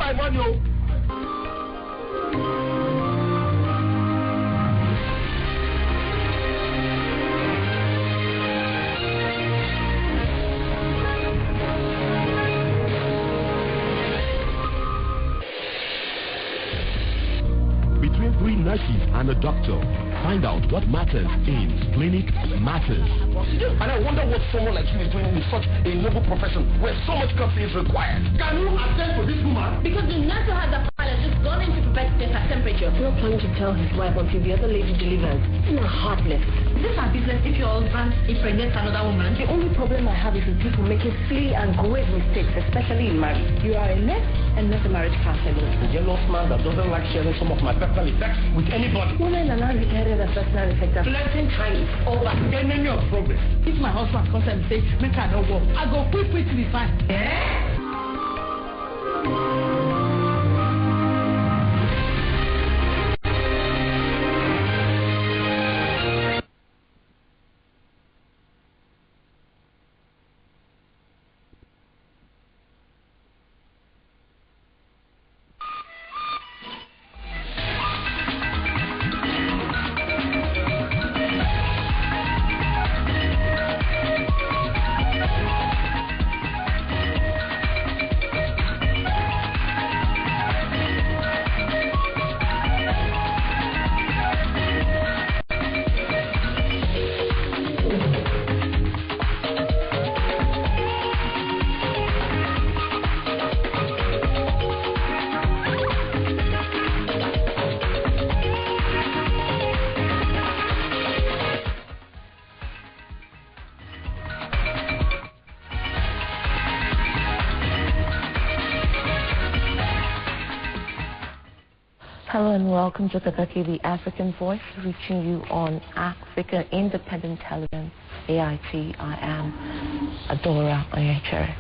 my money. Between 3 nurses and a doctor, find out what matters in Clinic Matters. And I wonder what someone like you is doing with such a noble profession where so much courtesy is required. Can you attend to this woman? Because the nurse who has the pilot just gone in to prepare to test her temperature. He's not planning to tell his wife until the other lady delivers. He's not heartless. Is this our business if your husband impregnates another woman? The only problem I have is with people making silly and grave mistakes, especially in marriage. You are a nurse and not a marriage counselor. The jealous man that doesn't like sharing some of my personal effects with anybody. Women are not regarded as personal effects. Flirting time is over. Enemy of progress. If my husband comes and says, make her no work, I go quick to be fine. Hello and welcome to Kaakaki B, African Voice, reaching you on Africa Independent Television, AIT. I am Adora Oyechere.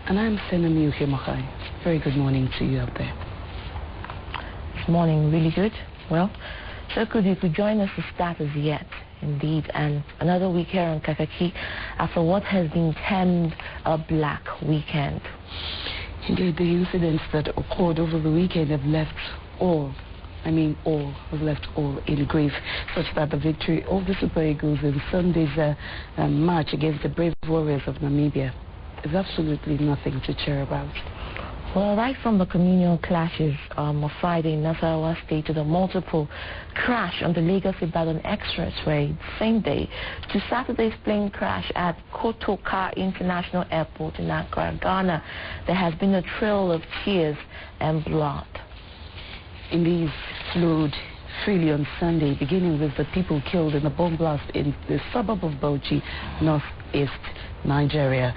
And I'm Senami Uhimakai. Very good morning to you out there. This morning, really good. Well, so you could join us to start as yet, indeed, and another week here on Kaakaki after what has been termed a black weekend. Indeed, the incidents that occurred over the weekend have left all in grief, such that the victory of the Super Eagles in Sunday's match against the brave warriors of Namibia is absolutely nothing to cheer about. Well, right from the communal clashes of Friday in Nasarawa State to the multiple crash on the Lagos-Ibadan Expressway same day to Saturday's plane crash at Kotoka International Airport in Accra, Ghana, there has been a trail of tears and blood. In these flowed freely on Sunday, beginning with the people killed in a bomb blast in the suburb of Bauchi, northeast Nigeria.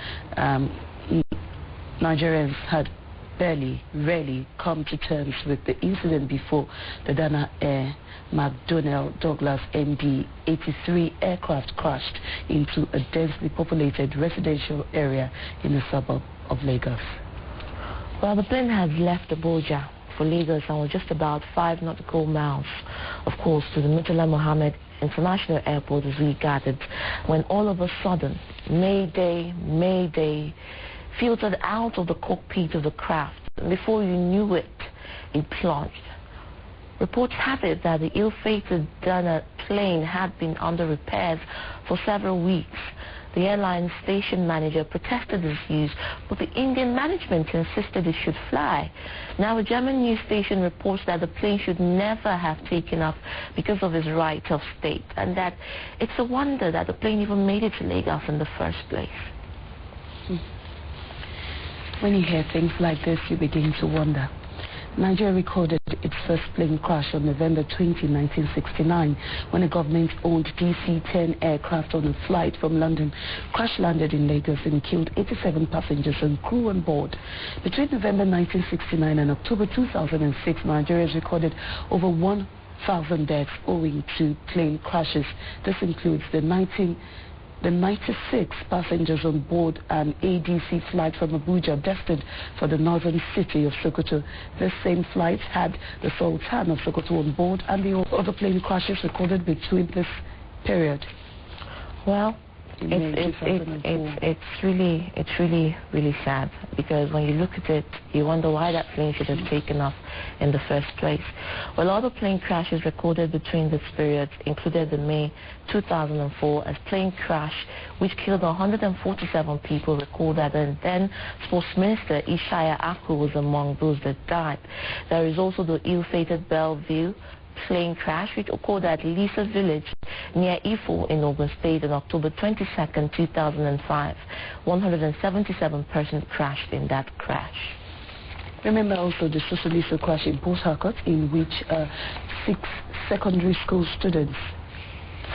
Nigerians had rarely come to terms with the incident before the Dana Air McDonnell Douglas MD-83 aircraft crashed into a densely populated residential area in the suburb of Lagos. Well, the plane had left Abuja for Lagos and was just about 5 nautical miles, of course, to the Murtala Mohammed International Airport as we gathered, when all of a sudden, Mayday, filtered out of the cockpit of the craft. And before you knew it, it plunged. Reports have it that the ill-fated Dana plane had been under repairs for several weeks. The airline station manager protested this use, but the Indian management insisted it should fly. Now, a German news station reports that the plane should never have taken off because of its right of state, and that it's a wonder that the plane even made it to Lagos in the first place. When you hear things like this, you begin to wonder. Nigeria recorded its first plane crash on November 20, 1969, when a government-owned DC-10 aircraft on a flight from London crash-landed in Lagos and killed 87 passengers and crew on board. Between November 1969 and October 2006, Nigeria has recorded over 1,000 deaths owing to plane crashes. This includes the 96 passengers on board an ADC flight from Abuja destined for the northern city of Sokoto. This same flight had the Sultan of Sokoto on board, and the other plane crashes recorded between this period. Well, in May 2004. It's really sad, because when you look at it, you wonder why that plane should have taken off in the first place. Well, other plane crashes recorded between this period included the May 2004 as plane crash which killed 147 people, recorded, and then Sports Minister Ishaya Aku was among those that died. There is also the ill-fated Bellevue plane crash which occurred at Lisa Village near Ifo in Ogun State on October 22nd, 2005. 177 persons crashed in that crash. Remember also the Sosolisa crash in Port Harcourt, in which 6 secondary school students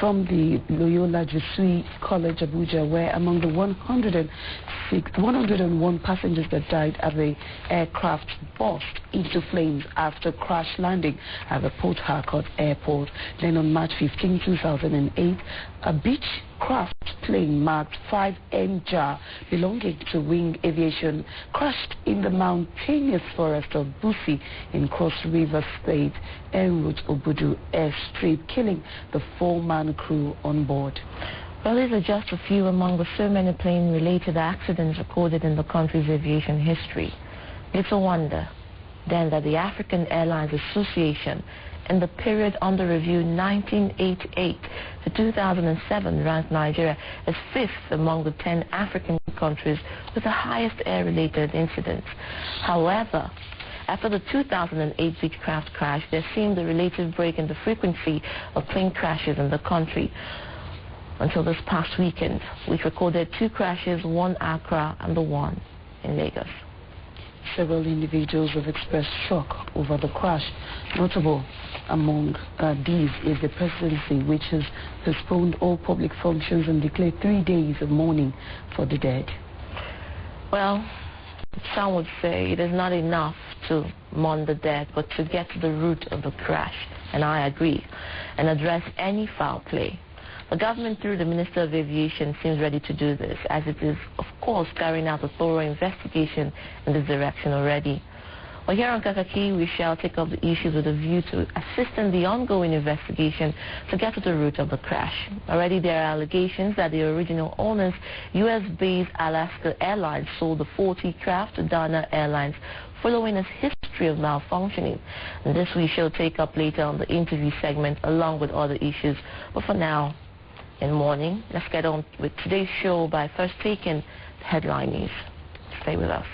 from the Loyola Jesuit College Abuja were among the 101 passengers that died as the aircraft burst into flames after crash landing at the Port Harcourt airport. Then on March 15, 2008, a Beechcraft plane marked 5MJAR belonging to Wing Aviation crashed in the mountainous forest of Busi in Cross River State en route Obudu airstrip, killing the 4-man crew on board. Well, these are just a few among the so many plane-related accidents recorded in the country's aviation history. It's a wonder, then, that the African Airlines Association, in the period under review 1988 to 2007, ranked Nigeria as 5th among the 10 African countries with the highest air-related incidents. However, after the 2008 Beechcraft crash, there seemed a relative break in the frequency of plane crashes in the country until this past weekend, which recorded 2 crashes, 1 Accra and the 1 in Lagos. Several individuals have expressed shock over the crash. Notable among these is the presidency, which has postponed all public functions and declared 3 days of mourning for the dead. Well, some would say it is not enough to mourn the dead, but to get to the root of the crash, and I agree, and address any foul play. The government, through the Minister of Aviation, seems ready to do this, as it is, of course, carrying out a thorough investigation in this direction already. Well, here on Kaakaki, we shall take up the issues with a view to assist in the ongoing investigation to get to the root of the crash. Already there are allegations that the original owners, US-based Alaska Airlines, sold the 40 craft to Dana Airlines following a history of malfunctioning. And this we shall take up later on the interview segment along with other issues. But for now, in morning, let's get on with today's show by first taking the headline news. Stay with us.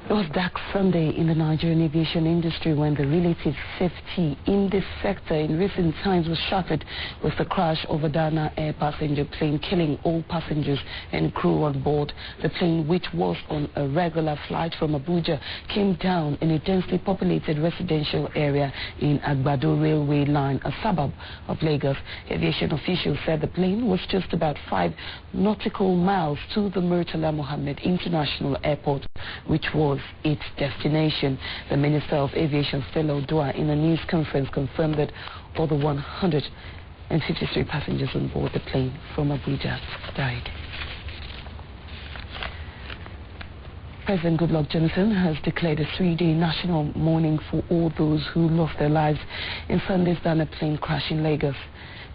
It was dark Sunday in the Nigerian aviation industry when the relative safety in this sector in recent times was shattered with the crash of a Dana Air passenger plane, killing all passengers and crew on board. The plane, which was on a regular flight from Abuja, came down in a densely populated residential area in Agbado railway line, a suburb of Lagos. Aviation officials said the plane was just about 5 nautical miles to the Murtala Mohammed International Airport, which was its destination. The Minister of Aviation, Stella Odua, in a news conference confirmed that all the 153 passengers on board the plane from Abuja died. President Goodluck Jonathan has declared a 3-day national mourning for all those who lost their lives in Sunday's Dana plane crash in Lagos.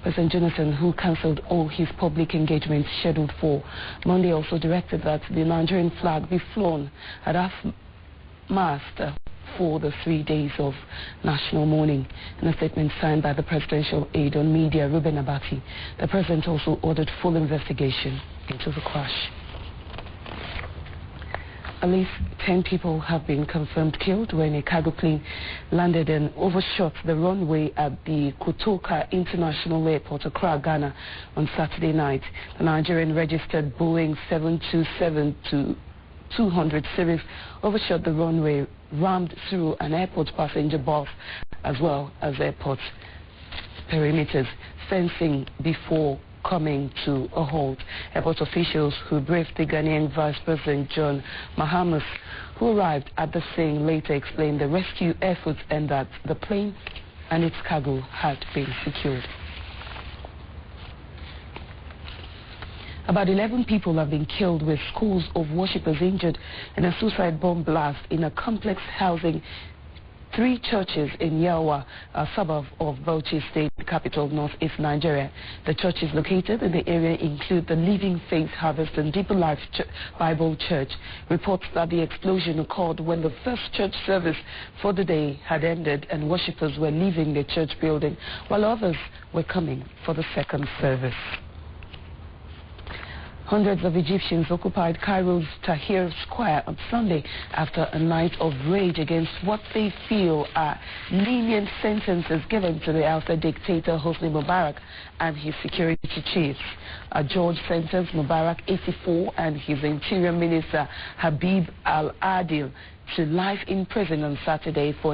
President Jonathan, who cancelled all his public engagements scheduled for Monday, also directed that the Nigerian flag be flown at half-mast for the 3 days of national mourning. In a statement signed by the presidential aide on media, Ruben Abati, the president also ordered full investigation into the crash. At least 10 people have been confirmed killed when a cargo plane landed and overshot the runway at the Kotoka International Airport, Accra, Ghana, on Saturday night. The Nigerian registered Boeing 727-200 series overshot the runway, rammed through an airport passenger bus as well as airport perimeters, fencing before coming to a halt. Airport officials who briefed the Ghanaian Vice President John Mahama, who arrived at the scene, later explained the rescue efforts and that the plane and its cargo had been secured. About 11 people have been killed, with scores of worshippers injured in a suicide bomb blast in a complex housing 3 churches in Yawa, a suburb of Bauchi State, the capital of northeast Nigeria. The churches located in the area include the Living Faith Harvest and Deeper Life Bible Church. Reports that the explosion occurred when the first church service for the day had ended and worshippers were leaving the church building, while others were coming for the second service. Hundreds of Egyptians occupied Cairo's Tahrir Square on Sunday after a night of rage against what they feel are lenient sentences given to the ousted dictator Hosni Mubarak and his security chiefs. A judge sentenced Mubarak, 84, and his Interior Minister Habib al-Adil to life in prison on Saturday for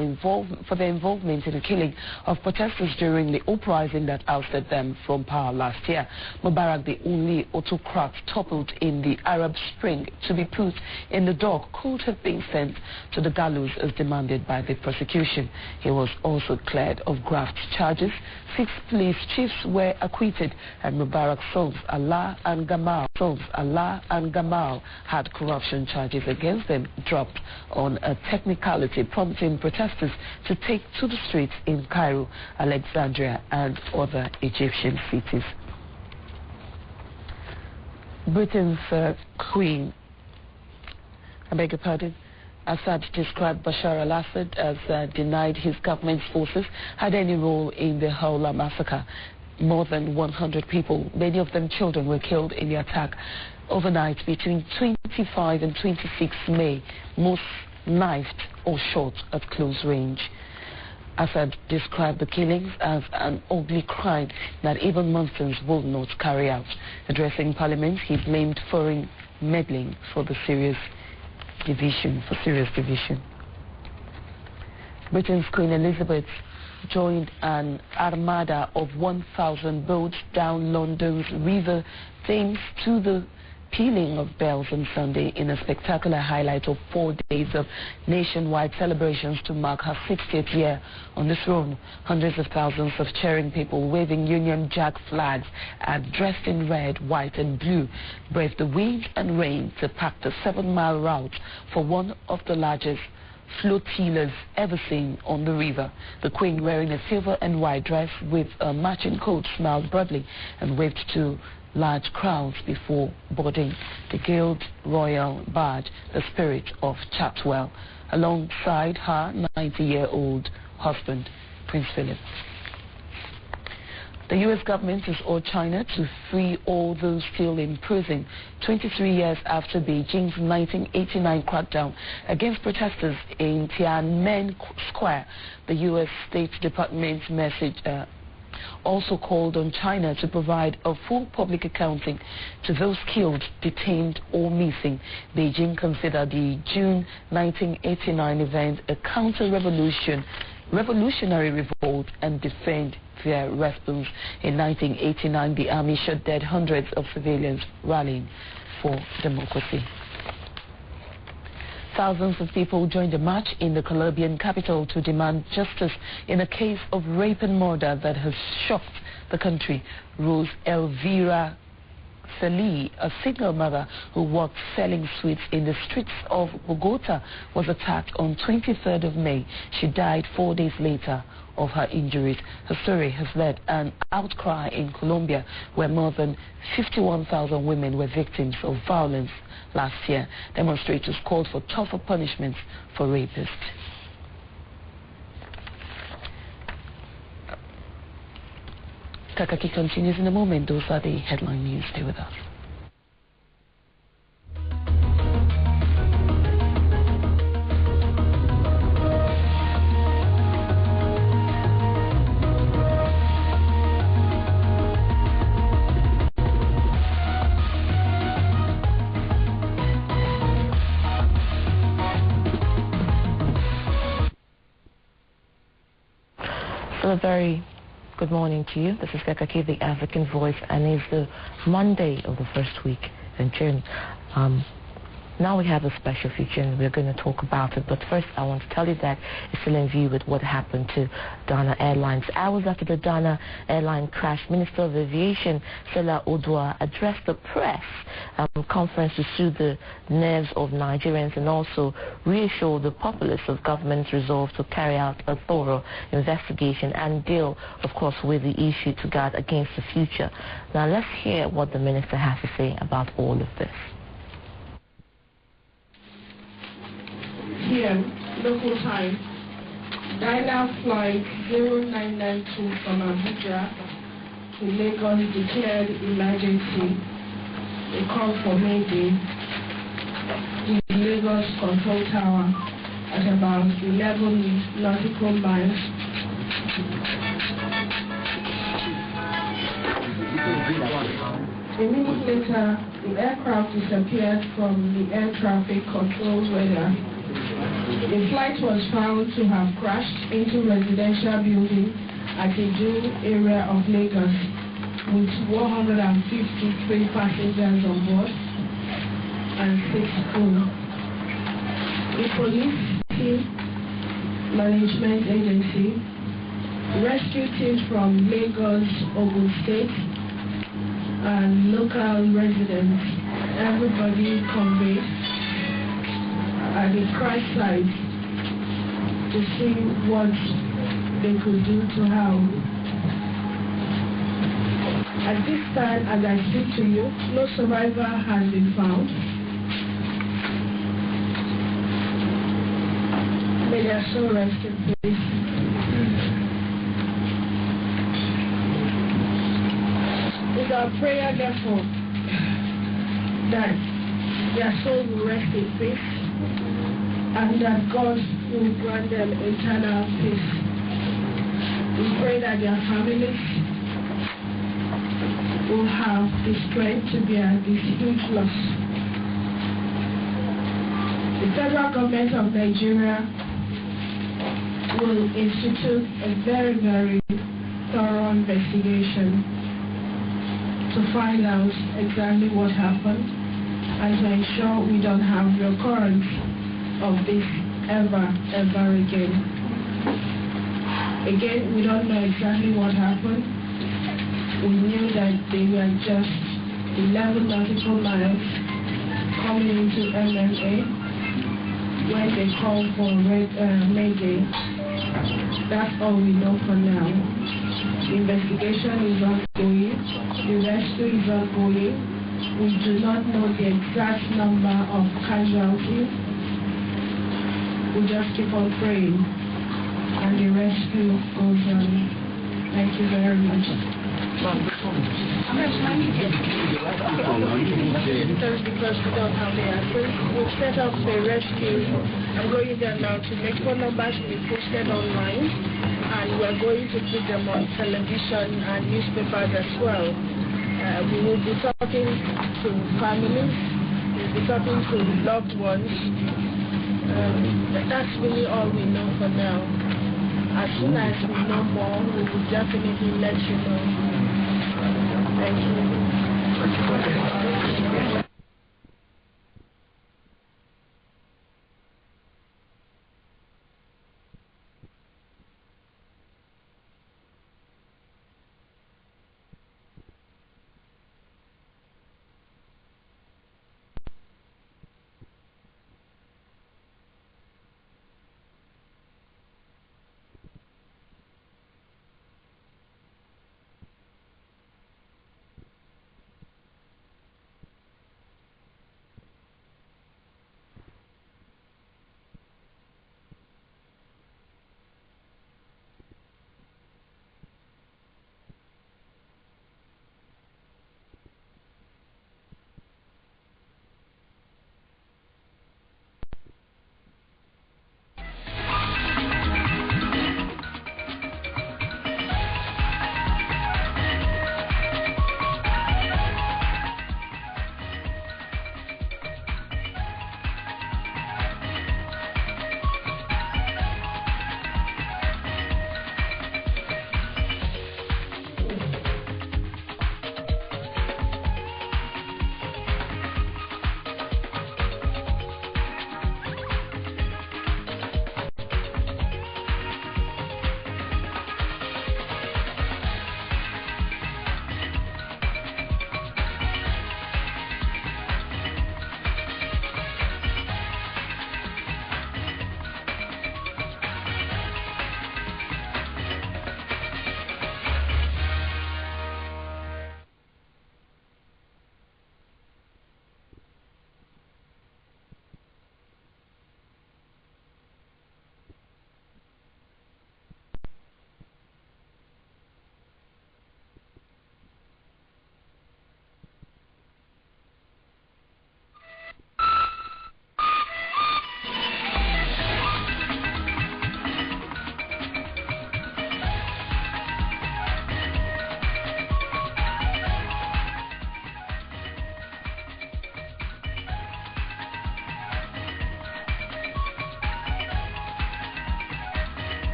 their involvement in the killing of protesters during the uprising that ousted them from power last year. Mubarak, the only autocrat toppled in the Arab Spring to be put in the dock, could have been sent to the gallows as demanded by the prosecution. He was also cleared of graft charges. 6 police chiefs were acquitted, and Mubarak's sons Allah and Gamal had corruption charges against them dropped on a technicality, prompting protesters to take to the streets in Cairo, Alexandria and other Egyptian cities. Britain's Queen, Assad described Bashar al-Assad as denied his government's forces had any role in the Hawla massacre. More than 100 people, many of them children, were killed in the attack overnight between 25 and 26 May, most knifed or shot at close range. Assad described the killings as an ugly crime that even monsters will not carry out. Addressing Parliament, he blamed foreign meddling for the serious division. Britain's Queen Elizabeth joined an armada of 1,000 boats down London's River Thames to the pealing of bells on Sunday in a spectacular highlight of 4 days of nationwide celebrations to mark her 60th year on the throne. Hundreds of thousands of cheering people waving Union Jack flags and dressed in red, white and blue braved the wind and rain to pack the 7-mile route for one of the largest flotillas ever seen on the river. The Queen, wearing a silver and white dress with a matching coat, smiled broadly and waved to large crowds before boarding the Guild Royal barge, the Spirit of Chatwell, alongside her 90-year-old husband, Prince Philip. The U.S. government has urged China to free all those still in prison 23 years after Beijing's 1989 crackdown against protesters in Tiananmen Square. The U.S. State Department's message also called on China to provide a full public accounting to those killed, detained or missing. Beijing considered the June 1989 event a counter-revolutionary revolt and defend their response. In 1989, the army shot dead hundreds of civilians rallying for democracy. Thousands of people joined a march in the Colombian capital to demand justice in a case of rape and murder that has shocked the country. Rose Elvira Salih, a single mother who worked selling sweets in the streets of Bogota, was attacked on 23rd of May. She died 4 days later of her injuries. Her story has led an outcry in Colombia, where more than 51,000 women were victims of violence last year. Demonstrators called for tougher punishments for rapists. Kaakaki continues in a moment. Those are the headline news. Stay with us. A very Good morning to you. This is Kaakaki, the African Voice, and it's the Monday of the first week in June. Now we have a special feature and we're going to talk about it. But first I want to tell you that it's still in view with what happened to Dana Airlines. Hours after the Dana Airline crash, Minister of Aviation Sela Odua addressed the press conference to soothe the nerves of Nigerians and also reassure the populace of government's resolve to carry out a thorough investigation and deal, of course, with the issue to guard against the future. Now let's hear what the minister has to say about all of this. PM, local time, Dana flight 0992 from Abuja to Lagos declared emergency. A call for Mayday in Lagos Control Tower at about 11 nautical miles. A minute later, the aircraft disappeared from the air traffic control radar. The flight was found to have crashed into residential building at a Jew area of Lagos with 153 passengers on board and 6 crew. The police team, management agency, rescue teams from Lagos, Ogun State, and local residents, everybody conveyed at the crash site to see what they could do to help. At this time, as I speak to you, no survivor has been found. May their soul rest in peace. It's our prayer, therefore, that their soul will rest in peace, and that God will grant them eternal peace. We pray that their families will have the strength to bear this huge loss. The federal government of Nigeria will institute a very, very thorough investigation to find out exactly what happened and to ensure we don't have recurrence of this ever again. Again, we don't know exactly what happened. We knew that they were just 11 nautical miles coming into MMA when they called for Mayday. That's all we know for now. The investigation is ongoing. The rescue is ongoing. We do not know the exact number of casualties. We just keep on praying, and the rescue goes on. Thank you very much. Because we don't have the answers, we've set up a rescue. I'm going there now to make phone numbers to be posted online, and we're going to put them on television and newspapers as well. We will be talking to families, we'll be talking to loved ones. That's really all we know for now. As soon as we know more, we will definitely let you know. Thank you.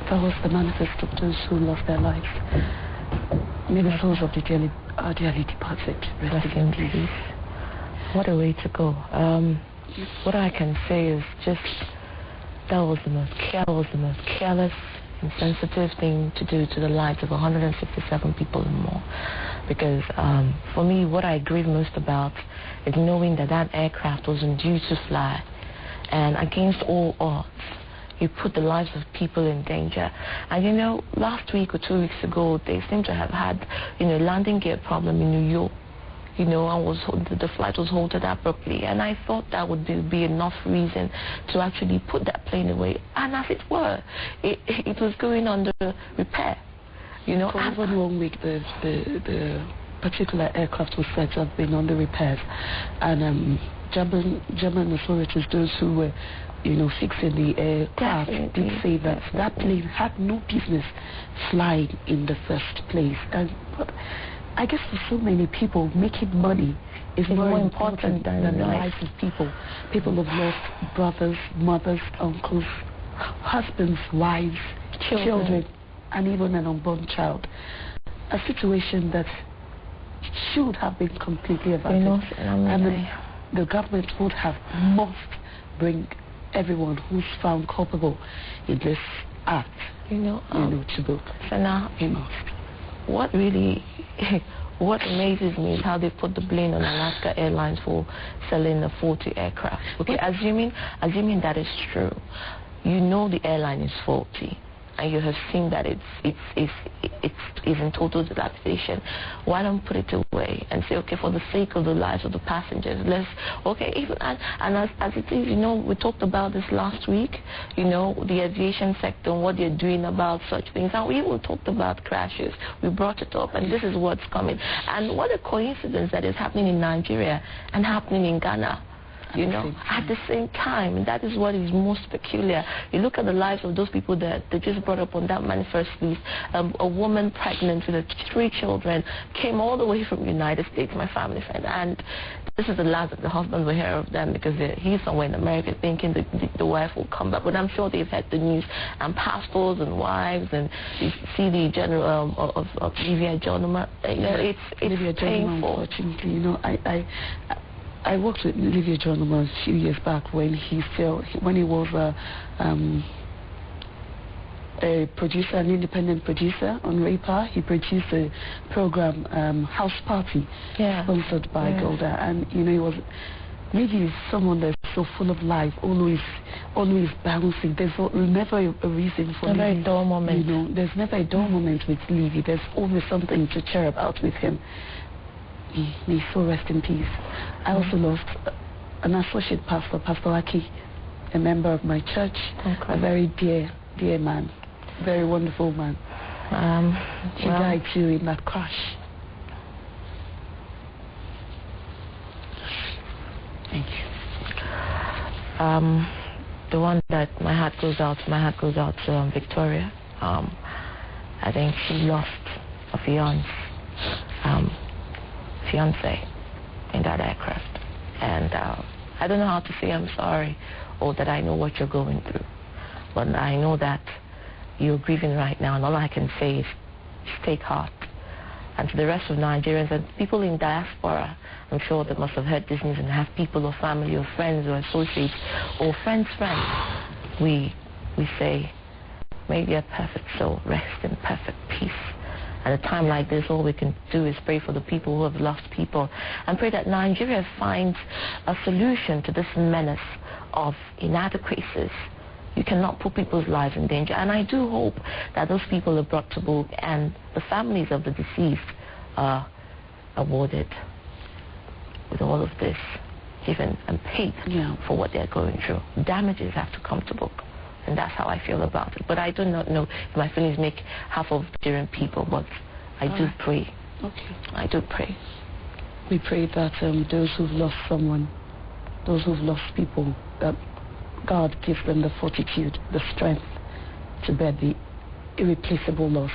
That was the manifest of those who lost their lives. May the souls of the dearly departed rest in peace. What a way to go. What I can say is just that was the most careless, insensitive thing to do to the lives of 167 people and more. Because for me, what I grieve most about is knowing that that aircraft wasn't due to fly, and against all odds, you put the lives of people in danger. And you know, last week or 2 weeks ago, they seem to have had, landing gear problem in New York. And the flight was halted abruptly, and I thought that would be enough reason to actually put that plane away. And as it were, it was going under repair. For even 1 week, the particular aircraft was said to have been under repairs, and German authorities, those who were fixing the aircraft, did say that that plane had no business flying in the first place. But I guess for so many people, making money is more important than the lives of people. People have lost brothers, mothers, uncles, husbands, wives, children, and even an unborn child. A situation that should have been completely averted. And the government must bring everyone who's found culpable in this act, to book. So now, what amazes me is how they put the blame on Alaska Airlines for selling the 40 aircraft. Okay, assuming that is true, the airline is faulty, and you have seen that it's in total dilapidation. Why don't put it away and say, okay, for the sake of the lives of the passengers, even as it is, we talked about this last week, the aviation sector and what they're doing about such things, and we even talked about crashes. We brought it up, and this is what's coming. And what a coincidence that is happening in Nigeria and happening in Ghana. At the same time. And that is what is most peculiar. You look at the lives of those people that they just brought up on that manifest list. A woman pregnant with 3 children came all the way from the United States, my family friend, and this is the last that the husband will hear of them, because he's somewhere in America thinking the wife will come back. But I'm sure they've had the news, and pastors and wives, and you see the general of Olivia Jonoma. It's painful. Unfortunately, I worked with Olivia Jonoma a few years back when he was a producer, an independent producer on RayPower. He produced a program, House Party, sponsored by Golda, and he was really someone that's so full of life, always bouncing. There's never a reason for never a dull moment. There's never a dull moment with Levy. There's always something to cheer about with him. May his soul rest in peace. I also lost an associate pastor, Pastor Aki, a member of my church, a very dear man, very wonderful man. He died too in that crash. Thank you. The one that my heart goes out to Victoria. I think she lost a fiance in that aircraft, and I don't know how to say I'm sorry, or that I know what you're going through, but I know that you're grieving right now, and all I can say is take heart. And to the rest of Nigerians and people in diaspora, I'm sure they must have heard this news and have people or family or friends or associates or friends, we say, may your perfect soul rest in perfect peace. At a time like this, all we can do is pray for the people who have lost people, and pray that Nigeria finds a solution to this menace of inadequacies. You cannot put people's lives in danger, and I do hope that those people are brought to book and the families of the deceased are awarded with all of this, given and paid for what they're going through. Damages have to come to book. And that's how I feel about it. But I do not know if my feelings make half of Nigerian people, but I do pray. Okay. I do pray. We pray that those who've lost someone, those who've lost people, that God gives them the fortitude, the strength to bear the irreplaceable loss.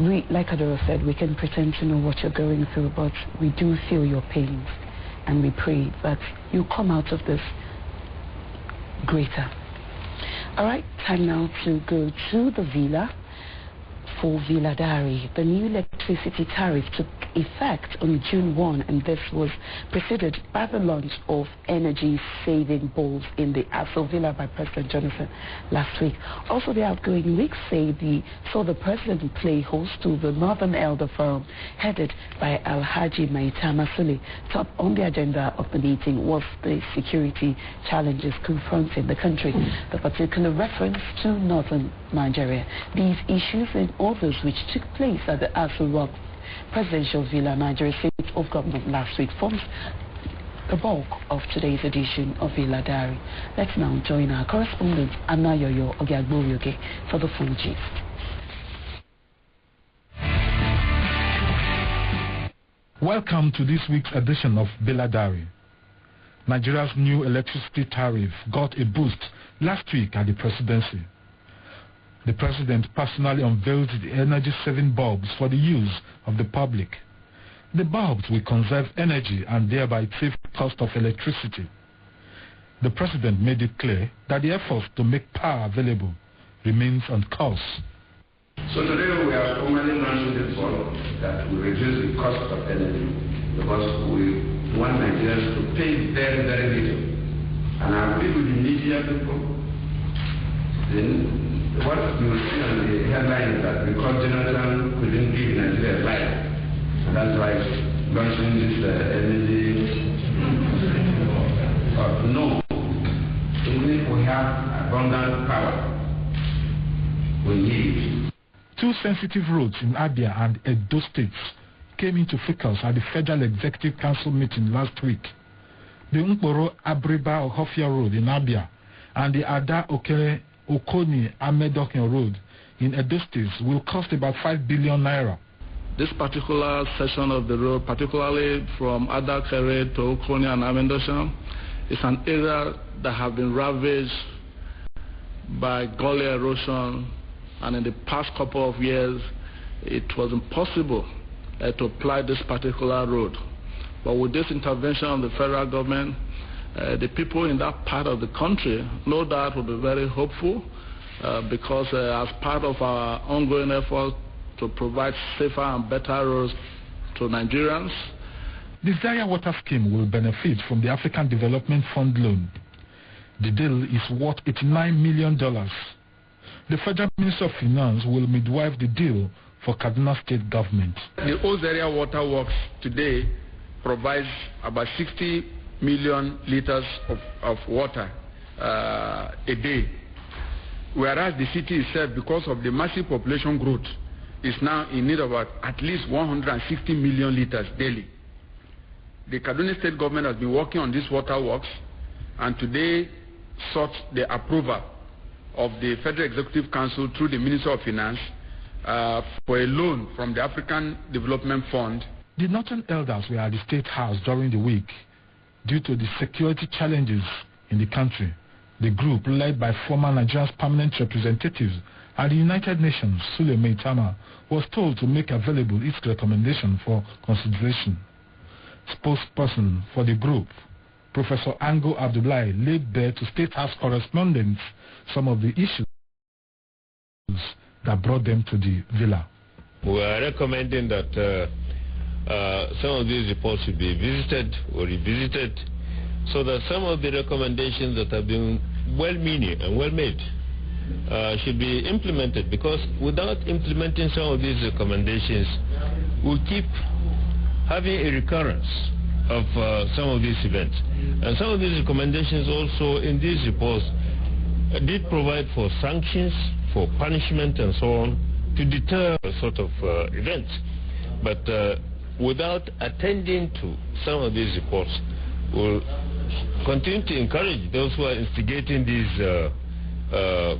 We, like Adora said, we can pretend to know what you're going through, but we do feel your pains. And we pray that you come out of this greater. All right, time now to go to the Villa. For Villa Diary, the new electricity tariff took effect on June 1, and this was preceded by the launch of energy-saving bulbs in the Aso Villa by President Jonathan last week. Also, the outgoing weeks saw the president play host to the Northern Elder Forum, headed by Alhaji Maitama Sule. Top on the agenda of the meeting was the security challenges confronting the country, the particular reference to Northern Nigeria. These issues and others which took place at the Aso Rock Presidential Villa, Nigeria State of Government last week forms the bulk of today's edition of Villa Diary. Let's now join our correspondent Anayoyo Ogiagborioge for the full gist. Welcome to this week's edition of Villa Diary. Nigeria's new electricity tariff got a boost last week at the presidency. The president personally unveiled the energy-saving bulbs for the use of the public. The bulbs will conserve energy and thereby save cost of electricity. The president made it clear that the efforts to make power available remains on course. So today we are formally launching this bulb that will reduce the cost of energy because we want Nigerians to pay very, very little. And I believe with the media people, then what you will see on the headline is that because Jonathan couldn't give Nigeria light, and that's why launching this energy. No, even if we have abundant power, we need. Two sensitive roads in Abia and Edo states came into focus at the Federal Executive Council meeting last week. The Nkporo Abriba Ohofia Road in Abia and the Ada Okere Okoni Amedokin Road in Edo State will cost about 5 billion naira. This particular section of the road, particularly from Adakere to Okoni and Amedoshan, is an area that has been ravaged by gully erosion, and in the past couple of years it was impossible to apply this particular road. But with this intervention of the federal government, the people in that part of the country, no doubt, will be very hopeful because as part of our ongoing effort to provide safer and better roads to Nigerians. The Zaria Water Scheme will benefit from the African Development Fund loan. The deal is worth $89 million. The Federal Minister of Finance will midwife the deal for Kaduna State government. The Old Zaria Water Works today provides about 60 million liters of water a day, whereas the city itself, because of the massive population growth, is now in need of at least 160 million liters daily. The Kaduna State government has been working on these water works and today sought the approval of the Federal Executive Council through the Minister of Finance for a loan from the African Development Fund. The Northern Elders were at the State House during the week due to the security challenges in the country. The group, led by former Nigeria's permanent representatives at the United Nations, Sule Maitama, was told to make available its recommendation for consideration. Spokesperson for the group, Professor Ango Abdullahi, laid bare to State House correspondents some of the issues that brought them to the villa. We are recommending that some of these reports should be visited or revisited so that some of the recommendations that have been well-meaning and well-made should be implemented, because without implementing some of these recommendations, we'll keep having a recurrence of some of these events. And some of these recommendations also in these reports did provide for sanctions, for punishment and so on, to deter sort of events. But without attending to some of these reports, we'll continue to encourage those who are instigating these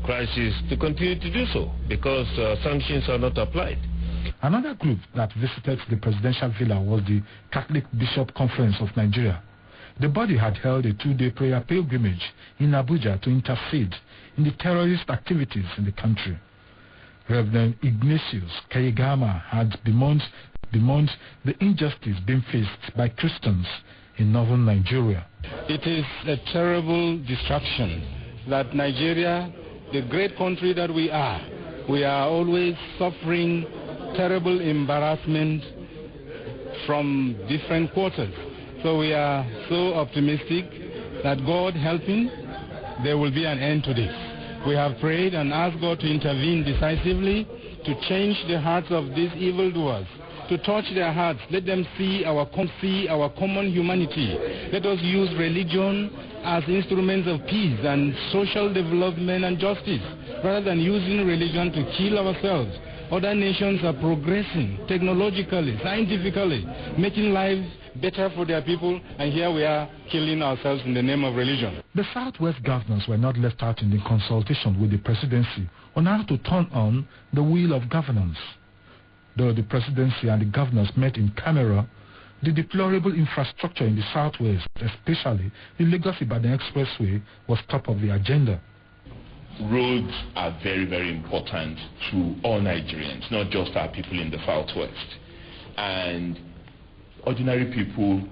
crises to continue to do so, because sanctions are not applied. Another group that visited the presidential villa was the Catholic Bishop Conference of Nigeria. The body had held a 2-day prayer pilgrimage in Abuja to intercede in the terrorist activities in the country. Reverend Ignatius Kayigama had bemoaned the injustice being faced by Christians in northern Nigeria. It is a terrible distraction that Nigeria the great country that we are always suffering terrible embarrassment from different quarters. So we are so optimistic that God helping, there will be an end to this. We have prayed and asked God to intervene decisively to change the hearts of these evildoers, to touch their hearts. Let them see our common humanity. Let us use religion as instruments of peace and social development and justice, rather than using religion to kill ourselves. Other nations are progressing technologically, scientifically, making lives better for their people, and here we are killing ourselves in the name of religion. The Southwest governors were not left out in the consultation with the presidency on how to turn on the wheel of governance. Though the presidency and the governors met in camera, the deplorable infrastructure in the Southwest, especially the Lagos-Ibadan Expressway, was top of the agenda. Roads are very, very important to all Nigerians, not just our people in the Southwest. And ordinary people,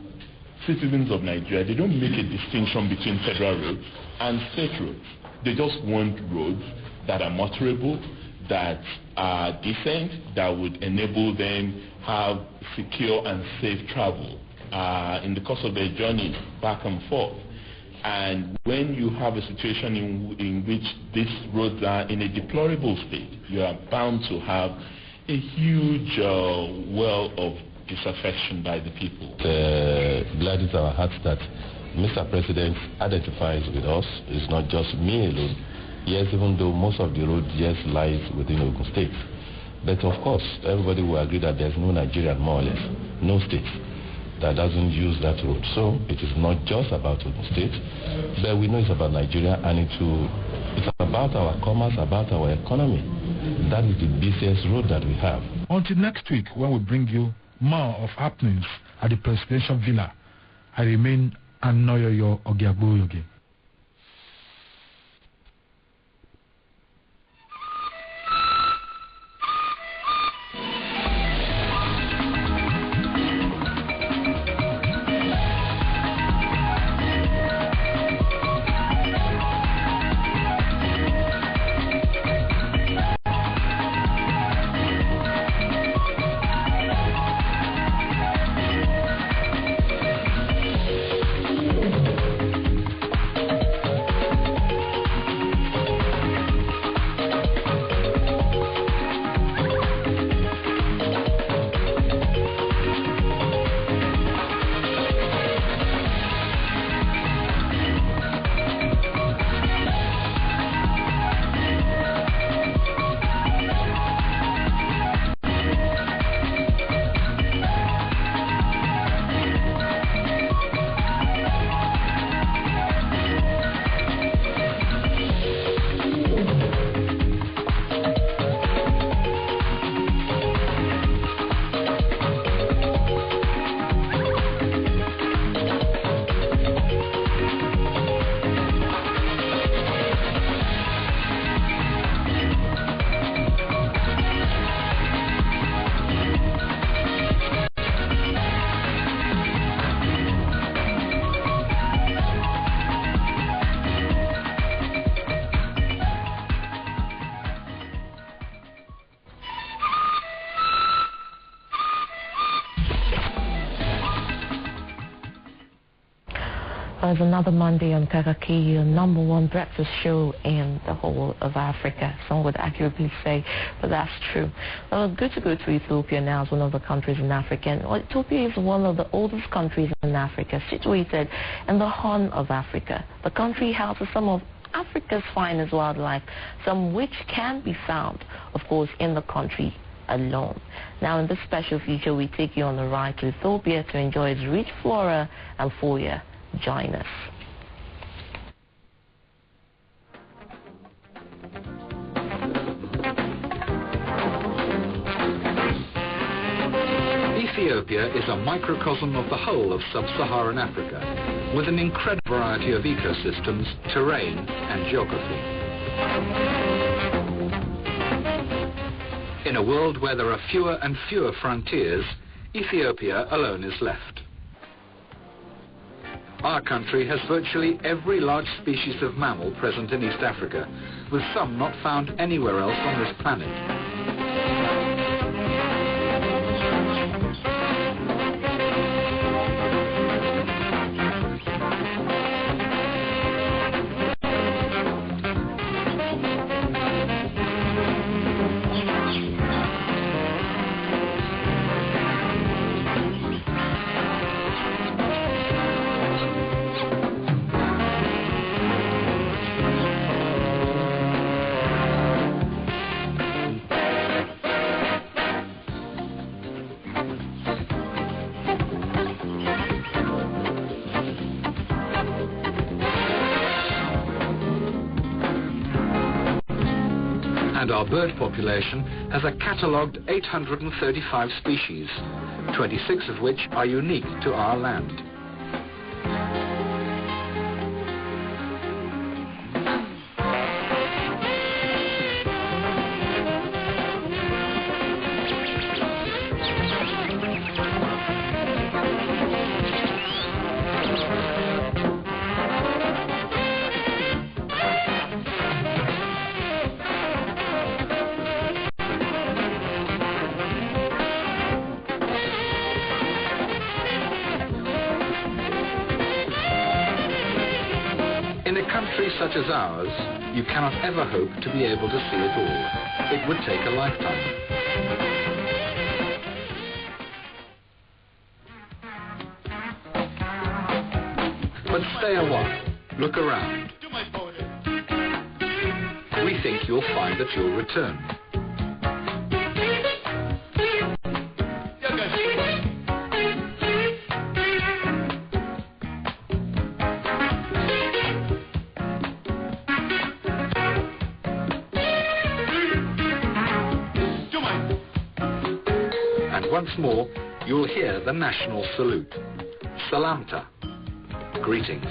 citizens of Nigeria, they don't make a distinction between federal roads and state roads. They just want roads that are motorable, that are decent, that would enable them have secure and safe travel in the course of their journey back and forth. And when you have a situation in which these roads are in a deplorable state, you are bound to have a huge well of disaffection by the people. It gladdens our hearts that Mr. President identifies with us. It's not just me alone. Yes, even though most of the road just lies within Ogun State. But of course, everybody will agree that there's no Nigerian, more or less, no state that doesn't use that road. So it is not just about Ogun State, but we know it's about Nigeria, and it's about our commerce, about our economy. That is the busiest road that we have. Until next week, when we bring you more of happenings at the presidential villa, I remain Anoyoyo Ogiagboyoge. It's another Monday on Kaakaki, your #1 breakfast show in the whole of Africa. Some would accurately say, but that's true. Well, good to go to Ethiopia now as one of the countries in Africa. And Ethiopia is one of the oldest countries in Africa, situated in the Horn of Africa. The country houses some of Africa's finest wildlife, some which can be found, of course, in the country alone. Now, in this special feature, we take you on the ride to Ethiopia to enjoy its rich flora and fauna. Join us. Ethiopia is a microcosm of the whole of sub-Saharan Africa, with an incredible variety of ecosystems, terrain and geography. In a world where there are fewer and fewer frontiers, Ethiopia alone is left. Our country has virtually every large species of mammal present in East Africa, with some not found anywhere else on this planet. And our bird population has a catalogued 835 species, 26 of which are unique to our land. In a country such as ours, you cannot ever hope to be able to see it all. It would take a lifetime. But stay a while. Look around. We think you'll find that you'll return. And once more, you'll hear the national salute. Salamta. Greetings.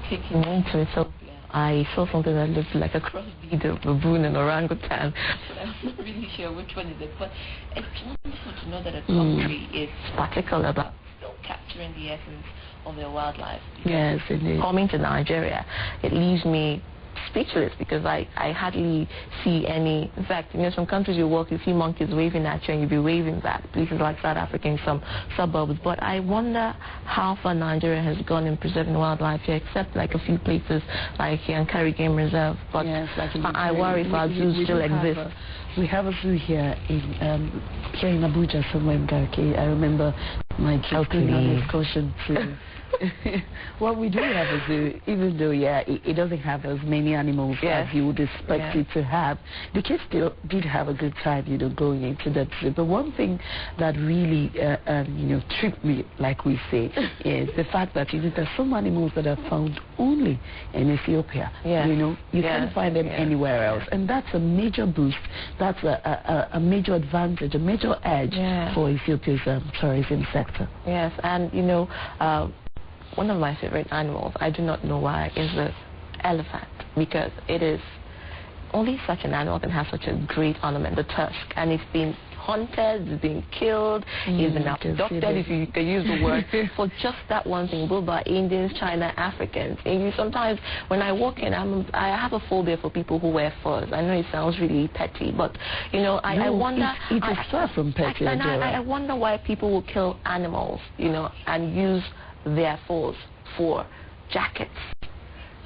Taking me to Ethiopia, I saw something that looked like a crossbreed of baboon and orangutan. I'm not really sure which one is it, but it's wonderful to know that a country is particular about still capturing the essence of their wildlife. Yes, indeed. Coming to Nigeria, it leaves me speechless because I hardly see any. In fact, some countries you walk, you see monkeys waving at you and you'll be waving back. Places like South Africa in some suburbs. But I wonder how far Nigeria has gone in preserving wildlife here, except like a few places like Yankari Game Reserve. But yes, I worry if our zoos still exist. We have a zoo here in Abuja somewhere in Garki. I remember my kids going on an excursion to. Well, we do have a zoo, even though, it doesn't have as many animals as you would expect it to have. The kids still did have a good time, going into that zoo. But one thing that really, tripped me, like we say, is the fact that, there's some animals that are found only in Ethiopia. You can't find them anywhere else. And that's a major boost. That's a major advantage, a major edge for Ethiopia's tourism sector. Yes, and, one of my favorite animals, I do not know why, is the elephant, because it is only such an animal can have such a great ornament, the tusk, and it's been hunted, it's been killed, it's been abducted, if you can use the word, for just that one thing, both by Indians, China, Africans. And sometimes when I walk in, I have a phobia for people who wear furs. I know it sounds really petty, but I wonder. It is far from petty. I wonder why people will kill animals, and use their furs for jackets.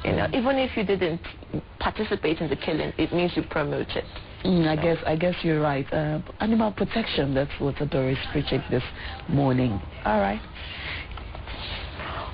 Even if you didn't participate in the killing, it means you promote it. I guess you're right. Animal protection, that's what Adora is preaching this morning. All right.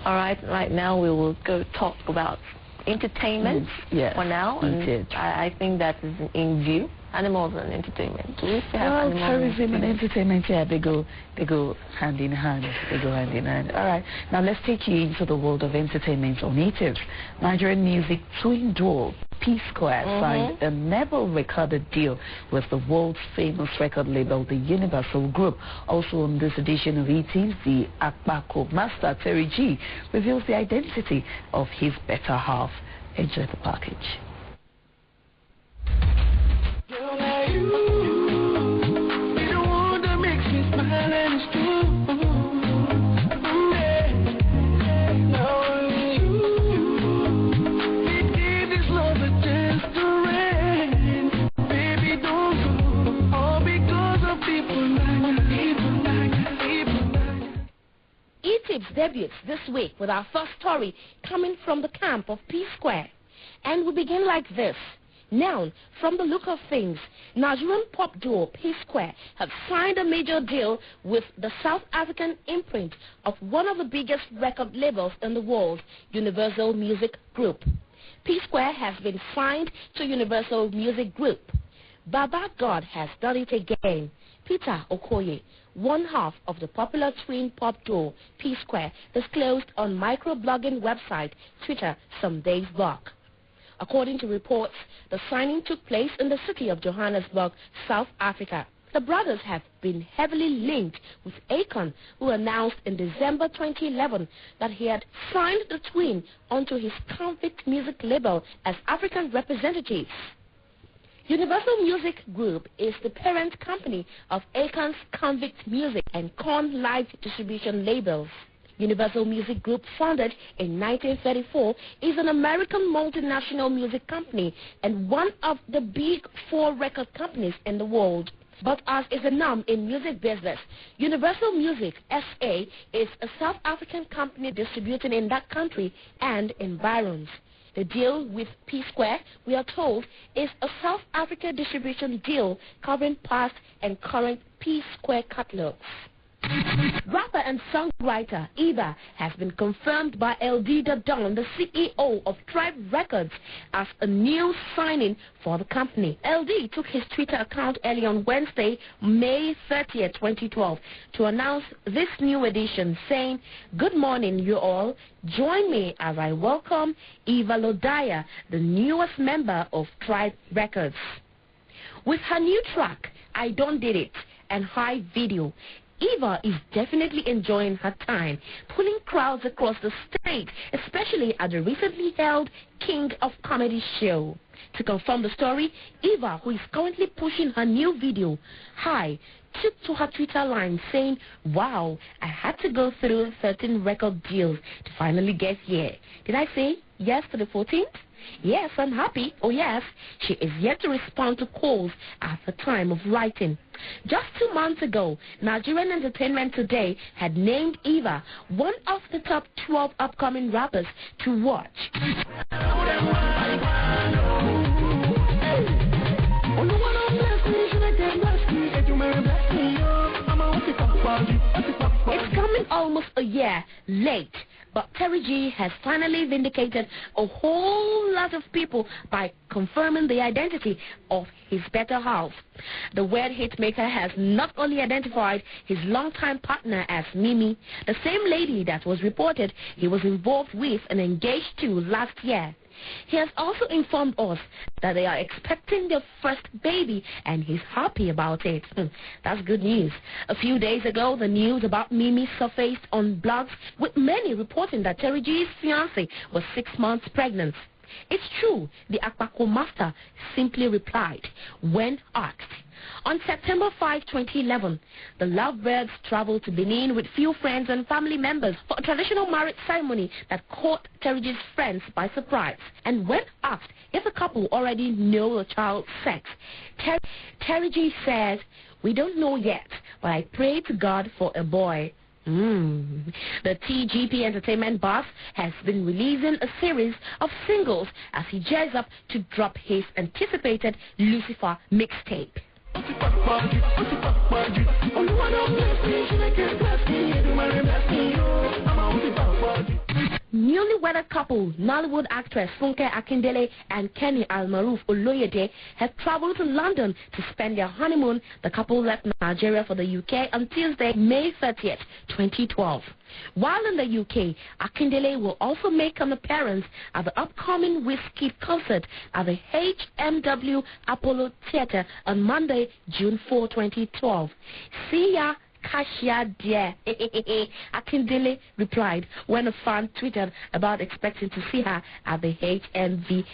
Right now we will go talk about entertainment for now. And I think that is in view. Animals and entertainment. Do we still have tourism and entertainment, they go hand in hand. All right. Now let's take you into the world of entertainment or natives. Nigerian music twin duo P Square signed a never-recorded deal with the world's famous record label, the Universal Group. Also on this edition of ET, the Akbako master Terry G reveals the identity of his better half. Enjoy the package. E-Tips debuts this week with our first story coming from the camp of P Square. And we begin like this. Now, from the look of things, Nigerian pop duo P Square have signed a major deal with the South African imprint of one of the biggest record labels in the world, Universal Music Group. P Square has been signed to Universal Music Group. Baba God has done it again. Peter Okoye, one half of the popular twin pop duo P Square, disclosed on microblogging website Twitter some days back. According to reports, the signing took place in the city of Johannesburg, South Africa. The brothers have been heavily linked with Akon, who announced in December 2011 that he had signed the twin onto his Convict music label as African representatives. Universal Music Group is the parent company of Akon's Convict Music and Con Live distribution labels. Universal Music Group, founded in 1934, is an American multinational music company and one of the big 4 record companies in the world. But as is the norm in music business, Universal Music SA is a South African company distributing in that country and environs. The deal with P Square, we are told, is a South Africa distribution deal covering past and current P Square catalogs. Rapper and songwriter Eva has been confirmed by LD the Don, the CEO of Tribe Records, as a new signing for the company. LD took his Twitter account early on Wednesday, May 30th, 2012, to announce this new edition, saying, "Good morning, you all. Join me as I welcome Eva Lodaya, the newest member of Tribe Records." With her new track, I Don't Did It, and high video, Eva is definitely enjoying her time, pulling crowds across the state, especially at the recently held King of Comedy show. To confirm the story, Eva, who is currently pushing her new video, Hi, took to her Twitter line saying, "Wow, I had to go through 13 record deals to finally get here. Did I say yes to the 14th? Yes, I'm happy. Oh yes." She is yet to respond to calls at the time of writing. Just 2 months ago, Nigerian Entertainment Today had named Eva one of the top 12 upcoming rappers to watch. It's coming almost a year late, but Terry G has finally vindicated a whole lot of people by confirming the identity of his better half. The weird hitmaker has not only identified his longtime partner as Mimi, the same lady that was reported he was involved with and engaged to last year. He has also informed us that they are expecting their first baby, and he's happy about it. That's good news. A few days ago, the news about Mimi surfaced on blogs, with many reporting that Terry G's fiancée was 6 months pregnant. It's true, the Akpako master simply replied when asked. On September 5, 2011, the lovebirds traveled to Benin with few friends and family members for a traditional marriage ceremony that caught Teriji's friends by surprise. And when asked if the couple already know the child's sex, Teriji said, "We don't know yet, but I pray to God for a boy." The TGP Entertainment boss has been releasing a series of singles as he gears up to drop his anticipated Lucifer mixtape. Newly-wedded couple, Nollywood actress Funke Akindele and Kenny Almaroof Oloyede have traveled to London to spend their honeymoon. The couple left Nigeria for the UK on Tuesday, May 30th, 2012. While in the UK, Akindele will also make an appearance at the upcoming Wizkid concert at the HMW Apollo Theatre on Monday, June 4, 2012. See ya. Kashia dear, Akindele replied when a fan tweeted about expecting to see her at the HMV.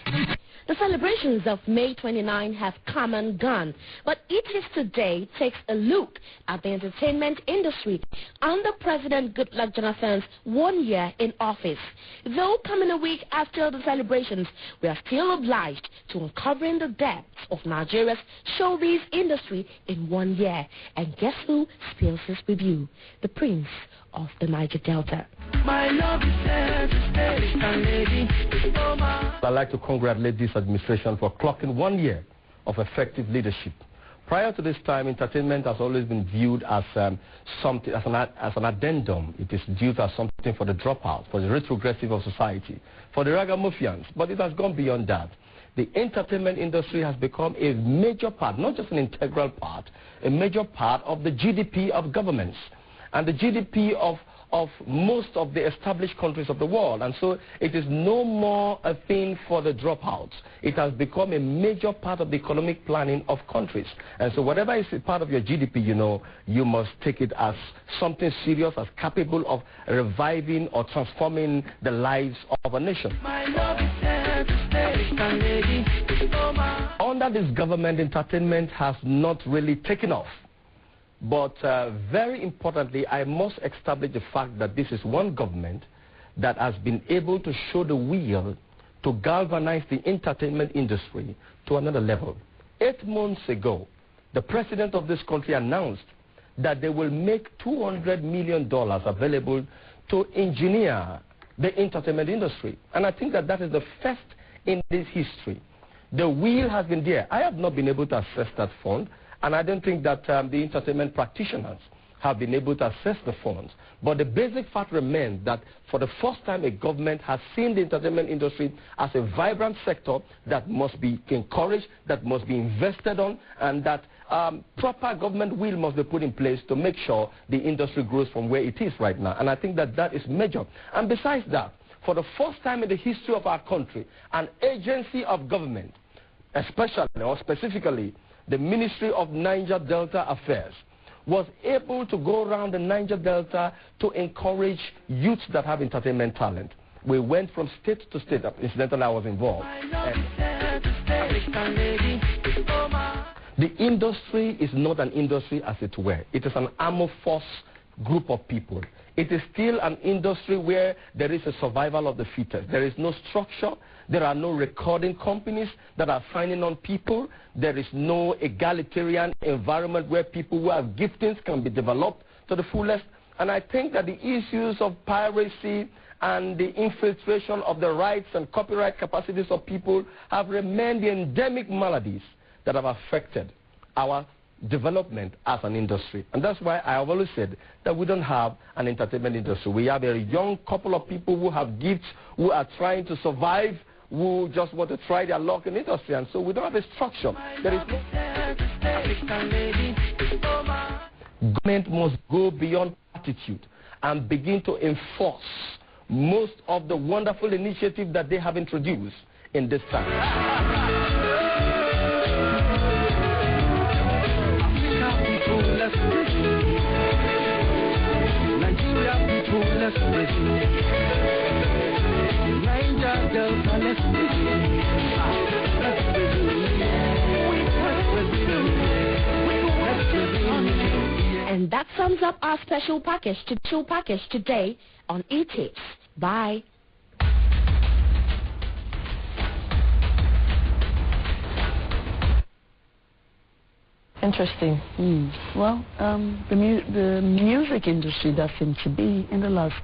The celebrations of May 29 have come and gone, but It Is Today takes a look at the entertainment industry under President Goodluck Jonathan's 1 year in office. Though coming a week after the celebrations, we are still obliged to uncovering the depths of Nigeria's showbiz industry in 1 year. And guess who spills his review? The Prince of the Niger Delta. I'd like to congratulate this administration for clocking 1 year of effective leadership. Prior to this time, entertainment has always been viewed as something, as an addendum. It is viewed as something for the dropout, for the retrogressive of society, for the ragamuffins. But it has gone beyond that. The entertainment industry has become a major part, not just an integral part, a major part of the GDP of governments and the GDP of most of the established countries of the world. And so it is no more a thing for the dropouts. It has become a major part of the economic planning of countries. And so whatever is a part of your GDP, you know, you must take it as something serious, as capable of reviving or transforming the lives of a nation. Under this government, entertainment has not really taken off. But very importantly, I must establish the fact that this is one government that has been able to show the will to galvanize the entertainment industry to another level. 8 months ago, the president of this country announced that they will make $200 million available to engineer the entertainment industry. And I think that that is the first in this history. The will has been there. I have not been able to access that fund. And I don't think that the entertainment practitioners have been able to access the funds. But the basic fact remains that for the first time, a government has seen the entertainment industry as a vibrant sector that must be encouraged, that must be invested on, and that proper government will must be put in place to make sure the industry grows from where it is right now. And I think that that is major. And besides that, for the first time in the history of our country, an agency of government, especially or specifically the Ministry of Niger Delta Affairs, was able to go around the Niger Delta to encourage youths that have entertainment talent. We went from state to state. Incidentally, I was involved. The industry is not an industry as it were. It is an amorphous group of people. It is still an industry where there is a survival of the fittest. There is no structure. There are no recording companies that are signing on people. There is no egalitarian environment where people who have giftings can be developed to the fullest. And I think that the issues of piracy and the infiltration of the rights and copyright capacities of people have remained the endemic maladies that have affected our development as an industry. And that's why I have always said that we don't have an entertainment industry. We have a young couple of people who have gifts, who are trying to survive, who just want to try their luck in the industry. And so we don't have a structure. There is government must go beyond attitude and begin to enforce most of the wonderful initiatives that they have introduced in this time. Nigeria people, let's listen. Niger And that sums up our special package today on E-Tips. Bye. Interesting. Well, the music industry does seem to be in the last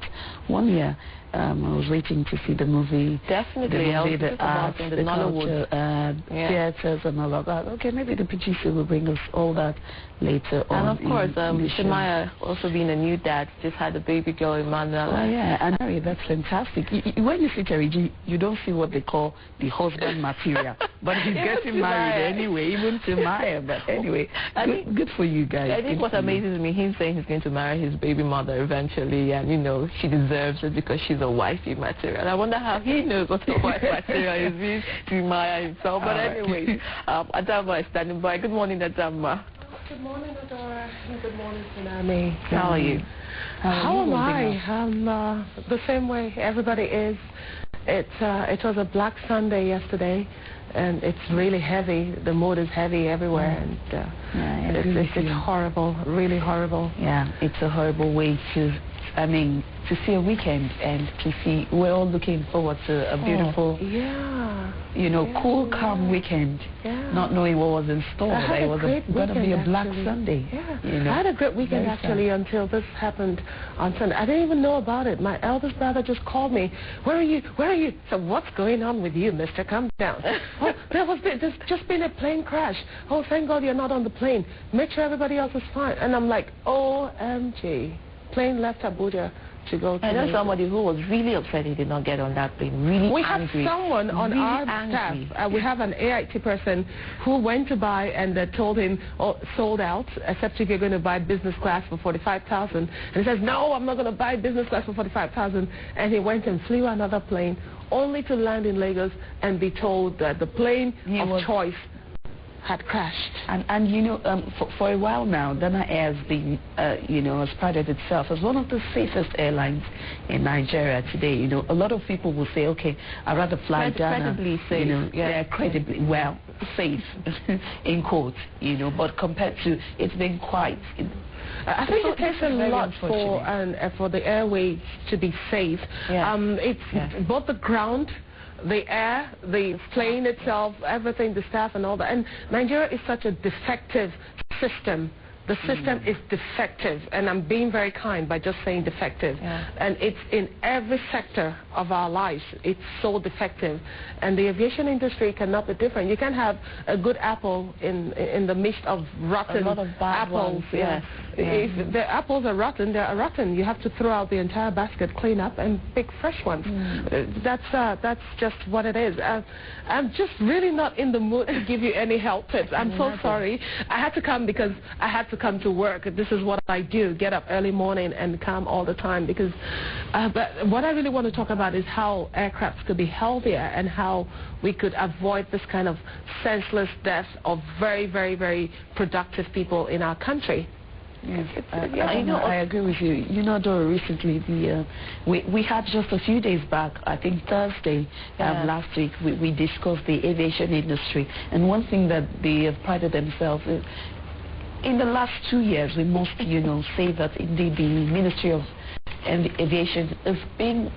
1 year. I was waiting to see the movie. Definitely. The arts, the culture, theaters and all of that. Okay, maybe the producer will bring us all that later on. And of course, Shemaiah also being a new dad, just had a baby girl, Emmanuel. Oh yeah, and that's fantastic. When you see Terry, you don't see what they call the husband material, but he's getting married anyway, even to Maya. But anyway, good for you guys. I think what amazes me, him saying he's going to marry his baby mother eventually, and she deserves it because she's a wifey material. I wonder how he knows what a wife material is to Maya himself. But anyway, Adama is standing by. Good morning, Adama. Good morning, Adora. Good morning, Tsunami. How are you? How am I? I'm the same way everybody is. It was a Black Sunday yesterday, and it's really heavy. The mood is heavy everywhere, and it's horrible, really horrible. Yeah, it's a horrible way to see a weekend and to see, we're all looking forward to a beautiful, cool, calm weekend, not knowing what was in store. It was going to be a Black Sunday. I had a great weekend actually until this happened on Sunday. I didn't even know about it. My eldest brother just called me. Where are you? Where are you? So what's going on with you, mister? Calm down. There's just been a plane crash. Oh, thank God you're not on the plane. Make sure everybody else is fine. And I'm like, OMG. Plane left Abuja to go to I know somebody who was really upset he did not get on that plane, really we angry. Have someone on really our staff, we have an AIT person who went to buy and told him, sold out, except if you're going to buy business class for 45,000. And he says, no, I'm not going to buy business class for 45,000. And he went and flew another plane, only to land in Lagos and be told that the plane of choice had crashed. And for a while now, Dana Air has been, has prided itself as one of the safest airlines in Nigeria today. A lot of people will say, okay, I'd rather fly Dana. Credibly safe. They're credibly, well, safe, in quotes, but compared to, it's been quite... I think it takes a lot for the airways to be safe. It's both the ground, the air, the plane itself, everything, the staff and all that. And Nigeria is such a defective system. The system is defective, and I'm being very kind by just saying defective. And it's in every sector of our lives. It's so defective. And the aviation industry cannot be different. You can have a good apple in the midst of rotten apples. If the apples are rotten, they are rotten. You have to throw out the entire basket, clean up, and pick fresh ones. That's just what it is. I'm just really not in the mood to give you any help tips. I'm so sorry. I had to come because I had to come to work. This is what I do, get up early morning and come all the time because but what I really want to talk about is how aircrafts could be healthier and how we could avoid this kind of senseless death of very, very, very productive people in our country. Yes, I agree with you. Dora, recently we had just a few days back, I think Thursday last week, we discussed the aviation industry, and one thing that they have prided themselves is, in the last 2 years, we must, say that indeed the Ministry of Aviation has been,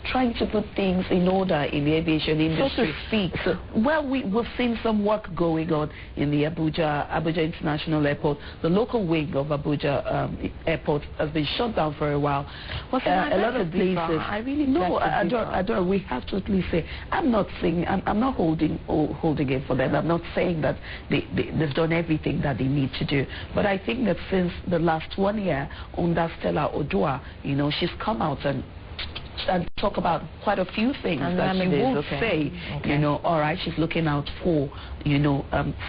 trying to put things in order in the aviation industry. So to speak. Well, we've seen some work going on in the Abuja International Airport. The local wing of Abuja Airport has been shut down for a while. A lot of places. I really know. Adora, we have to at least say, I'm not saying, I'm not holding it for them. I'm not saying that they've done everything that they need to do. But I think that since the last 1 year, under Stella Odua, she's come out and talk about quite a few things that she will say, all right, she's looking out for,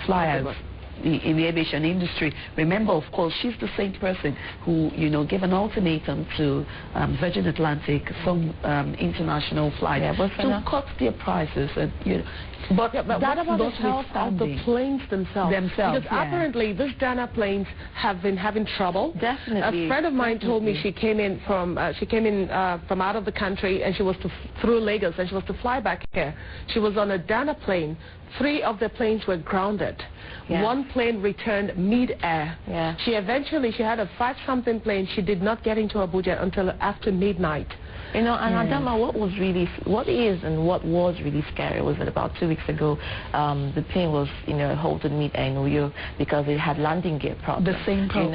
flyers, in the aviation industry. Remember, of course, she's the same person who, gave an ultimatum to Virgin Atlantic, some international flights, to cut their prices. And, But that about the health of the planes themselves. Because apparently these Dana planes have been having trouble. Definitely. A friend of mine told me she came in from out of the country, and she was through Lagos, and she was to fly back here. She was on a Dana plane. 3 of the planes were grounded. Yeah. 1 plane returned mid-air. Yeah. She had a 5-something plane. She did not get into Abuja until after midnight. And Adama, what was really scary was that about 2 weeks ago, the plane was, halted mid-air in Uyo because it had landing gear problems. The same plane.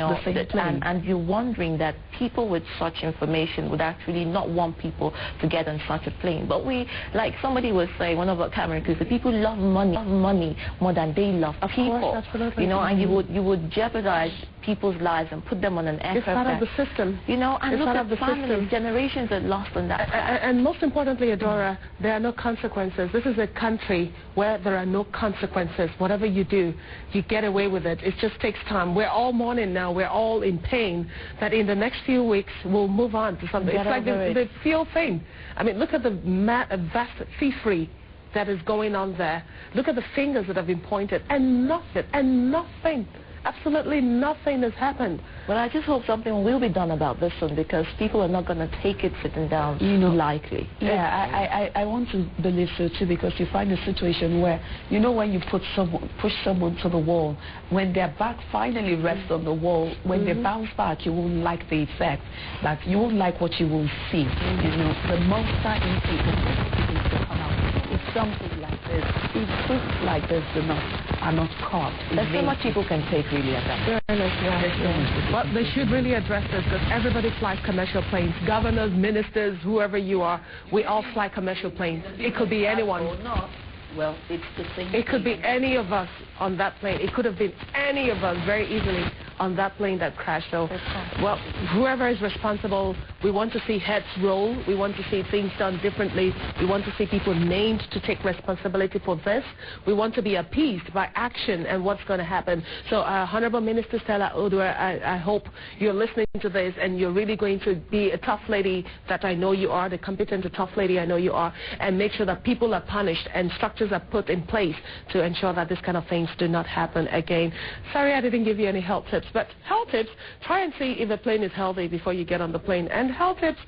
And you're wondering that people with such information would actually not want people to get on such a plane. But like somebody was saying, one of our camera crews, the people love money more than they love people. Course, absolutely. And you would jeopardize people's lives and put them on an aircraft. It's part of the system. And look at the families, generations that lost on that. And most importantly, Adora, there are no consequences. This is a country where there are no consequences. Whatever you do, you get away with it. It just takes time. We're all mourning now. We're all in pain. That in the next few weeks, we'll move on to something. It's like the fuel thing. I mean, look at the vast sea-free that is going on there. Look at the fingers that have been pointed, and nothing. Absolutely nothing has happened. Well, I just hope something will be done about this one, because people are not going to take it sitting down lightly. Yeah, I want to believe so too, because you find a situation where, when you push someone to the wall, when their back finally rests on the wall, when they bounce back, you won't like the effect. Like, you won't like what you will see. The monster in people needs to come out. If something like this, if things like this are not caught, there's so much people can take really at that. But they should really address this, because everybody flies commercial planes. Governors, ministers, whoever you are, we all fly commercial planes. It could be anyone. Or not. Well, it's the same. It could be any of us on that plane. It could have been any of us very easily on that plane that crashed. So, well, whoever is responsible, we want to see heads roll. We want to see things done differently. We want to see people named to take responsibility for this. We want to be appeased by action and what's going to happen. So, Honorable Minister Stella Odua, I hope you're listening to this, and you're really going to be a tough lady that I know you are, the competent, tough lady I know you are, and make sure that people are punished and structures are put in place to ensure that this kind of things do not happen again. Sorry I didn't give you any health tips, but health tips, try and see if the plane is healthy before you get on the plane. And health tips,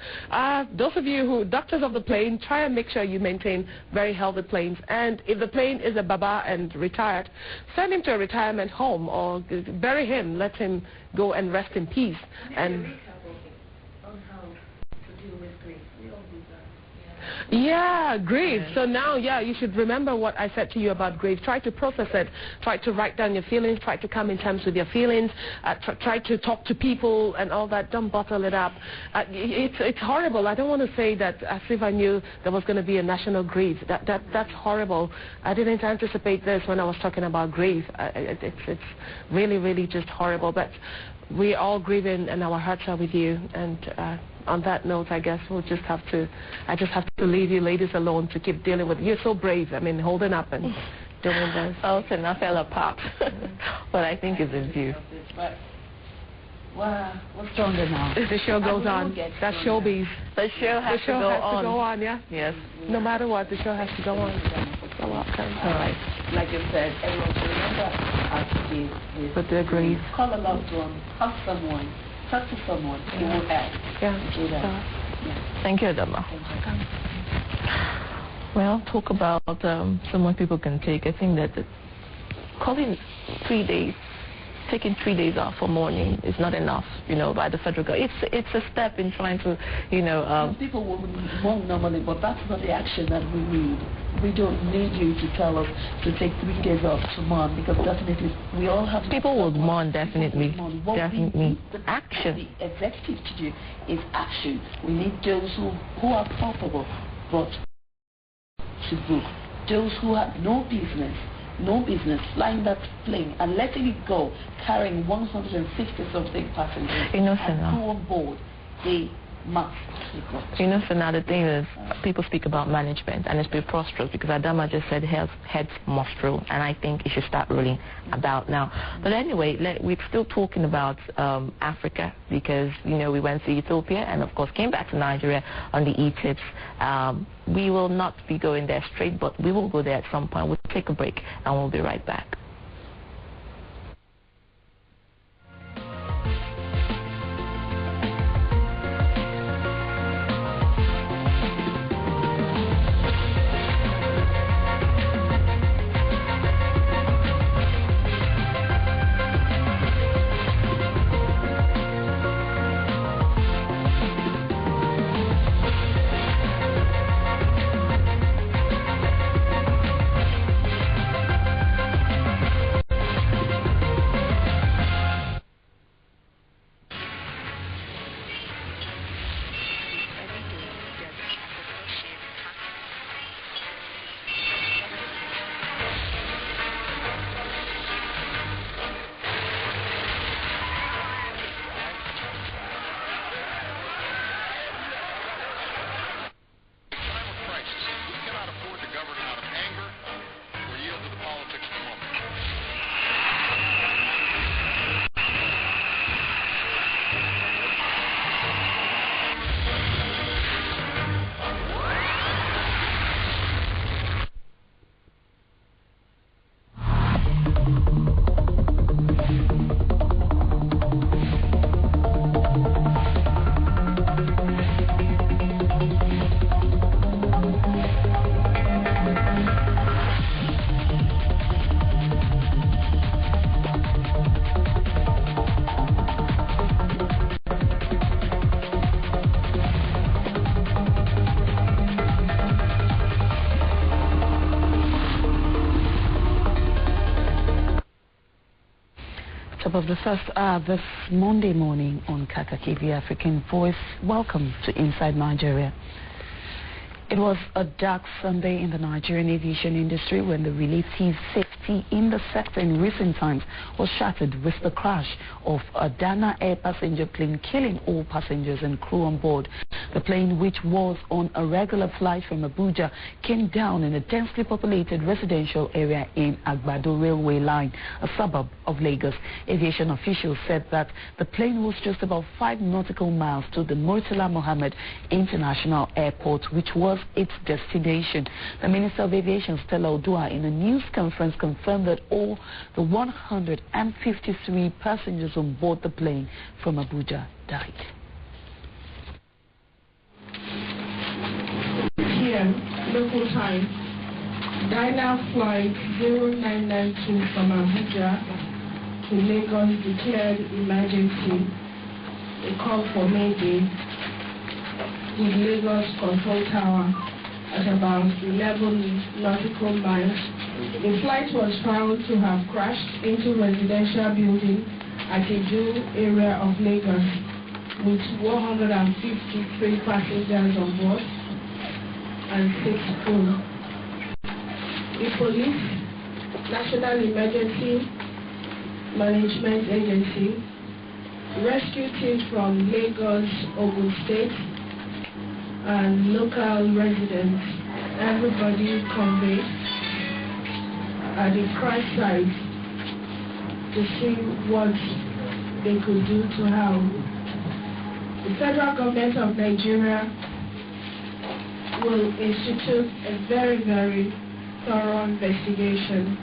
those of you who, doctors of the plane, try and make sure you maintain very healthy planes. And if the plane is a baba and retired, send him to a retirement home or bury him, let him go and rest in peace. And yeah, grief. So now, you should remember what I said to you about grief. Try to process it. Try to write down your feelings. Try to come in terms with your feelings. Try to talk to people and all that. Don't bottle it up. It's horrible. I don't want to say that as if I knew there was going to be a national grief. That's horrible. I didn't anticipate this when I was talking about grief. It's really, really just horrible. But we're all grieving, and our hearts are with you. And on that note, I guess I just have to leave you ladies alone to keep dealing with it. You're so brave. I mean, holding up and doing this. Okay, I fell apart. But I think it's in view. Well, what's stronger now? The show goes on. That's showbiz. The show has to go on, yeah? Yes. No matter what, the show has to go on. All right. Like you said, everyone should remember but they agree. Call a loved one, hug someone, talk to someone. It will help. Yeah. Thank you, Adama. Well, talk about someone people can take. I think that calling 3 days, taking 3 days off for mourning is not enough, by the federal government. It's a step in trying to, People will mourn normally, but that's not the action that we need. We don't need you to tell us to take 3 days off to mourn, because definitely we all have... People will mourn, definitely. Definitely. Action. The executive to do is action. We need those who are culpable, but to book. Those who have no business flying that plane and letting it go, carrying 160-something passengers and crew on board. They must. You know, so now the thing is, people speak about management, and it's preposterous because Adama just said heads must rule, and I think it should start ruling about now. But anyway, we're still talking about Africa because, you know, we went to Ethiopia and, of course, came back to Nigeria on the E-tips. We will not be going there straight, but we will go there at some point. We'll take a break, and we'll be right back. Top of the first hour this Monday morning on Kaakaki B African Voice. Welcome to Inside Nigeria. It was a dark Sunday in the Nigerian aviation industry when the relative safety in the sector in recent times was shattered with the crash of a Dana Air passenger plane, killing all passengers and crew on board. The plane, which was on a regular flight from Abuja, came down in a densely populated residential area in Agbado Railway Line, a suburb of Lagos. Aviation officials said that the plane was just about 5 nautical miles to the Murtala Mohammed International Airport, which was its destination. The Minister of Aviation, Stella Odua, in a news conference confirmed that all the 153 passengers on board the plane from Abuja died. Here, local time, Dyna flight 0992 from Abuja to Lagos declared emergency. A call for Mayday with Lagos Control Tower at about 11 nautical miles. The flight was found to have crashed into residential building at a Jew area of Lagos with 153 passengers on board and 6 crew. The police, National Emergency Management Agency, rescue teams from Lagos, Ogun State, and local residents, everybody conveyed at the crash site to see what they could do to help. The federal government of Nigeria will institute a very, very thorough investigation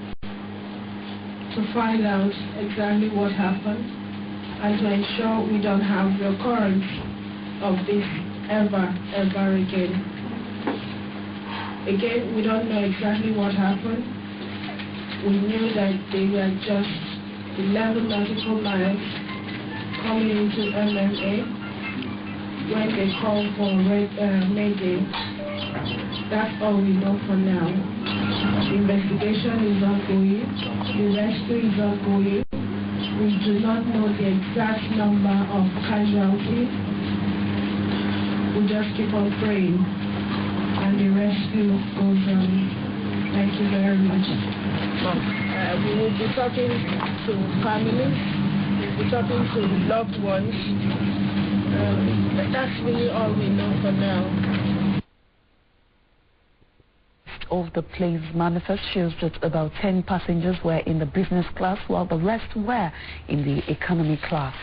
to find out exactly what happened and to ensure we don't have the occurrence of this ever again. Again, we don't know exactly what happened. We knew that they were just 11 nautical miles coming into MMA when they called for Mayday. That's all we know for now. The investigation is ongoing. The rescue is ongoing. We do not know the exact number of casualties. We just keep on praying, and the rescue goes on. Thank you very much. We will be talking to families, we'll be talking to loved ones, But that's really all we know for now. Of the plane's manifest shows that about 10 passengers were in the business class while the rest were in the economy class.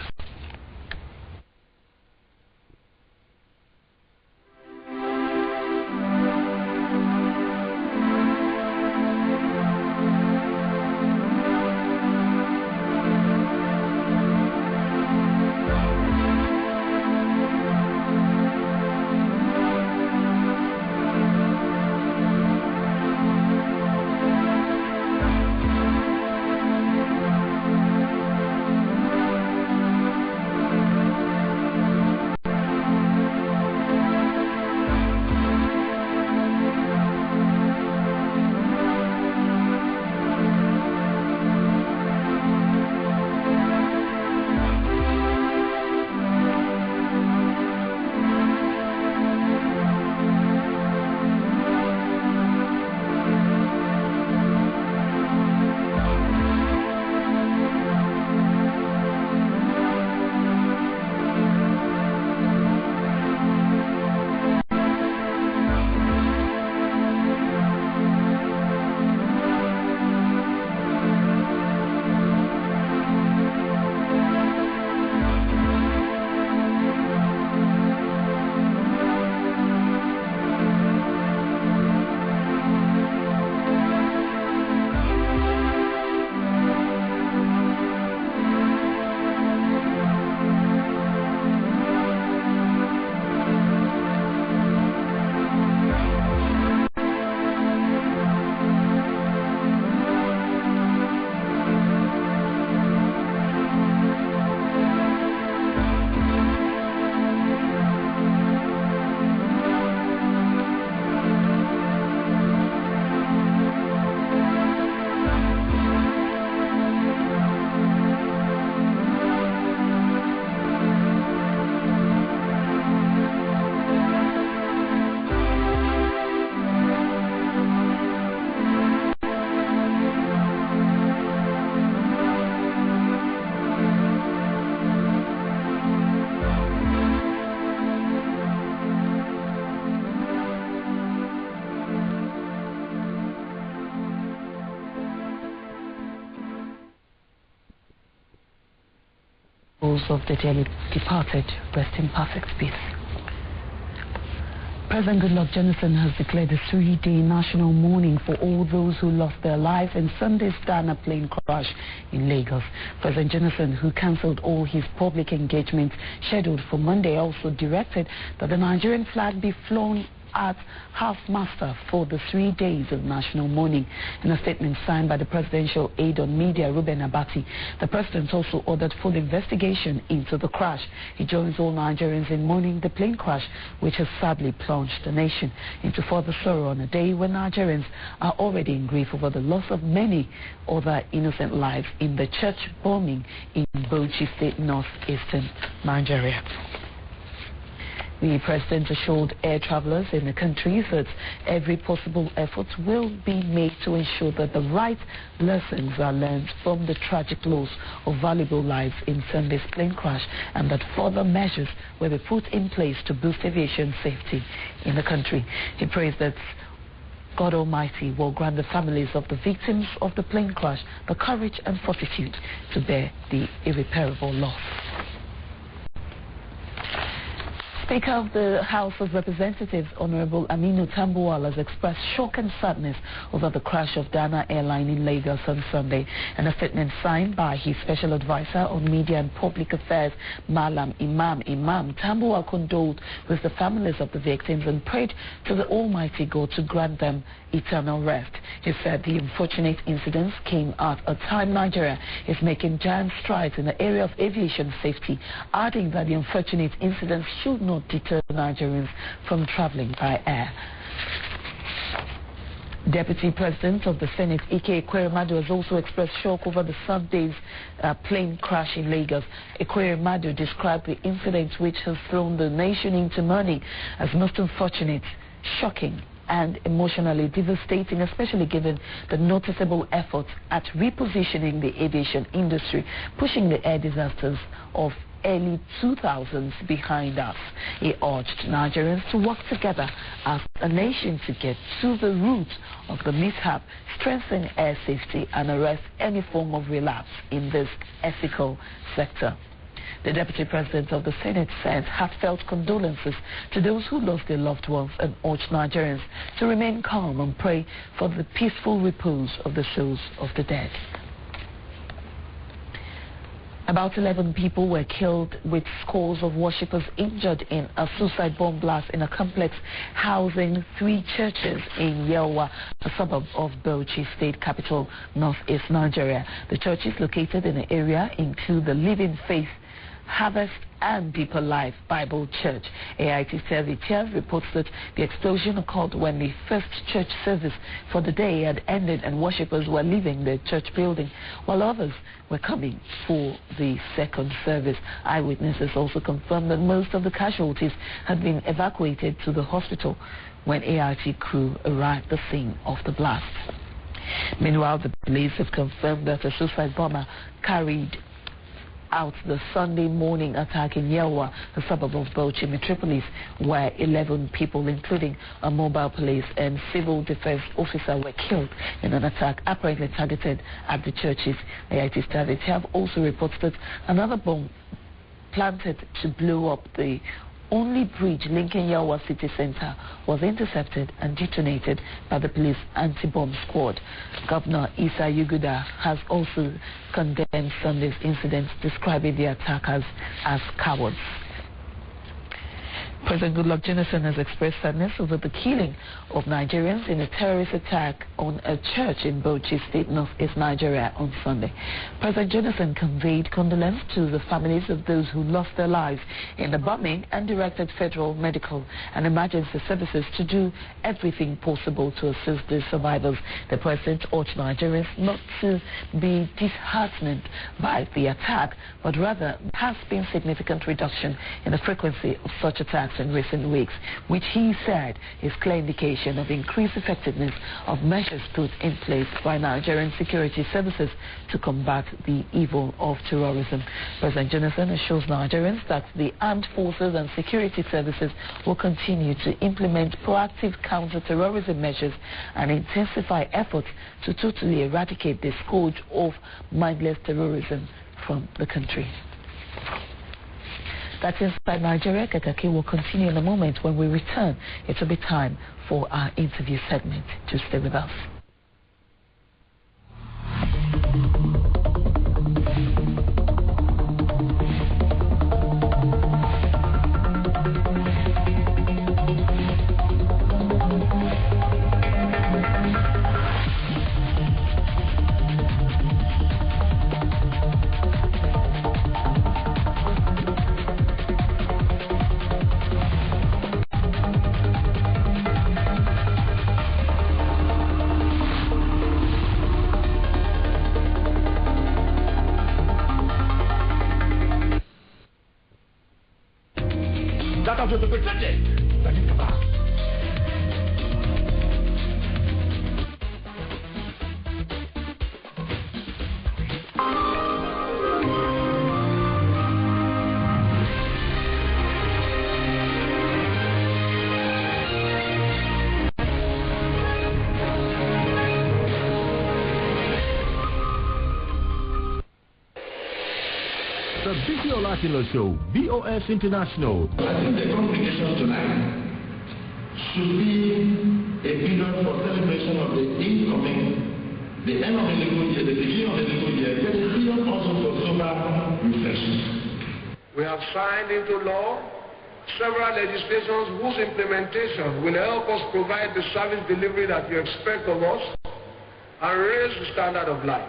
Of the dearly departed rest in perfect peace. President Goodluck Jonathan has declared a 3-day national mourning for all those who lost their lives in Sunday's Dana plane crash in Lagos. President Jonathan, who cancelled all his public engagements scheduled for Monday, also directed that the Nigerian flag be flown at half-mast for the 3 days of national mourning. In a statement signed by the presidential aide on media, Ruben Abati, the president also ordered full investigation into the crash. He joins all Nigerians in mourning the plane crash, which has sadly plunged the nation into further sorrow on a day when Nigerians are already in grief over the loss of many other innocent lives in the church bombing in Bauchi State, northeastern Nigeria. The president assured air travelers in the country that every possible effort will be made to ensure that the right lessons are learned from the tragic loss of valuable lives in Sunday's plane crash, and that further measures will be put in place to boost aviation safety in the country. He prays that God Almighty will grant the families of the victims of the plane crash the courage and fortitude to bear the irreparable loss. Speaker of the House of Representatives, Honorable Aminu Tambuwal, has expressed shock and sadness over the crash of Dana Airline in Lagos on Sunday. In a statement signed by his Special Advisor on Media and Public Affairs, Malam Imam, Tambuwal condoled with the families of the victims and prayed to the Almighty God to grant them eternal rest. He said the unfortunate incidents came at a time Nigeria is making giant strides in the area of aviation safety, adding that the unfortunate incidents should not deter Nigerians from traveling by air. Deputy President of the Senate, Ike Ekweremadu, has also expressed shock over the Sunday's plane crash in Lagos. Ekweremadu described the incident, which has thrown the nation into mourning, as most unfortunate, shocking and emotionally devastating, especially given the noticeable efforts at repositioning the aviation industry, pushing the air disasters of early 2000s behind us. He urged Nigerians to work together as a nation to get to the root of the mishap, strengthen air safety, and arrest any form of relapse in this ethical sector. The Deputy President of the Senate sent heartfelt condolences to those who lost their loved ones and urged Nigerians to remain calm and pray for the peaceful repose of the souls of the dead. About 11 people were killed with scores of worshippers injured in a suicide bomb blast in a complex housing 3 churches in Yelwa, a suburb of Bauchi State Capital, northeast Nigeria. The churches located in the area include the Living Faith, Harvest and Deeper Life Bible Church. AIT Service reports that the explosion occurred when the first church service for the day had ended and worshippers were leaving the church building, while others were coming for the second service. Eyewitnesses also confirmed that most of the casualties had been evacuated to the hospital when AIT crew arrived at the scene of the blast. Meanwhile, the police have confirmed that a suicide bomber carried out the Sunday morning attack in Yelwa, a suburb of Bauchi Metropolis, where 11 people, including a mobile police and civil defense officer, were killed in an attack apparently targeted at the churches. AIT Service have also reported that another bomb planted to blow up the only bridge linking Yelwa city center was intercepted and detonated by the police anti-bomb squad. Governor Isa Yuguda has also condemned Sunday's incident, describing the attackers as cowards. President Goodluck Jonathan has expressed sadness over the killing of Nigerians in a terrorist attack on a church in Bauchi State, northeast Nigeria on Sunday. President Jonathan conveyed condolence to the families of those who lost their lives in the bombing and directed federal medical and emergency services to do everything possible to assist the survivors. The president urged Nigerians not to be disheartened by the attack, but rather there has been significant reduction in the frequency of such attacks in recent weeks, which he said is clear indication of increased effectiveness of measures put in place by Nigerian security services to combat the evil of terrorism. President Jonathan assures Nigerians that the armed forces and security services will continue to implement proactive counter-terrorism measures and intensify efforts to totally eradicate the scourge of mindless terrorism from the country. That's Inside Nigeria. Kaakaki will continue in a moment. When we return, it will be time for our interview segment. Just stay with us. Show, BOS International. I think the congregation tonight should be a period for celebration of the the end of the legal year, the beginning of the legal year, but a period also for sober reflection. We have signed into law several legislations whose implementation will help us provide the service delivery that you expect of us and raise the standard of life.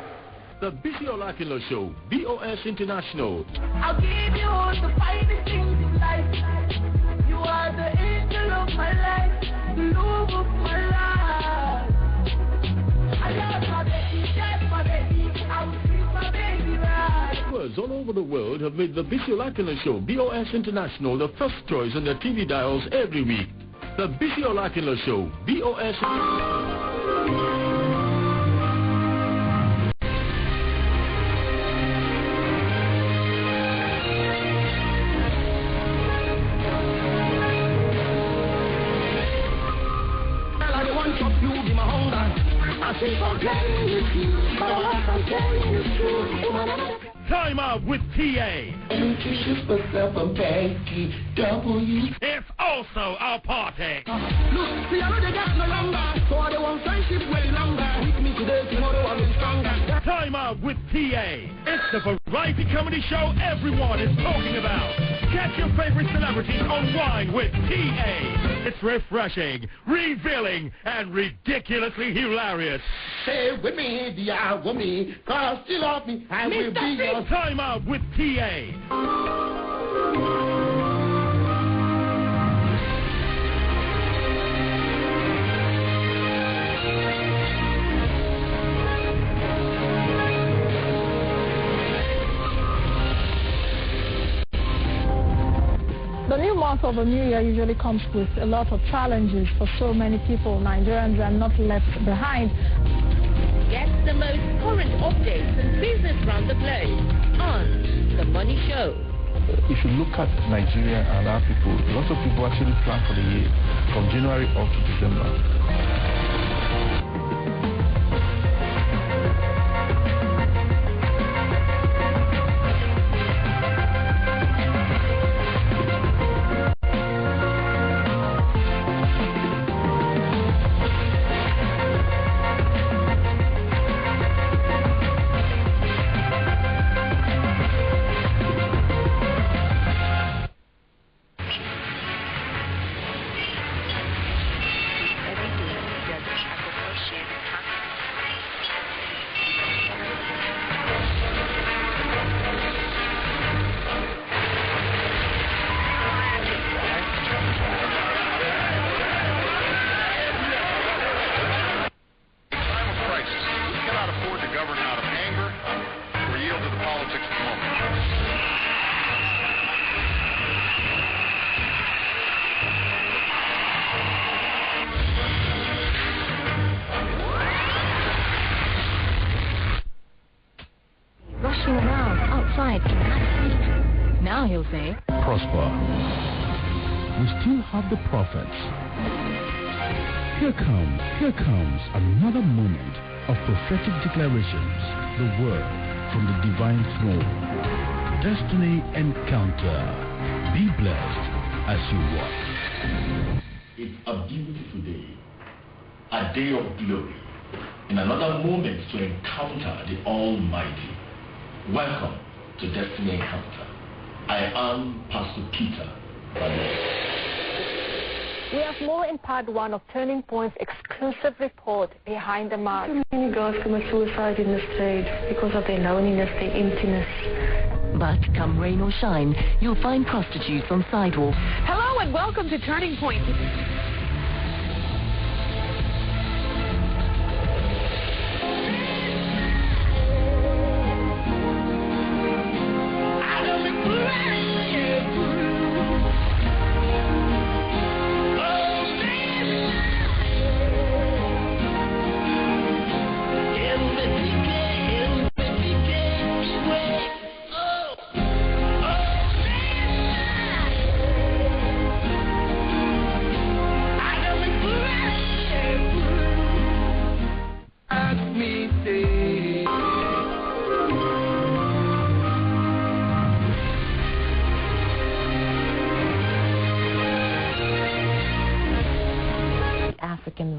The Bisi Olakilo Show, BOS International. I'll give you all the finest things in life. You are the angel of my life, the love of my life. I love my baby, that's my baby. I will treat my baby right. Words all over the world have made the Bisi Olakilo Show, BOS International, the first choice on their TV dials every week. The Bisi Olakilo Show, BOS. Time out with TA. It's also a party. Look, see, I know they got no longer, so I want friendship way longer. With me today, tomorrow I'll be stronger. Time out with TA. It's the variety comedy show everyone is talking about. Catch your favorite celebrities on Wine with TA. It's refreshing, revealing, and ridiculously hilarious. Stay with me, dear, with me, cause you love me, I will be your... Time out with TA. The new month of the new year usually comes with a lot of challenges for so many people. Nigerians are not left behind. Get the most current updates and business around the globe on The Money Show. If you look at Nigeria and our people, lots of people actually plan for the year from January up to December. Now he'll say, prosper. We still have the prophets. Here comes another moment of prophetic declarations, the word from the divine throne. Destiny encounter. Be blessed as you walk. It's a beautiful day, a day of glory, and another moment to encounter the Almighty. Welcome to Destiny Encounter. I am Pastor Peter. We have more in part 1 of Turning Point's exclusive report, Behind the Mask. Many girls commit suicide in the state because of their loneliness, their emptiness. But come rain or shine, you'll find prostitutes on sidewalks. Hello and welcome to Turning Point.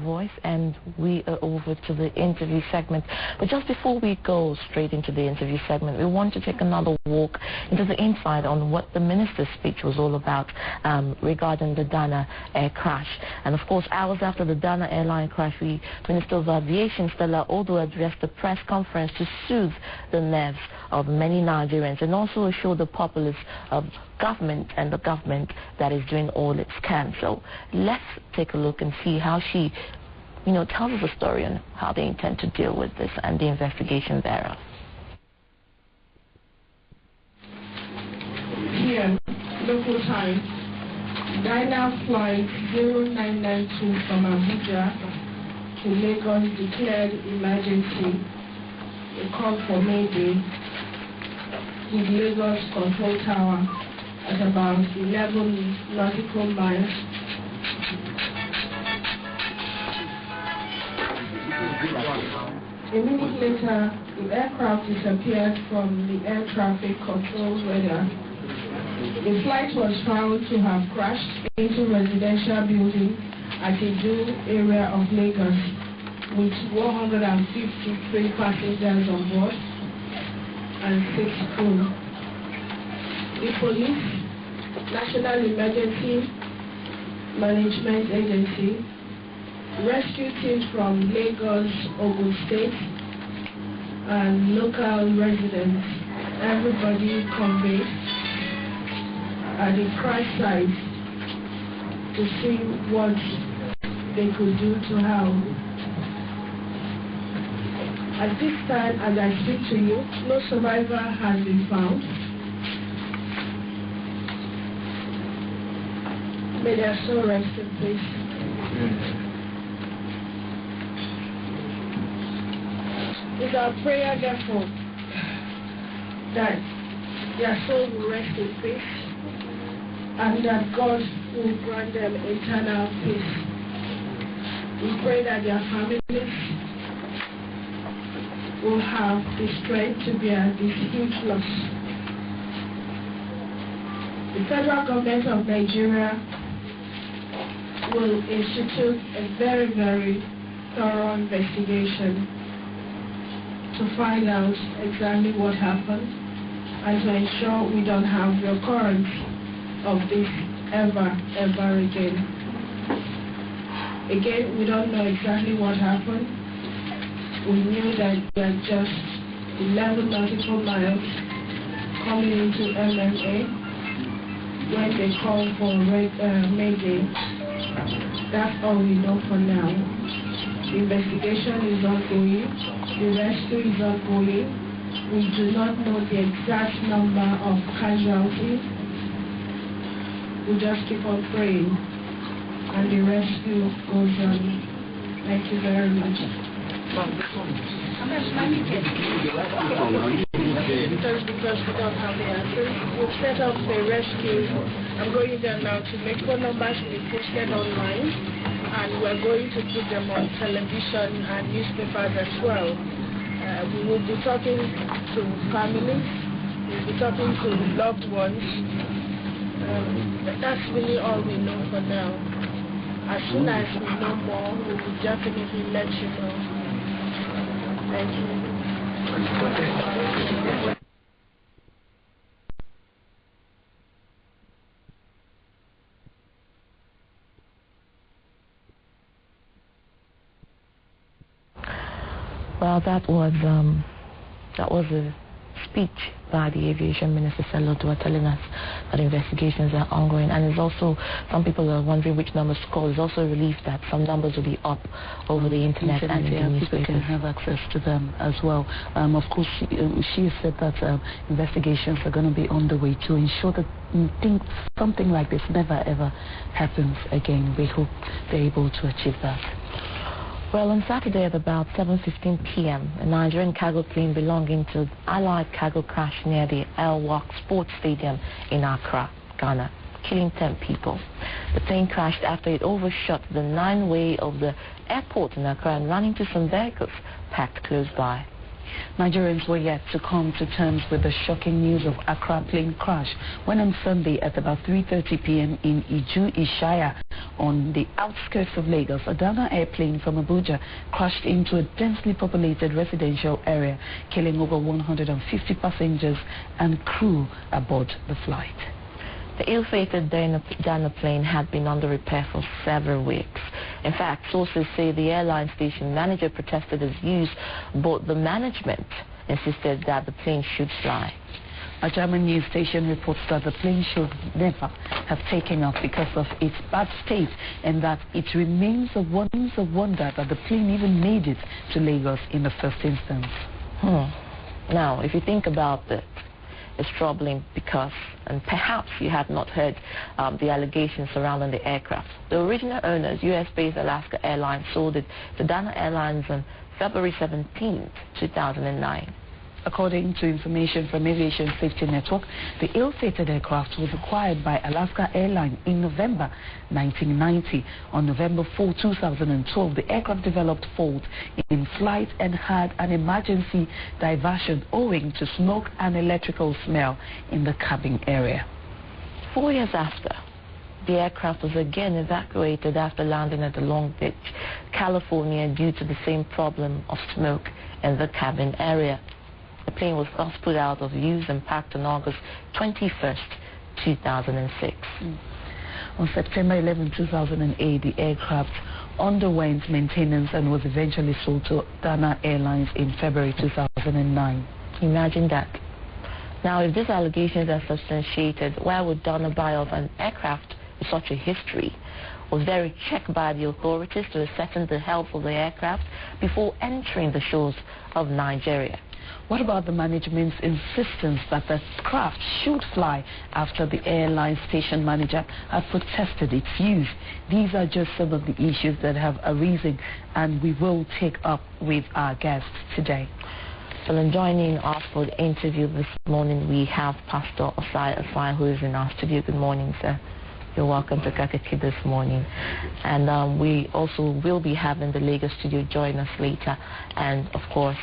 Voice, and we are over to the interview segment. But just before we go straight into the interview segment, we want to take another walk into the inside on what the minister's speech was all about regarding the Dana air crash. And of course, hours after the Dana airline crash, the Minister of Aviation, Stella Odo, addressed a press conference to soothe the nerves of many Nigerians and also assure the populace of government and the government that is doing all it can. So let's take a look and see how she, tells us a story on how they intend to deal with this and the investigation thereof. Here, local time, Dyna Flight 0992 from Abuja to Lagos declared emergency. A call for Mayday with Lagos Control Tower at about 11 nautical miles. A minute later, the aircraft disappeared from the air traffic control radar. The flight was found to have crashed into a residential building at the Jew area of Lagos with 153 passengers on board and 6 crew. The police, National Emergency Management Agency, rescue teams from Lagos, Ogun State, and local residents, everybody conveyed at the crash site to see what they could do to help. At this time, as I speak to you, no survivor has been found. May their soul rest in peace. It's our prayer, therefore, that their soul will rest in peace and that God will grant them eternal peace. We pray that their families will have the strength to bear this huge loss. The federal government of Nigeria will institute a very, very thorough investigation to find out exactly what happened and to ensure we don't have the occurrence of this ever again. Again, we don't know exactly what happened. We knew that we are just 11 nautical miles coming into MMA when they called for Mayday. That's all we know for now. The investigation is ongoing. The rescue is ongoing. We do not know the exact number of casualties. We just keep on praying, and the rescue goes on. Thank you very much. Because we don't have the answers. We've set up a rescue. I'm going there now to make phone numbers will be posted online, and we're going to put them on television and newspapers as well. We will be talking to families, we'll be talking to loved ones. That's really all we know for now. As soon as we know more, we will definitely let you know. Thank you. Well, that was a speech by the Aviation Minister Selotua telling us that investigations are ongoing, and it's also, some people are wondering which numbers to call. It's also a relief that some numbers will be up over the internet and in the newspapers. People can have access to them as well. Of course, she said that investigations are going to be on the way to ensure that something like this never ever happens again. We hope they're able to achieve that. Well, on Saturday at about 7:15 p.m., a Nigerian cargo plane belonging to Allied Cargo crashed near the El Wak Sports Stadium in Accra, Ghana, killing 10 people. The plane crashed after it overshot the 9-way of the airport in Accra and ran into some vehicles packed close by. Nigerians were yet to come to terms with the shocking news of Accra plane crash when on Sunday at about 3:30 p.m. in Iju Ishaya on the outskirts of Lagos, a Dana airplane from Abuja crashed into a densely populated residential area, killing over 150 passengers and crew aboard the flight. The ill-fated Dana plane had been under repair for several weeks. In fact, sources say the airline station manager protested its use, but the management insisted that the plane should fly. A German news station reports that the plane should never have taken off because of its bad state, and that it remains a wonder that the plane even made it to Lagos in the first instance. Now, if you think about it, is troubling because, and perhaps you have not heard the allegations surrounding the aircraft. The original owners, U.S.-based Alaska Airlines, sold it to Dana Airlines on February 17, 2009. According to information from Aviation Safety Network, the ill-fated aircraft was acquired by Alaska Airlines in November 1990. On November 4, 2012, the aircraft developed faults in flight and had an emergency diversion owing to smoke and electrical smell in the cabin area. 4 years after, the aircraft was again evacuated after landing at Long Beach, California, due to the same problem of smoke in the cabin area. The plane was thus put out of use and packed on August 21st, 2006. On September 11, 2008, the aircraft underwent maintenance and was eventually sold to Dana Airlines in February 2009. Imagine that. Now, if these allegations are substantiated, why would Dana buy off an aircraft with such a history? Was there a check by the authorities to ascertain the health of the aircraft before entering the shores of Nigeria? What about the management's insistence that the craft should fly after the airline station manager had protested its use? These are just some of the issues that have arisen, and we will take up with our guests today. Well, in joining us for the interview this morning, we have Pastor Osai, who is in our studio. Good morning, sir. You're welcome to Kaakaki this morning. And we also will be having the Lagos studio join us later, and of course,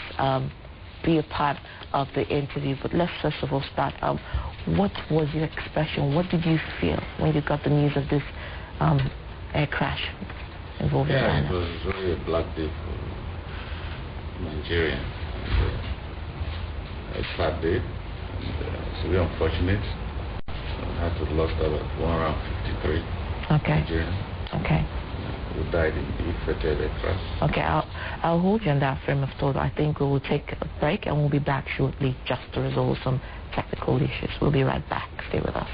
be a part of the interview. But let's first of all start. What was your expression? What did you feel when you got the news of this air crash involving Ghana? It was really a black day for Nigeria. A sad day. It's really unfortunate. I had to lost about 153 Nigerians. Okay. Who died in the infected aircraft. Okay, I'll hold you in that frame of thought. I think we will take a break and we'll be back shortly just to resolve some technical issues. We'll be right back. Stay with us.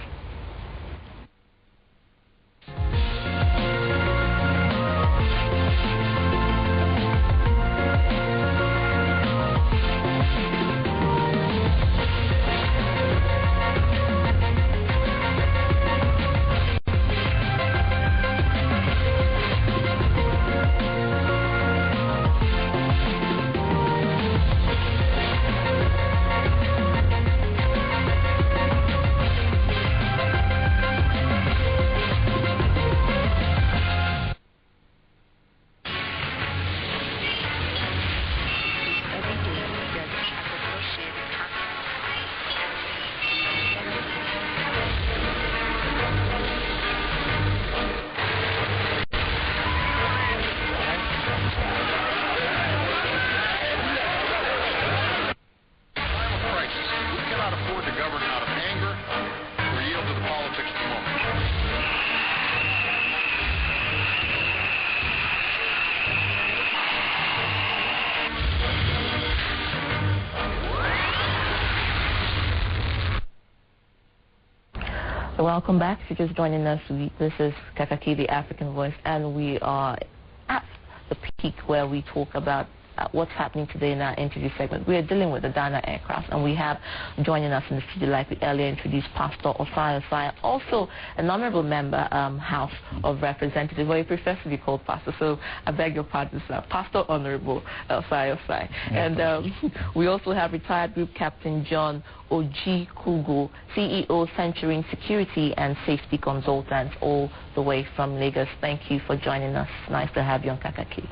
Welcome back. If you're just joining us, this is Kaakaki, the African Voice, and we are at the peak where we talk about what's happening today in our interview segment. We are dealing with the Dana aircraft, and we have joining us in the studio, like we earlier introduced, Pastor Osai, also an honorable member, House of Representatives, where he prefers to be called Pastor, so I beg your pardon, sir, Pastor Honorable Osai. And we also have retired Group Captain John Oji Kugu, CEO, Century Security and Safety Consultants, all the way from Lagos. Thank you for joining us. Nice to have you on Kaakaki.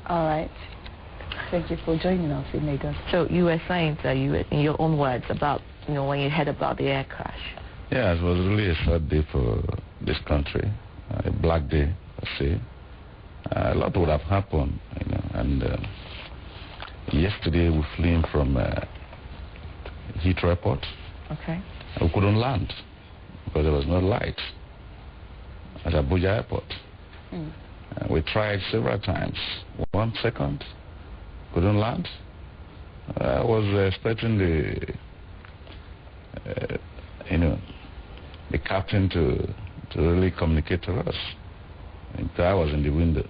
All right. Thank you for joining us in Lagos. So you were saying, in your own words, about when you heard about the air crash. Yeah, it was really a sad day for this country, a black day, I say. A lot would have happened, and yesterday we flew in from Heathrow Airport. Okay. We couldn't land because there was no light at Abuja Airport. We tried several times. 1 second, couldn't land. I was expecting the captain to really communicate to us. I was in the window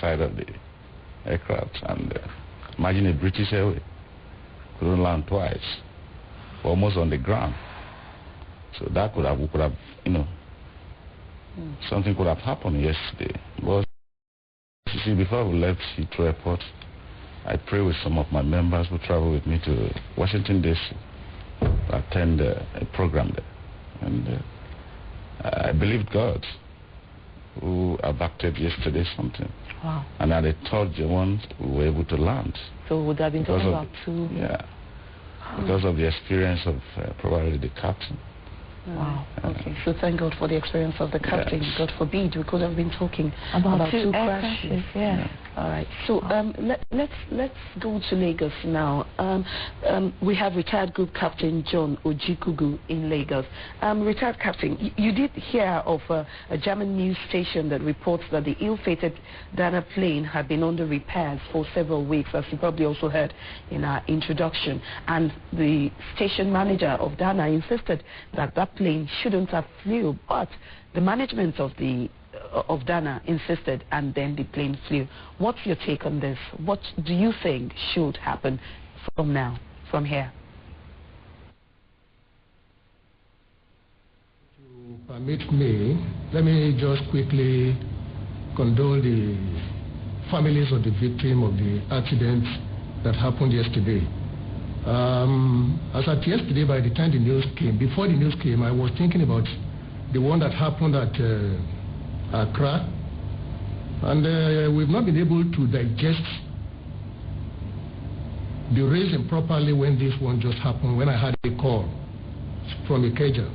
side of the aircraft, and Imagine a British Airway couldn't land twice, almost on the ground. So that could have, something could have happened yesterday. But you see, before we left Heathrow Airport, I prayed with some of my members who traveled with me to Washington, D.C. to attend a program there. And I believed God, who abducted yesterday something. Wow. And at the third one, we were able to land. So would that have been talking about two? Yeah. Because of the experience of probably the captain. Wow. Okay. So thank God for the experience of the captain. Yes. God forbid we could have been talking about two crashes. Yeah. All right. So let's go to Lagos now. We have retired Group Captain John Ojikugu in Lagos. Retired Captain, you did hear of a German news station that reports that the ill-fated Dana plane had been under repairs for several weeks, as you probably also heard in our introduction. And the station manager of Dana insisted that that plane shouldn't have flew, but the management of Dana insisted, and then the plane flew. What's your take on this? What do you think should happen from here? To permit me, let me just quickly condole the families of the victim of the accident that happened yesterday. As at yesterday, by the time the news came, before the news came, I was thinking about the one that happened at Accra, and we've not been able to digest the reason properly when this one just happened, when I had a call from Ikeja.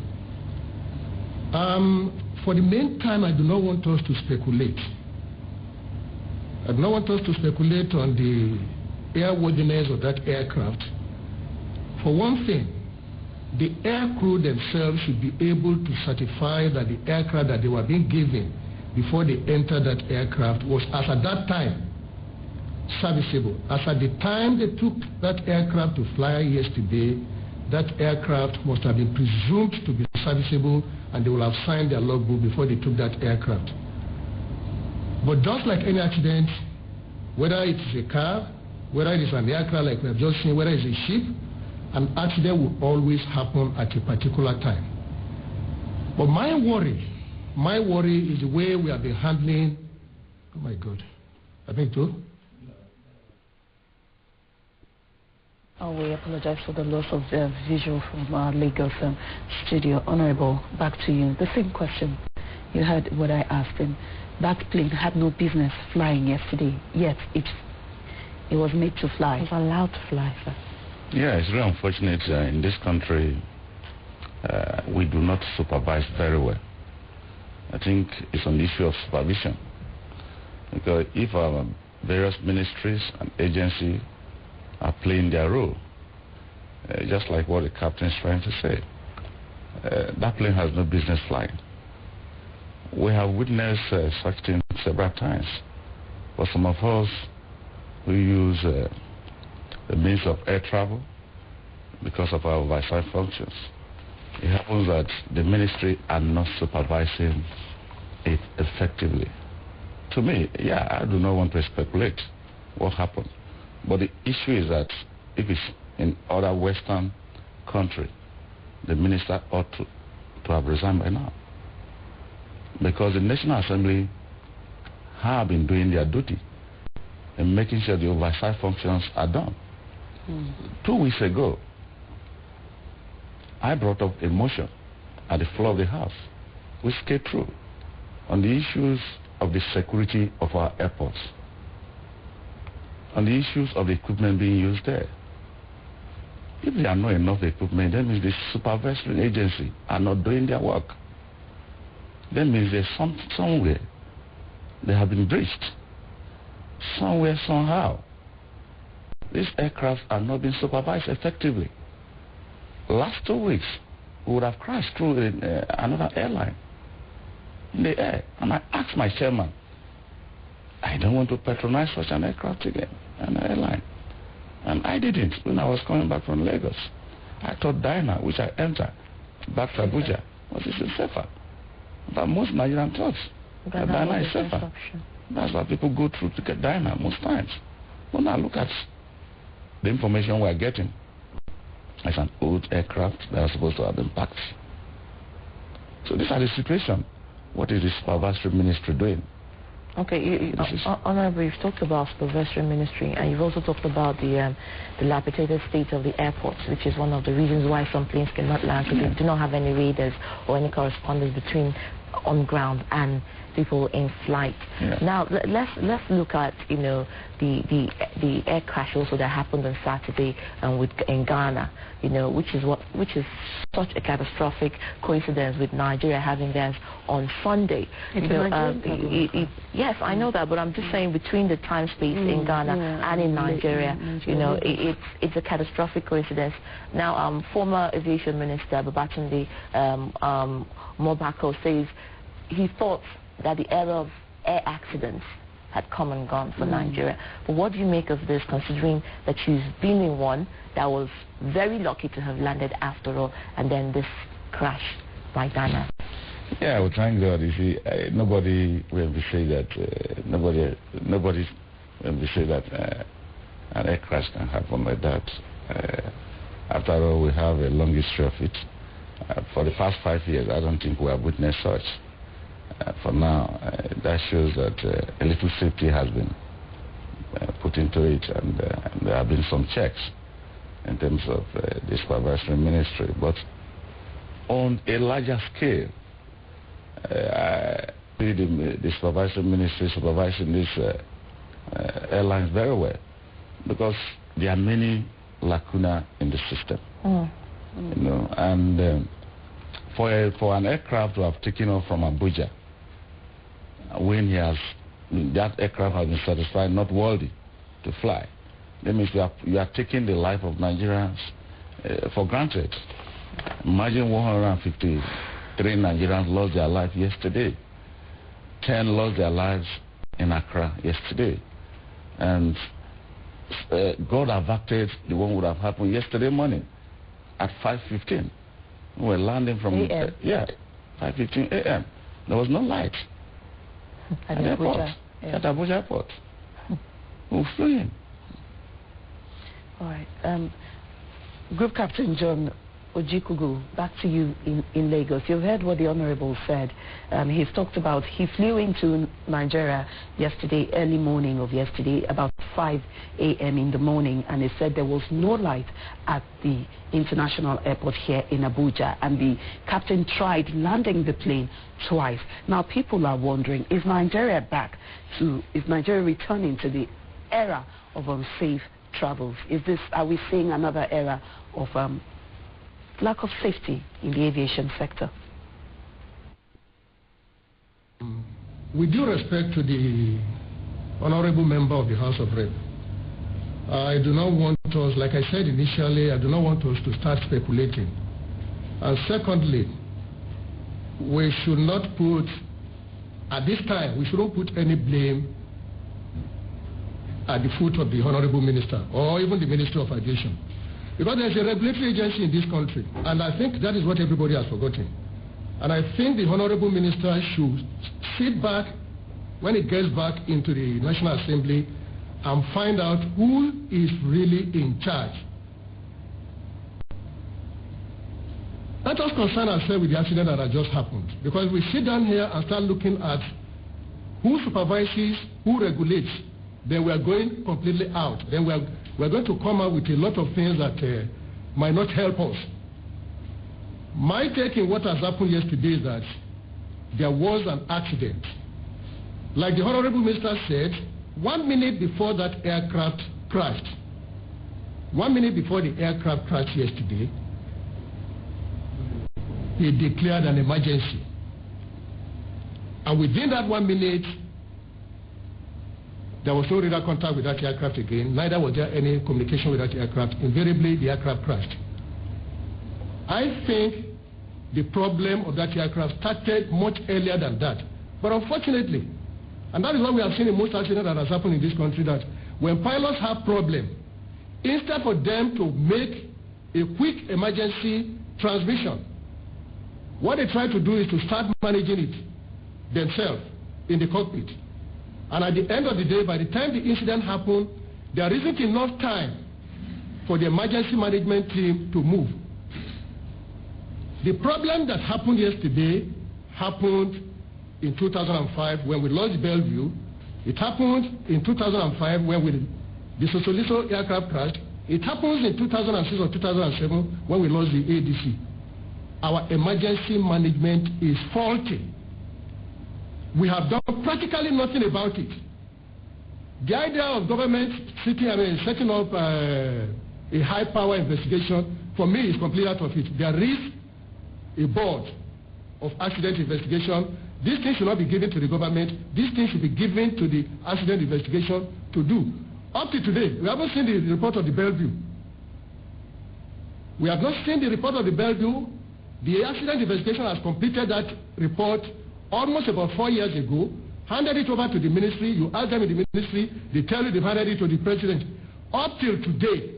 For the meantime, I do not want us to speculate. I do not want us to speculate on the airworthiness of that aircraft. For one thing, the air crew themselves should be able to certify that the aircraft that they were being given before they entered that aircraft was, as at that time, serviceable. As at the time they took that aircraft to fly yesterday, that aircraft must have been presumed to be serviceable, and they will have signed their logbook before they took that aircraft. But just like any accident, whether it is a car, whether it is an aircraft like we have just seen, whether it's a ship, an accident will always happen at a particular time. But my worry is the way we have been handling. Oh my God, I think too. Oh, we apologize for the loss of visual from our Lagos studio. Honorable, back to you. The same question. You heard what I asked him. That plane had no business flying yesterday, yet it was made to fly. It was allowed to fly, sir. Yeah, it's really unfortunate. In this country, we do not supervise very well. I think it's an issue of supervision. Because if our various ministries and agencies are playing their role, just like what the captain is trying to say, that plane has no business flying. We have witnessed such things several times. For some of us who use the means of air travel because of our oversight functions, it happens that the ministry are not supervising it effectively. To me, yeah, I do not want to speculate what happened. But the issue is that if it's in other Western country, the minister ought to have resigned by now. Because the National Assembly have been doing their duty in making sure the oversight functions are done. 2 weeks ago, I brought up a motion at the floor of the House, which came through, on the issues of the security of our airports, on the issues of the equipment being used there. If there are not enough equipment, that means the supervisory agency are not doing their work. That means there's somewhere they have been breached. Somewhere, somehow. These aircraft are not being supervised effectively. Last 2 weeks, we would have crashed through another airline in the air. And I asked my chairman, I don't want to patronize such an aircraft again, an airline. And I didn't when I was coming back from Lagos. I thought Dyna, which I entered back to Abuja, was even safer. But most Nigerian thought that Dyna is safer. That's why people go through to get Dyna most times. But now look at the information we are getting is an old aircraft that are supposed to have been packed. So these are the situation. What is the supervisory ministry doing? Okay, Honorable, you've talked about supervisory ministry, and you've also talked about the dilapidated state of the airport, which is one of the reasons why some planes cannot land, because they do not have any radars or any correspondence between on ground and people in flight. Now let's look at the air crash also that happened on Saturday in Ghana, which is such a catastrophic coincidence with Nigeria having theirs on Sunday. Yes, I know that, but I'm just saying between the time space in Ghana and in Nigeria, it's a catastrophic coincidence. Now, former aviation minister Babatunde Mobako says he thought that the era of air accidents had come and gone for Nigeria. But what do you make of this, considering that she's been in one that was very lucky to have landed after all, and then this crash by Ghana? Yeah, well, thank God. You see, nobody will say that. Nobody will say that an air crash can happen like that. After all, we have a long history of it. For the past 5 years, I don't think we have witnessed such. For now, that shows that a little safety has been put into it, and there have been some checks in terms of the supervisory ministry. But on a larger scale, I see the supervisory ministry supervising these airlines very well, because there are many lacuna in the system. And for an aircraft to have taken off from Abuja, when that aircraft has been certified not worthy to fly, that means you are taking the life of Nigerians for granted. Imagine 153 Nigerians lost their life yesterday. 10 lost their lives in Accra yesterday. And God averted the one would have happened yesterday morning at 5:15. We were landing from 5:15 a.m. There was no light at the airport, at Abuja Airport. We flew in. All right. Group Captain John Ojikugu, back to you in Lagos. You've heard what the Honorable said. He's talked about he flew into Nigeria yesterday, early morning of yesterday, about 5 a.m. in the morning, and he said there was no light at the international airport here in Abuja, and the captain tried landing the plane twice. Now people are wondering, is Nigeria returning to the era of unsafe travels? Are we seeing another era of lack of safety in the aviation sector? With due respect to the honorable member of the House of Rep, I do not want us, like I said initially, I do not want us to start speculating. And secondly, we should not put, at this time, we shouldn't put any blame at the foot of the honorable minister or even the Minister of Aviation. Because there's a regulatory agency in this country, and I think that is what everybody has forgotten. And I think the honorable minister should sit back when he gets back into the National Assembly and find out who is really in charge. Let us concern ourselves with the accident that has just happened, because we sit down here and start looking at who supervises, who regulates, then we are going completely out. Then we're going to come out with a lot of things that might not help us. My take in what has happened yesterday is that there was an accident. Like the Honorable Minister said, 1 minute before that aircraft crashed, 1 minute before the aircraft crashed yesterday, he declared an emergency. And within that 1 minute, there was no radar contact with that aircraft again, neither was there any communication with that aircraft. Invariably, the aircraft crashed. I think the problem of that aircraft started much earlier than that. But unfortunately, and that is what we have seen in most accidents that has happened in this country, that when pilots have problem, instead for them to make a quick emergency transmission, what they try to do is to start managing it themselves in the cockpit. And at the end of the day, by the time the incident happened, there isn't enough time for the emergency management team to move. The problem that happened yesterday happened in 2005 when we lost Bellevue. It happened in 2005 when the Sosoliso aircraft crashed. It happens in 2006 or 2007 when we lost the ADC. Our emergency management is faulty. We have done practically nothing about it. The idea of government setting up a high-power investigation, for me, is completely out of it. There is a board of accident investigation. This thing should not be given to the government. This thing should be given to the accident investigation to do. Up to today, we haven't seen the report of the Bellevue. We have not seen the report of the Bellevue. The accident investigation has completed that report almost about 4 years ago, handed it over to the ministry. You ask them in the ministry, they tell you they've handed it to the president. Up till today,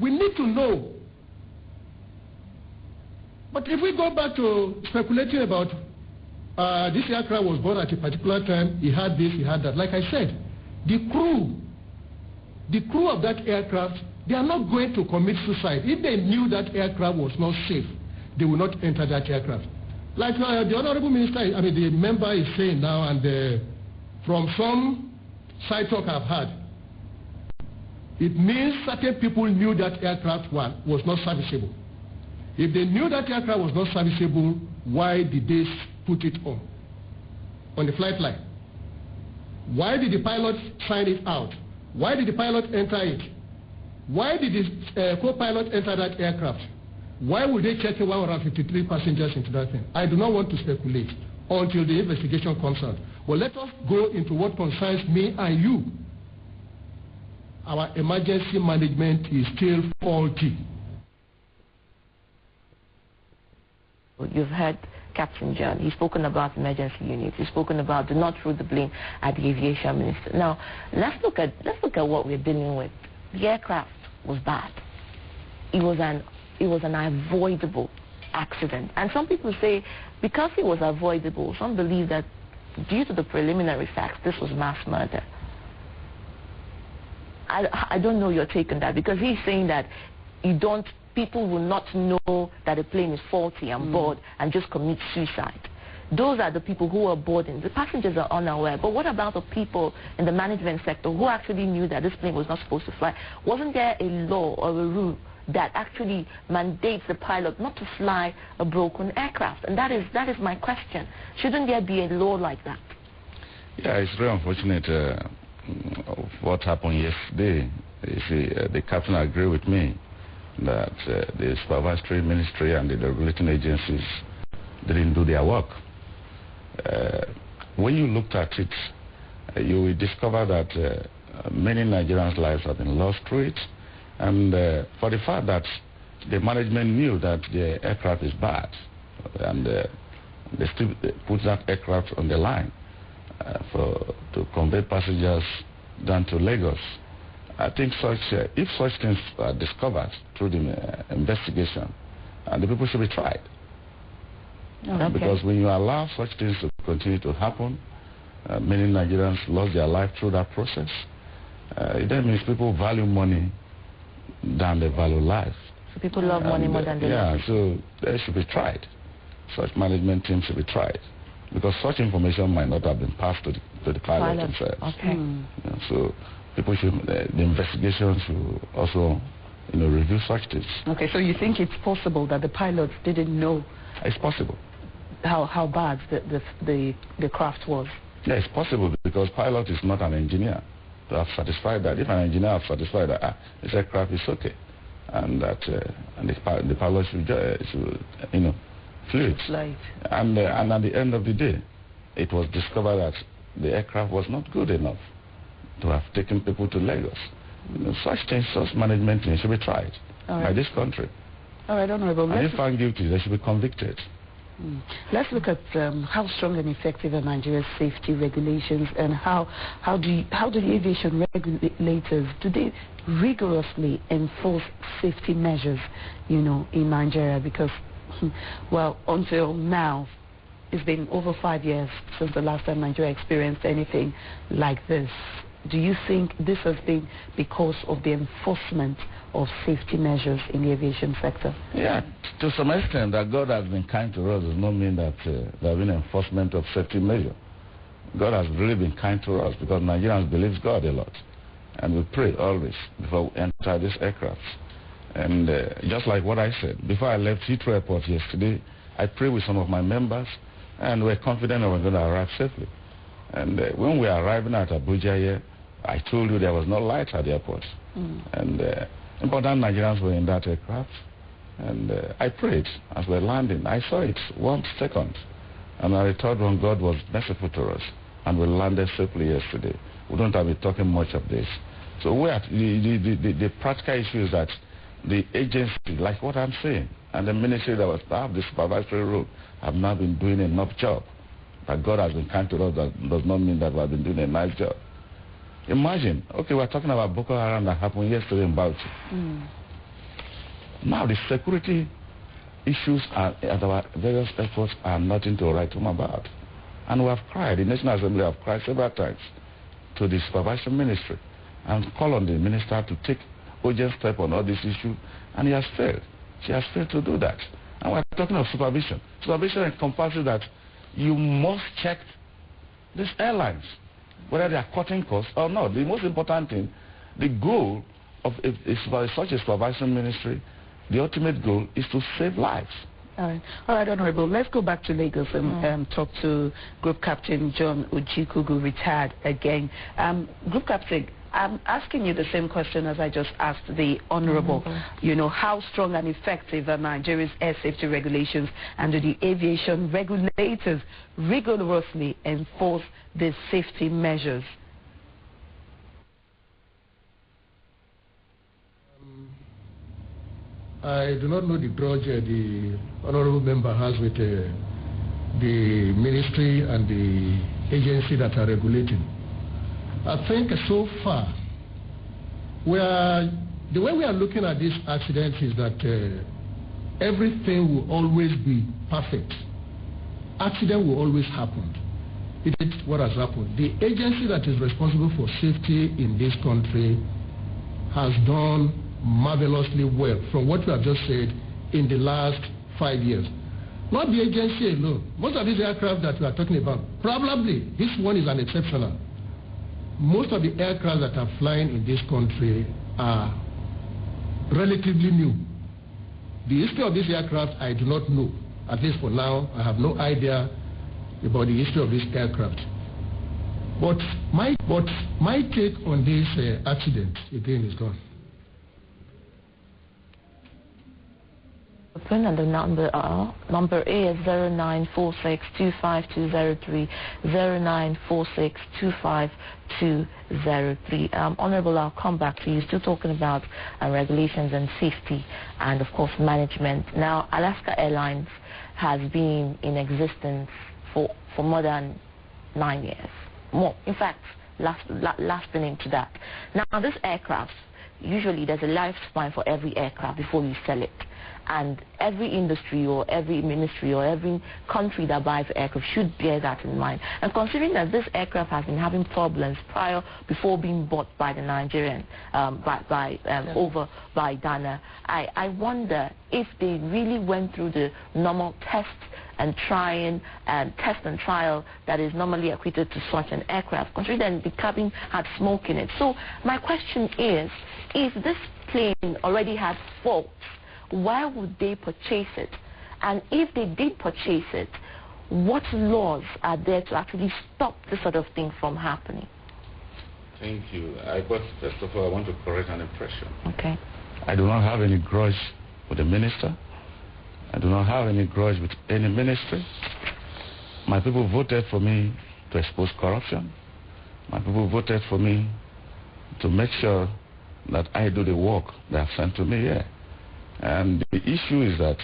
we need to know. But if we go back to speculating about this aircraft was bought at a particular time, he had this, he had that. Like I said, the crew of that aircraft, they are not going to commit suicide. If they knew that aircraft was not safe, they will not enter that aircraft. Like the Honorable Minister, the member is saying now, and from some side talk I've had, it means certain people knew that aircraft was not serviceable. If they knew that aircraft was not serviceable, why did they put it on the flight line? Why did the pilot sign it out? Why did the pilot enter it? Why did the co-pilot enter that aircraft? Why would they check 153 passengers into that thing? I do not want to speculate until the investigation comes out. But let us go into what concerns me and you. Our emergency management is still faulty. You've heard Captain John. He's spoken about emergency units. He's spoken about do not throw the blame at the aviation minister. Now, let's look at what we're dealing with. The aircraft was bad. It was an avoidable accident. And some people say because it was avoidable, some believe that due to the preliminary facts, this was mass murder. I don't know your take on that, because he's saying that people will not know that a plane is faulty and board and just commit suicide. Those are the people who are boarding. The passengers are unaware. But what about the people in the management sector who actually knew that this plane was not supposed to fly? Wasn't there a law or a rule that actually mandates the pilot not to fly a broken aircraft? And that is my question. Shouldn't there be a law like that? Yeah, it's very unfortunate what happened yesterday. You see, the captain agreed with me that the supervisory ministry and the regulating agencies didn't do their work. When you looked at it, you will discover that many Nigerians' lives have been lost through it. And for the fact that the management knew that the aircraft is bad, and they still put that aircraft on the line to convey passengers down to Lagos. I think if such things are discovered through the investigation, the people should be tried. Okay. Because when you allow such things to continue to happen, many Nigerians lost their life through that process. That means people value money than they value life. So people love money more than they love. Yeah, so they should be tried. Such management teams should be tried, because such information might not have been passed to the pilot themselves. Okay. So people should, the investigation should also, review such things. Okay, so you think it's possible that the pilots didn't know? It's possible. How bad the craft was? Yeah, it's possible, because pilot is not an engineer to have satisfied that. If an engineer has satisfied that this aircraft is okay, and that the pilot should flew it. And at the end of the day, it was discovered that the aircraft was not good enough to have taken people to Lagos. Such things, such management things should be tried by this country. All right, Honorable. And if found guilty, they should be convicted. Let's look at how strong and effective are Nigeria's safety regulations, and how do the aviation regulators, do they rigorously enforce safety measures, in Nigeria? Because, well, until now, it's been over 5 years since the last time Nigeria experienced anything like this. do you think this has been because of the enforcement of safety measures in the aviation sector? Yeah, to some extent, that God has been kind to us does not mean that there has been enforcement of safety measures. God has really been kind to us because Nigerians believe God a lot. And we pray always before we enter this aircraft. And just like what I said, before I left Heathrow Airport yesterday, I prayed with some of my members, and we're confident that we're going to arrive safely. And when we are arriving at Abuja here, I told you there was no light at the airport. And important Nigerians were in that aircraft. And I prayed as we were landing. I saw it 1 second. And I thought when God was merciful to us, and we landed safely yesterday. We don't have to be talking much of this. So the practical issue is that the agency, like what I'm saying, and the ministry that was have the supervisory role, have not been doing enough job. But God has been kind to us. That does not mean that we have been doing a nice job. Imagine, okay, we're talking about Boko Haram that happened yesterday in Bauchi. Now the security issues at our various airports are nothing to write home about. And we have cried, the National Assembly have cried several times to the supervision ministry and call on the minister to take urgent step on all this issue, and he has failed. She has failed to do that. And we're talking of supervision. Supervision encompasses that you must check these airlines, whether they are cutting costs or not. The most important thing, the goal of such a supervision ministry, the ultimate goal is to save lives. All right, Honorable. Let's go back to Lagos and talk to Group Captain John Ojikugu, retired again. Group Captain, I'm asking you the same question as I just asked the Honorable. You know, how strong and effective are Nigeria's air safety regulations, and do the aviation regulators rigorously enforce these safety measures? I do not know the grudge the honorable member has with the ministry and the agency that are regulating. I think so far, the way we are looking at this accident is that everything will always be perfect. Accident will always happen. It is what has happened. The agency that is responsible for safety in this country has done marvelously well from what you have just said in the last 5 years. Not the agency alone. Most of these aircraft that we are talking about, probably this one is an exceptional. Most of the aircraft that are flying in this country are relatively new. The history of this aircraft I do not know. At least for now, I have no idea about the history of this aircraft. But my take on this accident again is gone. And the number is 0946252203, 0946252203. Honorable, I'll come back to you. Still talking about regulations and safety and, of course, management. Now, Alaska Airlines has been in existence for more than 9 years. More, in fact, lasting into that. Now, this aircraft, usually there's a lifespan for every aircraft before you sell it. And every industry or every ministry or every country that buys aircraft should bear that in mind. And considering that this aircraft has been having problems before being bought by the Nigerian, over by Dana, I wonder if they really went through the normal test and trial that is normally equipped to such an aircraft, considering the cabin had smoke in it. So my question is, if this plane already had faults, why would they purchase it? And if they did purchase it, what laws are there to actually stop this sort of thing from happening? Thank you. First of all, I want to correct an impression. Okay. I do not have any grudge with the minister. I do not have any grudge with any ministry. My people voted for me to expose corruption. My people voted for me to make sure that I do the work they have sent to me here. And the issue is that,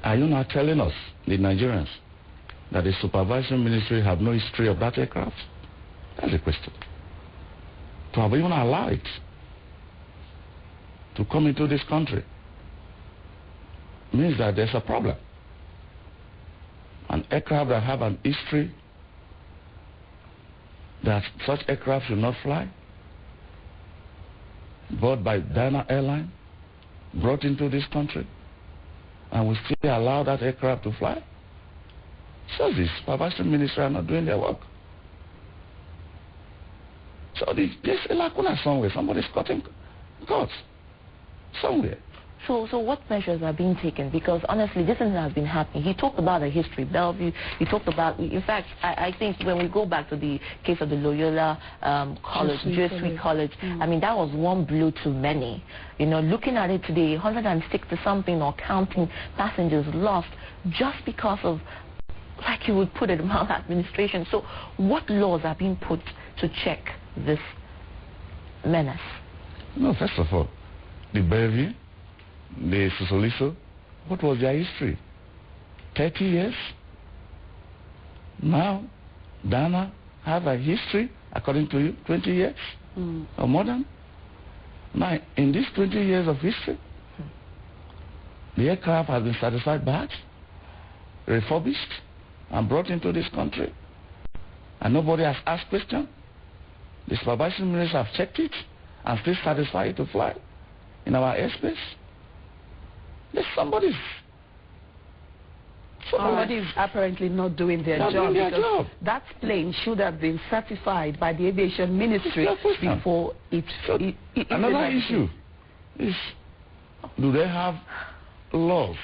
are you not telling us, the Nigerians, that the supervision ministry have no history of that aircraft? That's the question. To have even allowed it to come into this country means that there's a problem. An aircraft that have an history that such aircraft should not fly? Bought by Dana Airline, brought into this country, and we still allow that aircraft to fly? So the supervisory ministry are not doing their work. So there's a lacuna somewhere. Somebody's cutting costs somewhere. So what measures are being taken? Because honestly, this has been happening. He talked about the history, Bellevue. He talked about, in fact, I think when we go back to the case of the Loyola College, Jesuit College, I mean, that was one blow too many. You know, looking at it today, 160-something or counting passengers lost just because of, like you would put it, maladministration. So what laws are being put to check this menace? No, first of all, the Bellevue, the Sosoliso, what was their history? 30 years? Now, Dana have a history, according to you, 20 years or more than? Now, in these 20 years of history, the aircraft has been certified back, refurbished, and brought into this country. And nobody has asked questions. The supervisory ministers have checked it and still satisfied to fly in our airspace. There's somebody's apparently not doing their job, because that plane should have been certified by the aviation ministry before it. Another issue is, do they have laws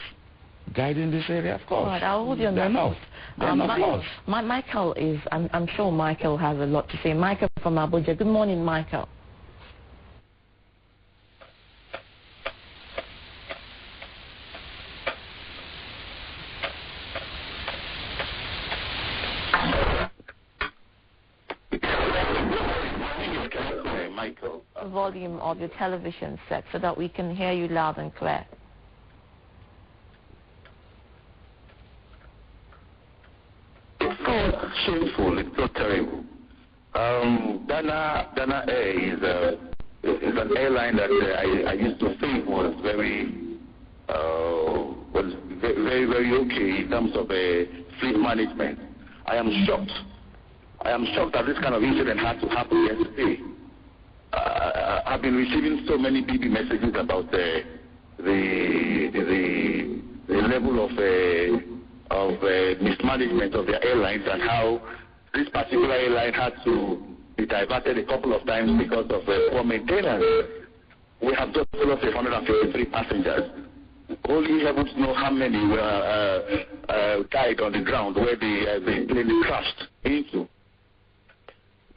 guiding this area? Of course. Right, I'll hold you on They're that. not laws. Michael is, I'm sure Michael has a lot to say. Michael from Abuja. Good morning, Michael. Volume of your television set so that we can hear you loud and clear. It's so shameful. It's so terrible. Dana Air is an airline that I used to think was very okay in terms of fleet management. I am shocked. That this kind of incident had to happen yesterday. I've been receiving so many BB messages about the level of mismanagement of their airlines, and how this particular airline had to be diverted a couple of times because of poor maintenance. We have just lost 153 passengers. Only heavens know how many were died on the ground where the plane crashed into.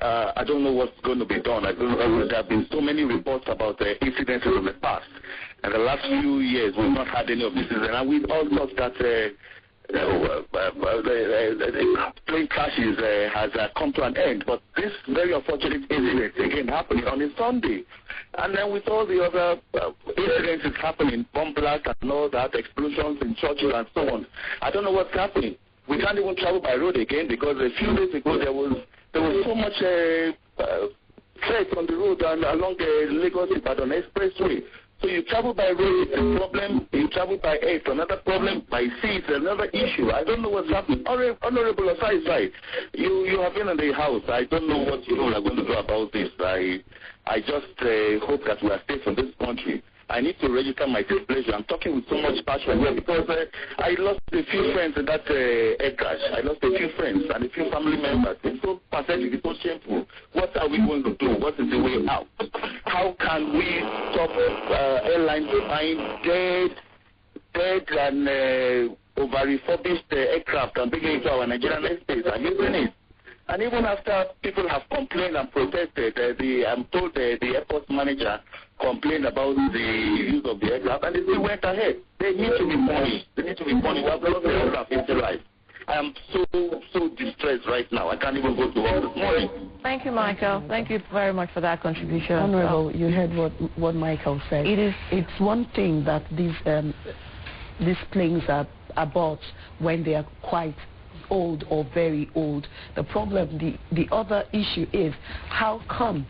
I don't know what's going to be done. There have been so many reports about incidents in the past. And the last few years, we've not had any of this. And we all thought that plane crashes has come to an end. But this very unfortunate incident again happening on a Sunday. And then with all the other incidents happening, bomb blasts and all that, explosions in churches and so on, I don't know what's happening. We can't even travel by road again, because a few days ago there was so much threat on the road and along the Lagos-Ibadan Expressway. So you travel by road, it's a problem. You travel by air, it's another problem. By sea, it's another issue. I don't know what's happening. Honorable Osai, you have been in the House. I don't know what you are going to do about this. I just hope that we are safe in this country. I need to register my displeasure. I'm talking with so much passion here because I lost a few friends in that air crash. I lost a few friends and a few family members. It's so pathetic, it's so shameful. What are we going to do? What is the way out? How can we stop airlines buying dead and over-refurbished aircraft and bringing it to our Nigerian airspace and using it? And even after people have complained and protested, I'm told the airport manager complained about the use of the aircraft, and they still went ahead. They need to be punished. They need to be punished. We have lost the aircraft in their life. I am so distressed right now. I can't even go to work this morning. Thank you, Michael. Thank you very much for that contribution. Honorable, you heard what Michael said. It's one thing that these planes are bought when they are quite old or very old. The problem, the other issue is, how come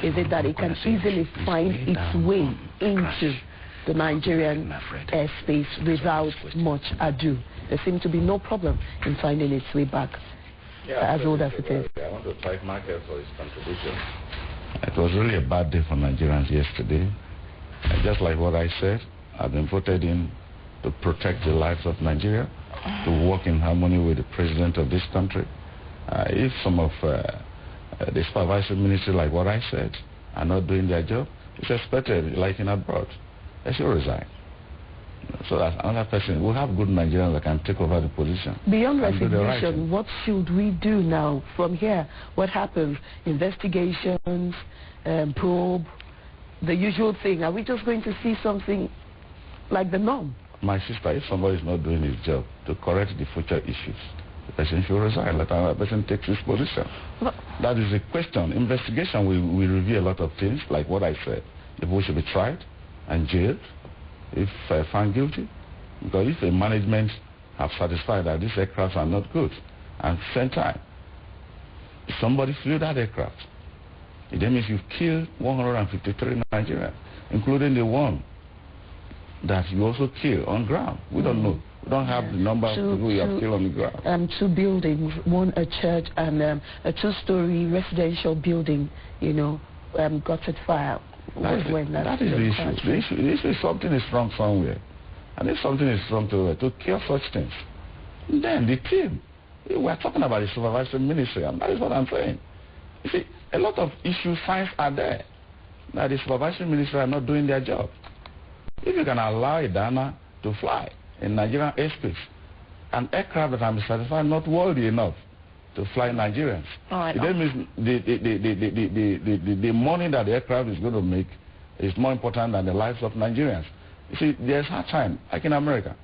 is it that it can easily find its way into the Nigerian airspace without much ado? There seems to be no problem in finding its way back as old as it is. I want to thank Michael for his contribution. It was really a bad day for Nigerians yesterday. And just like what I said, I've been voted in to protect the lives of Nigeria, to work in harmony with the president of this country. If some of the supervisory ministry, like what I said, are not doing their job, it's expected, like in abroad, they should resign. So that another person, we'll have good Nigerians that can take over the position. Beyond resignation, what should we do now from here? What happens? Investigations, probe, the usual thing. Are we just going to see something like the norm? My sister, if somebody is not doing his job to correct the future issues, the person should resign. Let another person take his position. That is the question. Investigation will reveal a lot of things, like what I said. People should be tried and jailed if found guilty. Because if the management have satisfied that these aircrafts are not good, and at the same time, somebody flew that aircraft, it means you've killed 153 Nigerians, including the one that you also kill on ground. We don't know. We don't have the number of people you have killed on the ground. 2 buildings, one a church and a 2-story residential building, got set fire. That is the issue. The issue is something is wrong somewhere. And if something is wrong to cure such things, then the team, we're talking about the supervisory ministry, and that is what I'm saying. You see, a lot of issues, signs are there that the supervisory ministry are not doing their job. If you can allow a Dana to fly in Nigerian airspace, an aircraft that I'm certified not worthy enough to fly Nigerians, that means the money that the aircraft is going to make is more important than the lives of Nigerians. You see, there's hard time, like in America.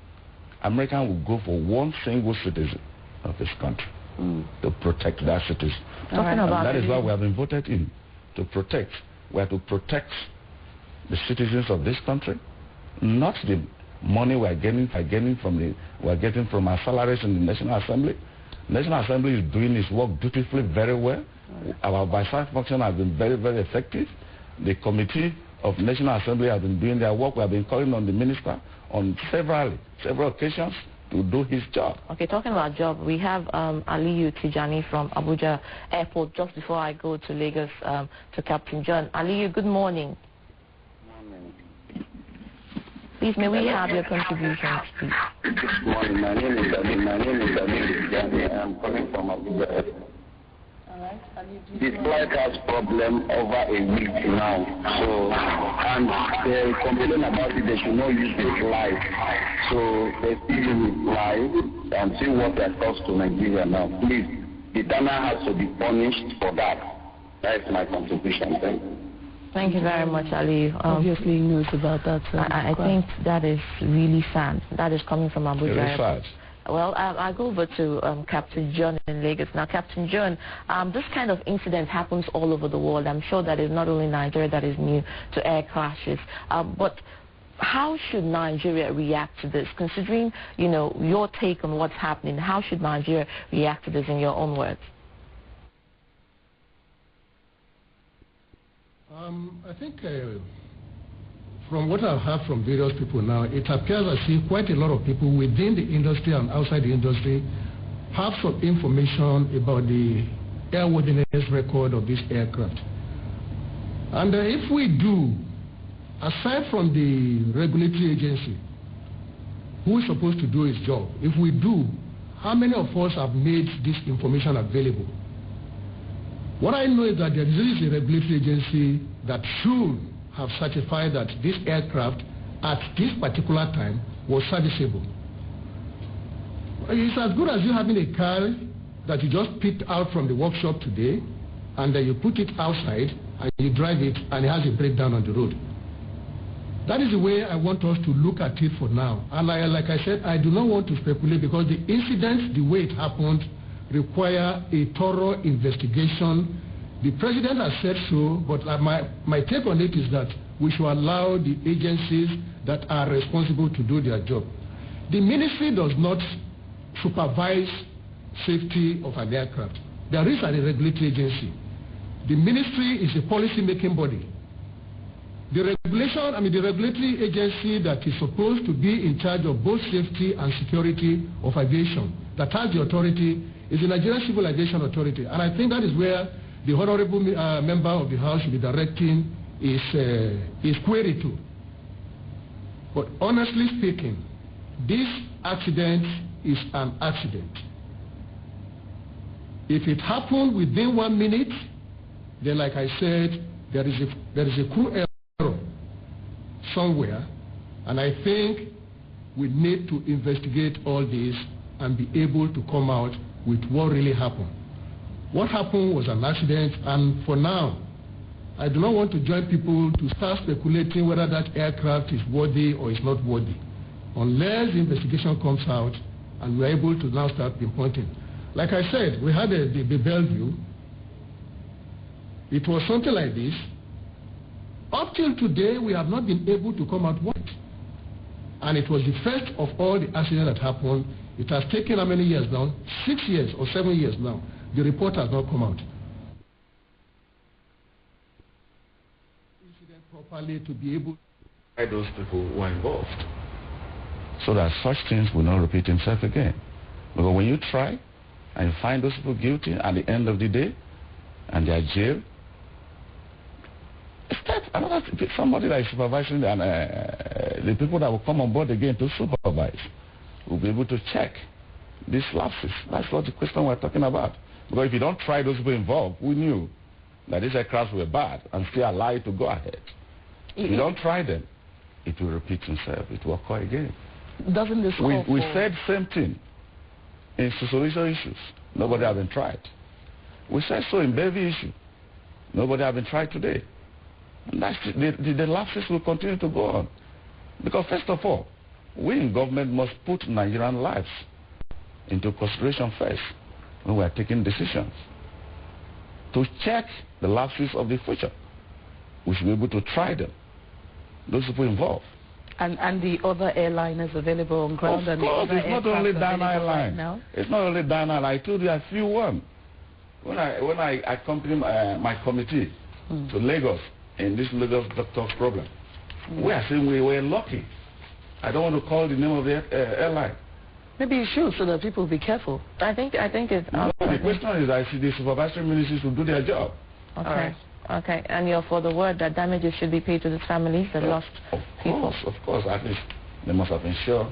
American will go for one single citizen of this country to protect that citizen. And that is why we have been voted in, to protect. We have to protect the citizens of this country, not the money we're getting from our salaries in the National Assembly. National Assembly is doing its work dutifully very well. Our vice function has been very, very effective. The Committee of National Assembly has been doing their work. We have been calling on the minister on several occasions to do his job. Okay, talking about job, we have Aliyu Tijani from Abuja Airport. Just before I go to Lagos to Captain John. Aliyu, good morning. Please, may we have your contributions, please? Good morning. My name is Aliyu Tijani. I'm calling from Abuja Airport. The flight has problem over a week now, and they're complaining about it. They should not use the flight, so they still fly and see what that costs to Nigeria now. Please, the Dana has to be punished for that. That is my contribution. Thank you. Thank you very much, Ali. Obviously, knows about that. I think that is really sad. That is coming from Abuja. Very sad. Well, I'll go over to Captain John in Lagos. Now, Captain John, this kind of incident happens all over the world. I'm sure that is not only Nigeria that is new to air crashes. But how should Nigeria react to this? Considering, your take on what's happening, how should Nigeria react to this in your own words? I think from what I've heard from various people now, it appears as if quite a lot of people within the industry and outside the industry have some information about the airworthiness record of this aircraft. And if we do, aside from the regulatory agency, who is supposed to do his job, if we do, how many of us have made this information available? What I know is that there is a regulatory agency that should have certified that this aircraft at this particular time was serviceable. It's as good as you having a car that you just picked out from the workshop today, and then you put it outside and you drive it and it has a breakdown on the road. That is the way I want us to look at it for now. And like I said, I do not want to speculate, because the incident, the way it happened, require a thorough investigation. The president has said so, but my take on it is that we should allow the agencies that are responsible to do their job. The ministry does not supervise safety of an aircraft. There is a regulatory agency. The ministry is a policy-making body. The regulatory agency that is supposed to be in charge of both safety and security of aviation, that has the authority, is the Nigerian Civil Aviation Authority. And I think that is where the honorable member of the House should be directing his query to. But honestly speaking, this accident is an accident. If it happened within 1 minute, then like I said, there is a crew error somewhere, and I think we need to investigate all this and be able to come out with what really happened. What happened was an accident, and for now, I do not want to join people to start speculating whether that aircraft is worthy or is not worthy, unless the investigation comes out and we're able to now start pinpointing. Like I said, we had the Bellevue. It was something like this. Up till today, we have not been able to come out with it. And it was the first of all the accidents that happened. It has taken how many years now? 6 years or 7 years now. The report has not come out. Incident properly to be able to find those people who are involved, so that such things will not repeat themselves again. Because when you try and you find those people guilty at the end of the day and they are jailed, somebody that is supervising and the people that will come on board again to supervise will be able to check these lapses. That's what the question we're talking about. Because if you don't try those people involved, we knew that these aircrafts were bad and still allowed to go ahead. If you don't try them, it will repeat itself. It will occur again. Doesn't this we said same thing in solution issues. Nobody has been tried. We said so in Bellevue issue. Nobody has been tried today. And that's the lapses will continue to go on. Because first of all, we in government must put Nigerian lives into consideration first when we are taking decisions. To check the lapses of the future, we should be able to try them. Those people involved. And the other airliners available on ground? Of course, it's not only Dana Airline. Right, it's not only Dana Airline. I told you a few one. When I accompanied my committee to Lagos in this Lagos doctor's problem, we are saying we were lucky. I don't want to call the name of the airline. Maybe you should, so that people will be careful. I think it's... No, the question is, I see the supervisory ministries will do their job. Okay. All right. Okay, and you're for the word that damages should be paid to the families that lost people? Of course, at least they must have ensured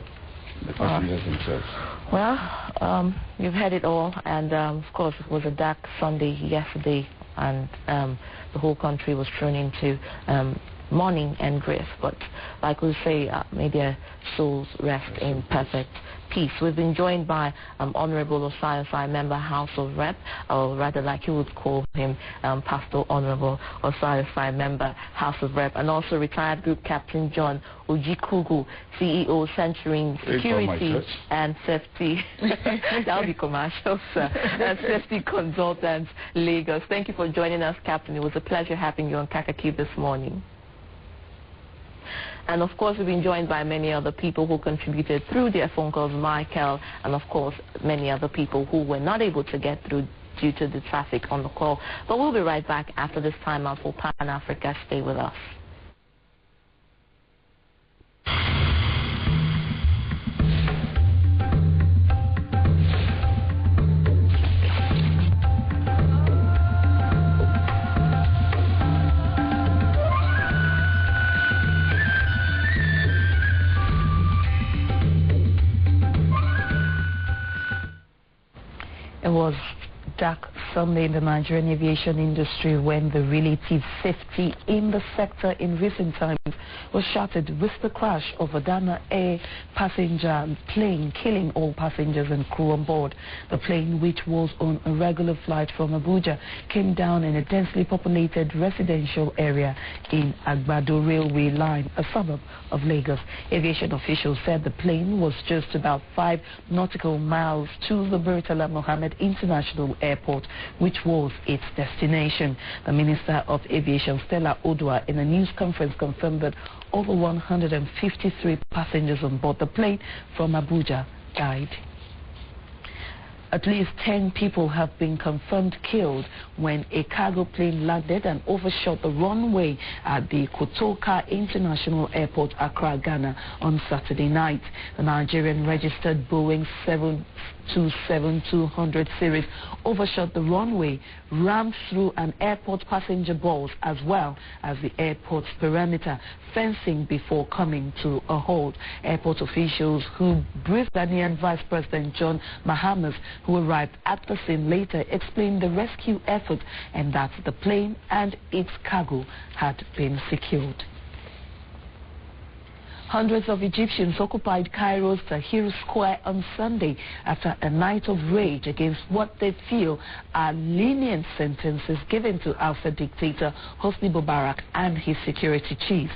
the passengers themselves. Well, you've heard it all, and of course it was a dark Sunday yesterday, and the whole country was thrown into mourning and grief. But like we say, may their souls rest in perfect peace. We've been joined by Honorable Osai, member House of Rep, or rather like you would call him, Pastor Honorable Osai, member House of Rep, and also retired Group Captain John Ojikugu, CEO Centering Security and Safety. That'll be commercial, sir. And Safety Consultants, Lagos. Thank you for joining us, Captain. It was a pleasure having you on Kaakaki this morning. And of course, we've been joined by many other people who contributed through their phone calls, Michael, and of course, many other people who were not able to get through due to the traffic on the call. But we'll be right back after this time out for Pan Africa. Stay with us. It was dark Sunday in the Nigerian aviation industry when the relative safety in the sector in recent times was shattered with the crash of a Dana Air passenger plane, killing all passengers and crew on board. The plane, which was on a regular flight from Abuja, came down in a densely populated residential area in Agbado Railway Line, a suburb of Lagos. Aviation officials said the plane was just about 5 nautical miles to the Murtala Mohammed International Airport, which was its destination. The Minister of Aviation, Stella Odua, in a news conference confirmed that over 153 passengers on board the plane from Abuja died. At least 10 people have been confirmed killed when a cargo plane landed and overshot the runway at the Kotoka International Airport, Accra, Ghana, on Saturday night. The Nigerian registered Boeing 27200 series overshot the runway, rammed through an airport passenger bus as well as the airport's perimeter fencing before coming to a halt. Airport officials who briefed Ghanaian Vice President John Mahama, who arrived at the scene later, explained the rescue effort and that the plane and its cargo had been secured. Hundreds of Egyptians occupied Cairo's Tahrir Square on Sunday after a night of rage against what they feel are lenient sentences given to ousted dictator Hosni Mubarak and his security chief.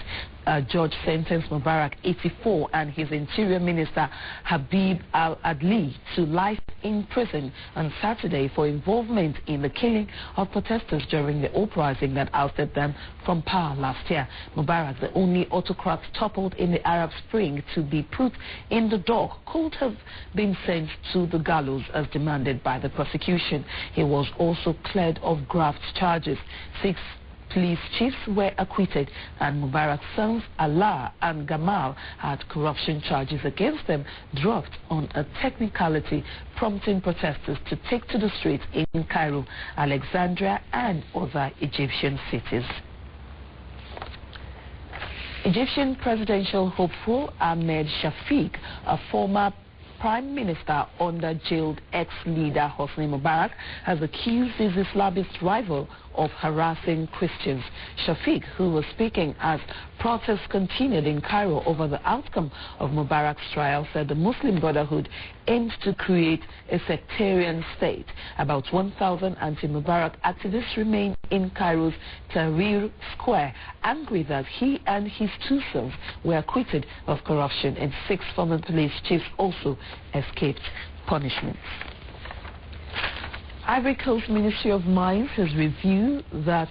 A judge sentenced Mubarak, 84, and his interior minister Habib al-Adli to life in prison on Saturday for involvement in the killing of protesters during the uprising that ousted them from power last year. Mubarak, the only autocrat toppled in the Arab Spring to be put in the dock, could have been sent to the gallows as demanded by the prosecution. He was also cleared of graft charges. 6 police chiefs were acquitted, and Mubarak's sons Allah and Gamal had corruption charges against them dropped on a technicality, prompting protesters to take to the streets in Cairo, Alexandria and other Egyptian cities. Egyptian presidential hopeful Ahmed Shafiq, a former Prime Minister under jailed ex-leader Hosni Mubarak, has accused his Islamist rival of harassing Christians. Shafiq, who was speaking as protests continued in Cairo over the outcome of Mubarak's trial, said the Muslim Brotherhood aims to create a sectarian state. About 1,000 anti-Mubarak activists remain in Cairo's Tahrir Square, angry that he and his 2 sons were acquitted of corruption, and 6 former police chiefs also escaped punishment. Ivory Coast Ministry of Mines has revealed that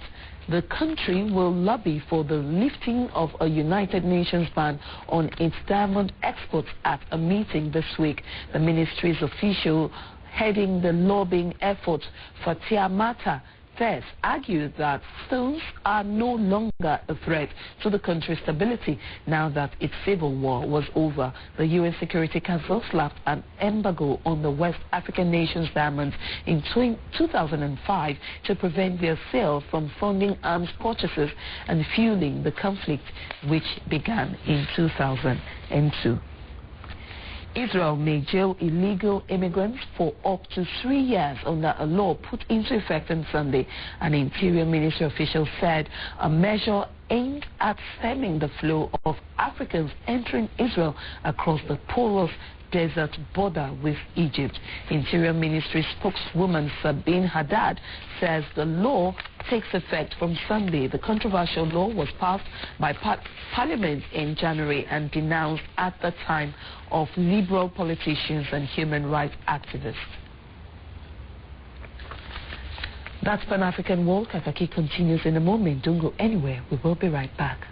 the country will lobby for the lifting of a United Nations ban on its diamond exports at a meeting this week. The ministry's official heading the lobbying effort, Fatia Mata, first argued that stones are no longer a threat to the country's stability now that its civil war was over. The UN Security Council slapped an embargo on the West African nation's diamonds in 2005 to prevent their sale from funding arms purchases and fueling the conflict, which began in 2002. Israel may jail illegal immigrants for up to 3 years under a law put into effect on Sunday. An Interior Ministry official said a measure aimed at stemming the flow of Africans entering Israel across the porous desert border with Egypt. Interior Ministry spokeswoman Sabine Haddad says the law takes effect from Sunday. The controversial law was passed by Parliament in January and denounced at the time of liberal politicians and human rights activists. That's Pan-African World. Kaakaki continues in a moment. Don't go anywhere. We will be right back.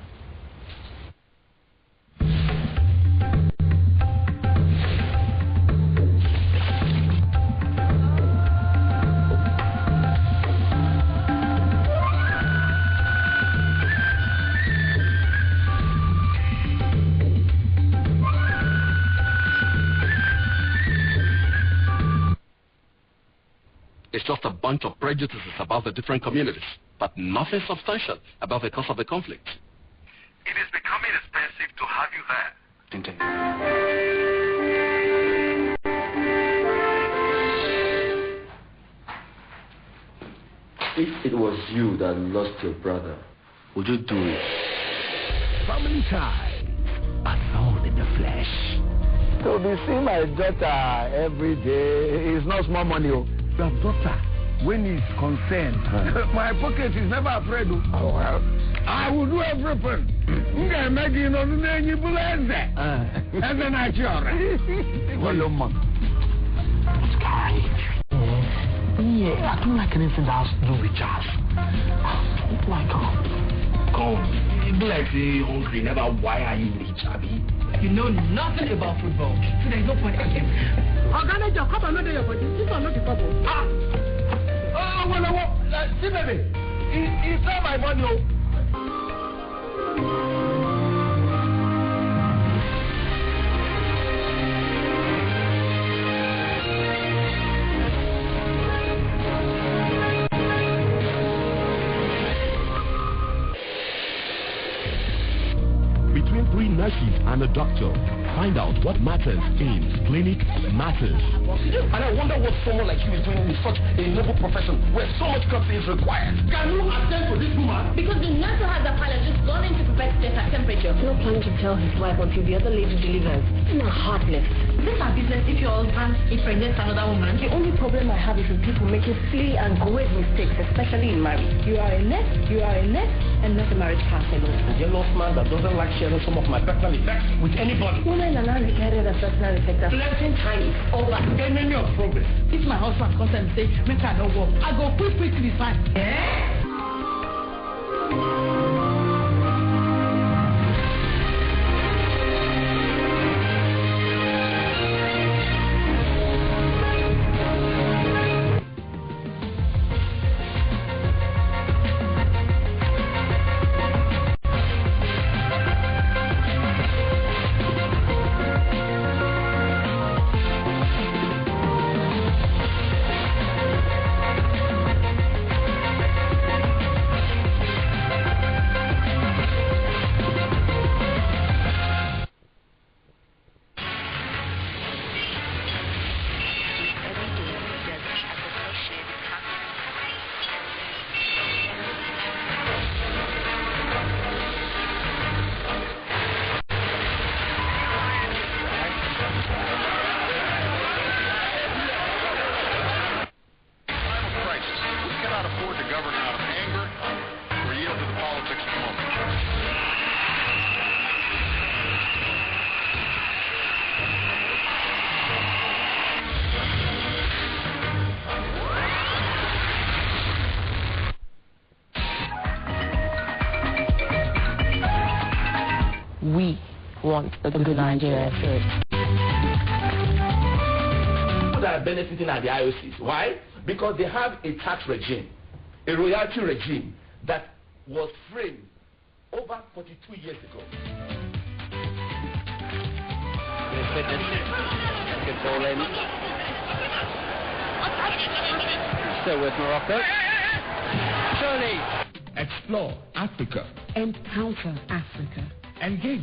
It's just a bunch of prejudices about the different communities, but nothing substantial about the cause of the conflict. It is becoming expensive to have you there. If it was you that lost your brother, would you do it? Family ties, but thorn in the flesh. To be seeing my daughter every day is not small money. Your daughter, when he's concerned, my pocket is never afraid. Oh, well. I will do everything. I'm making on the name you believe that. And then I sure. Hello, Mom. What's Carrie? Yeah, I don't like anything that has to do with jazz. Like, Come, you be like the hungry, never why are you rich, Abby? You know nothing about football, so there's no point again. Organize your cup and not your body. This one not the couple. Oh, well, see, baby. It's not my money. 3 nurses and a doctor. Find out what matters in Clinic Matters. And I wonder what someone like you is doing with such a noble profession where so much courtesy is required. Can you attend to this woman? Because the nurse has a pilot just gone in to prepare to test her temperature. No plan to tell his wife until the other lady delivers. No, heartless. This is our business if your husband impregnates another woman. The only problem I have is with people making silly and grave mistakes, especially in marriage. You are a nurse, and not a marriage counselor. A jealous man that doesn't like sharing some of my personal effects with anybody. Women are not regarded as personal effects. Plenty time is over. Get many of progress. If my husband comes and say, make I no work, I go quickly fine. We want a good Nigeria first. People that are benefiting are the IOCs. Why? Because they have a tax regime, a royalty regime that was framed over 42 years ago. Good ball in. Still with Morocco. Tony. Explore Africa. Encounter Africa. Engage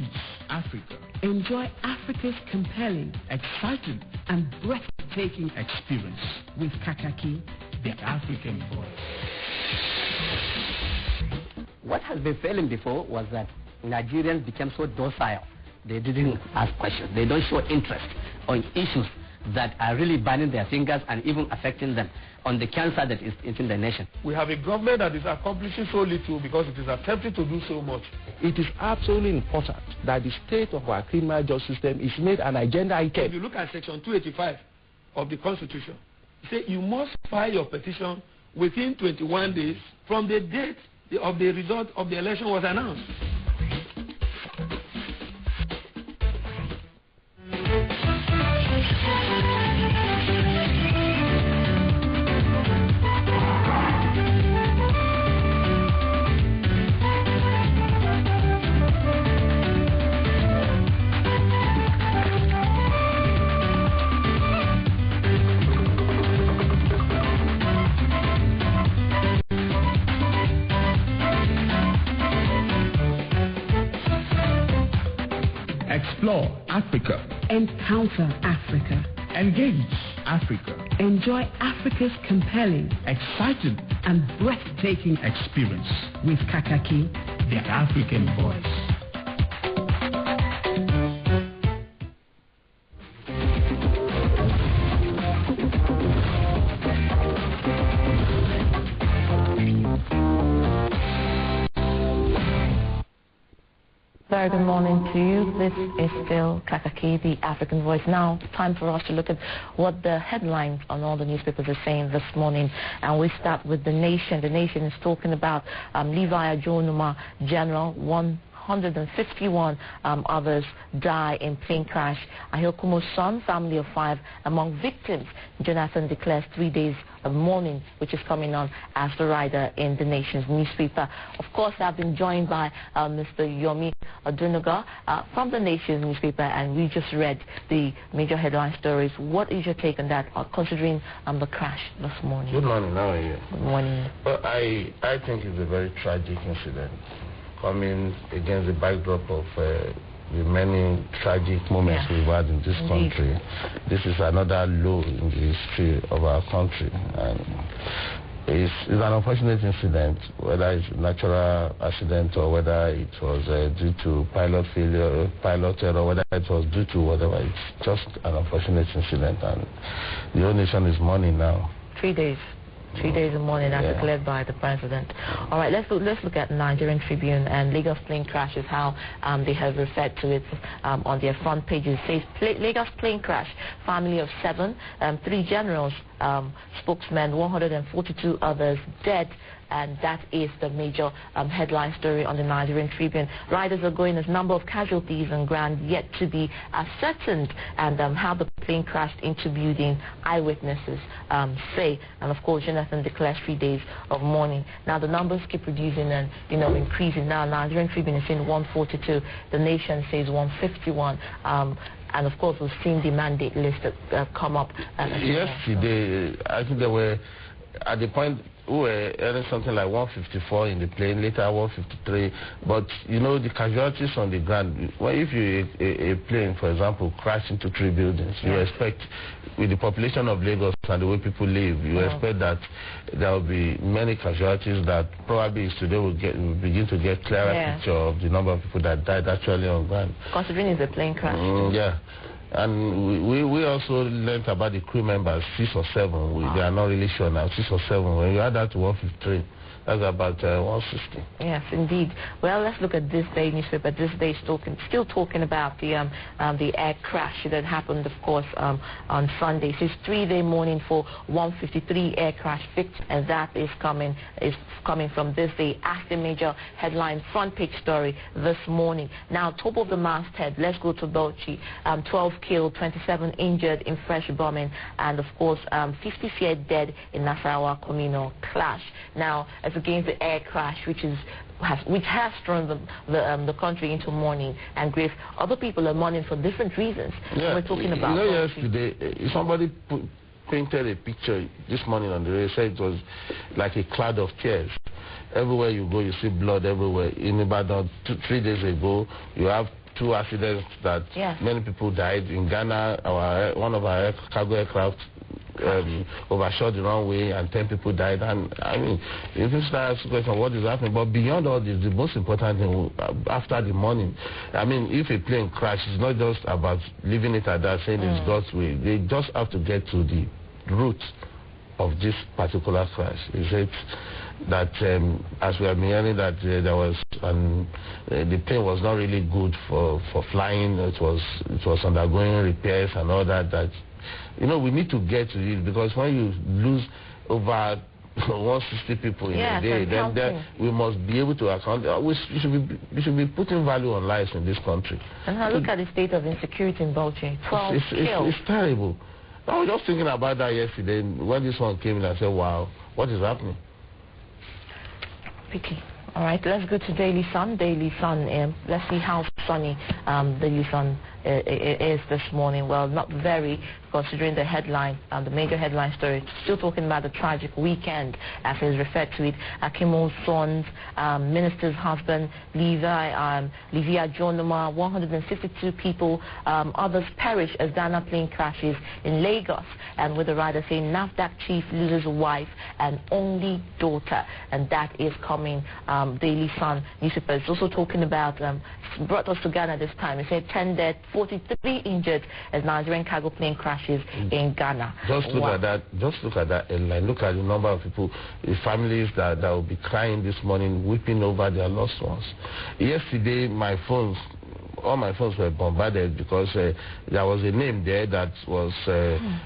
Africa. Enjoy Africa's compelling, exciting, and breathtaking experience with Kaakaki, the African voice. What has been failing before was that Nigerians became so docile. They didn't ask questions. They don't show interest on issues that are really burning their fingers and even affecting them on the cancer that is eating the nation. We have a government that is accomplishing so little because it is attempting to do so much. It is absolutely important that the state of our criminal justice system is made an agenda item. If you look at section 285 of the Constitution, it says you must file your petition within 21 days from the date of the result of the election was announced. Explore Africa. Encounter Africa. Engage Africa. Enjoy Africa's compelling, exciting, and breathtaking experience with Kaakaki, the African voice. Very good morning to you. This is still Kaakaki, the African Voice. Now, time for us to look at what the headlines on all the newspapers are saying this morning. And we start with The Nation. The Nation is talking about Levi Ajonuma, General, 151 others die in plane crash. Ahiokumo's son, family of 5 among victims. Jonathan declares 3 days of mourning, which is coming on as the rider in The Nation's newspaper. Of course, I've been joined by Mr. Yomi Odunuga from The Nation's newspaper, and we just read the major headline stories. What is your take on that, considering the crash this morning? Good morning. How are you? Good morning. Well, I think it's a very tragic incident, coming against the backdrop of the many tragic moments we've had in this country, this is another low in the history of our country. And it's an unfortunate incident, whether it's a natural accident or whether it was due to pilot failure, pilot error, whether it was due to whatever. It's just an unfortunate incident, and the whole nation is mourning now. 3 days. 3 days in mourning as declared by the president. All right, let's look at Nigerian Tribune and Lagos plane crashes, how they have referred to it on their front pages. It says Lagos plane crash, family of 7, 3 generals, spokesmen, 142 others dead. And that is the major headline story on the Nigerian Tribune. Riders are going as number of casualties on ground yet to be ascertained, and how the plane crashed into building, eyewitnesses say. And of course, Jonathan declares 3 days of mourning. Now the numbers keep reducing and increasing. Now Nigerian Tribune is saying 142. The Nation says 151. And of course, we've seen the mandate list come up. Yesterday, I think they were at the point we were earning something like 154 in the plane, later 153. But the casualties on the ground. Well, if a plane, for example, crash into 3 buildings, you expect, with the population of Lagos and the way people live, you expect that there will be many casualties. That probably today we'll begin to get clearer picture of the number of people that died actually on ground. Considering it's a plane crash. And we also learned about the crew members, 6 or 7. They are not really sure now, 6 or 7. When you add that to 153, that's about 160. Yes, indeed. Well, let's look at this day newspaper. This day is still talking about the air crash that happened, of course, on Sunday. It says 3-day mourning for 153 air crash victims, and that is coming from this day as the major headline front page story this morning. Now, top of the masthead, let's go to Bauchi. 12 killed, 27 injured in fresh bombing, and of course, 50 feared dead in Nasarawa communal clash. Now, as against the air crash, which has thrown the country into mourning and grief. Other people are mourning for different reasons. We're talking about. Yesterday, somebody painted a picture this morning on the radio. Said it was like a cloud of tears. Everywhere you go, you see blood everywhere. In Ibadan, 3 days ago, you have 2 accidents that many people died. In Ghana, one of our cargo aircraft overshot the runway and 10 people died. And I mean, if you start asking question, what is happening? But beyond all this, the most important thing after the morning, I mean, if a plane crashes, it's not just about leaving it at that, saying it's God's way. They just have to get to the root of this particular crash. Is it that, as we have been hearing, that there was the plane was not really good for flying. It was undergoing repairs and all that. We need to get to it, because when you lose over 160 people in a day, then we must be able to account. We should be putting value on lives in this country. And now look at the state of insecurity in Bauchi. 12 killed. It's terrible. I was just thinking about that yesterday when this one came in. I said, wow, what is happening? Pity. All right, let's go to Daily Sun. Daily Sun, let's see how sunny Daily Sun is this morning. Well, not very, considering the headline, the major headline story. Still talking about the tragic weekend, as is referred to it. Akimo's son's minister's husband, Livia Jonoma, 162 people, others perish as Dana plane crashes in Lagos. And with the rider saying NAFDAC chief loses wife and only daughter. And that is coming, Daily Sun newspaper. It's also talking about, brought us to Ghana this time. It said 10 dead, 43 injured as Nigerian cargo plane crashes in Ghana. Just look at that. Just look at that headline. Look at the number of people, the families that will be crying this morning, weeping over their lost ones. Yesterday, all my phones were bombarded because there was a name there that was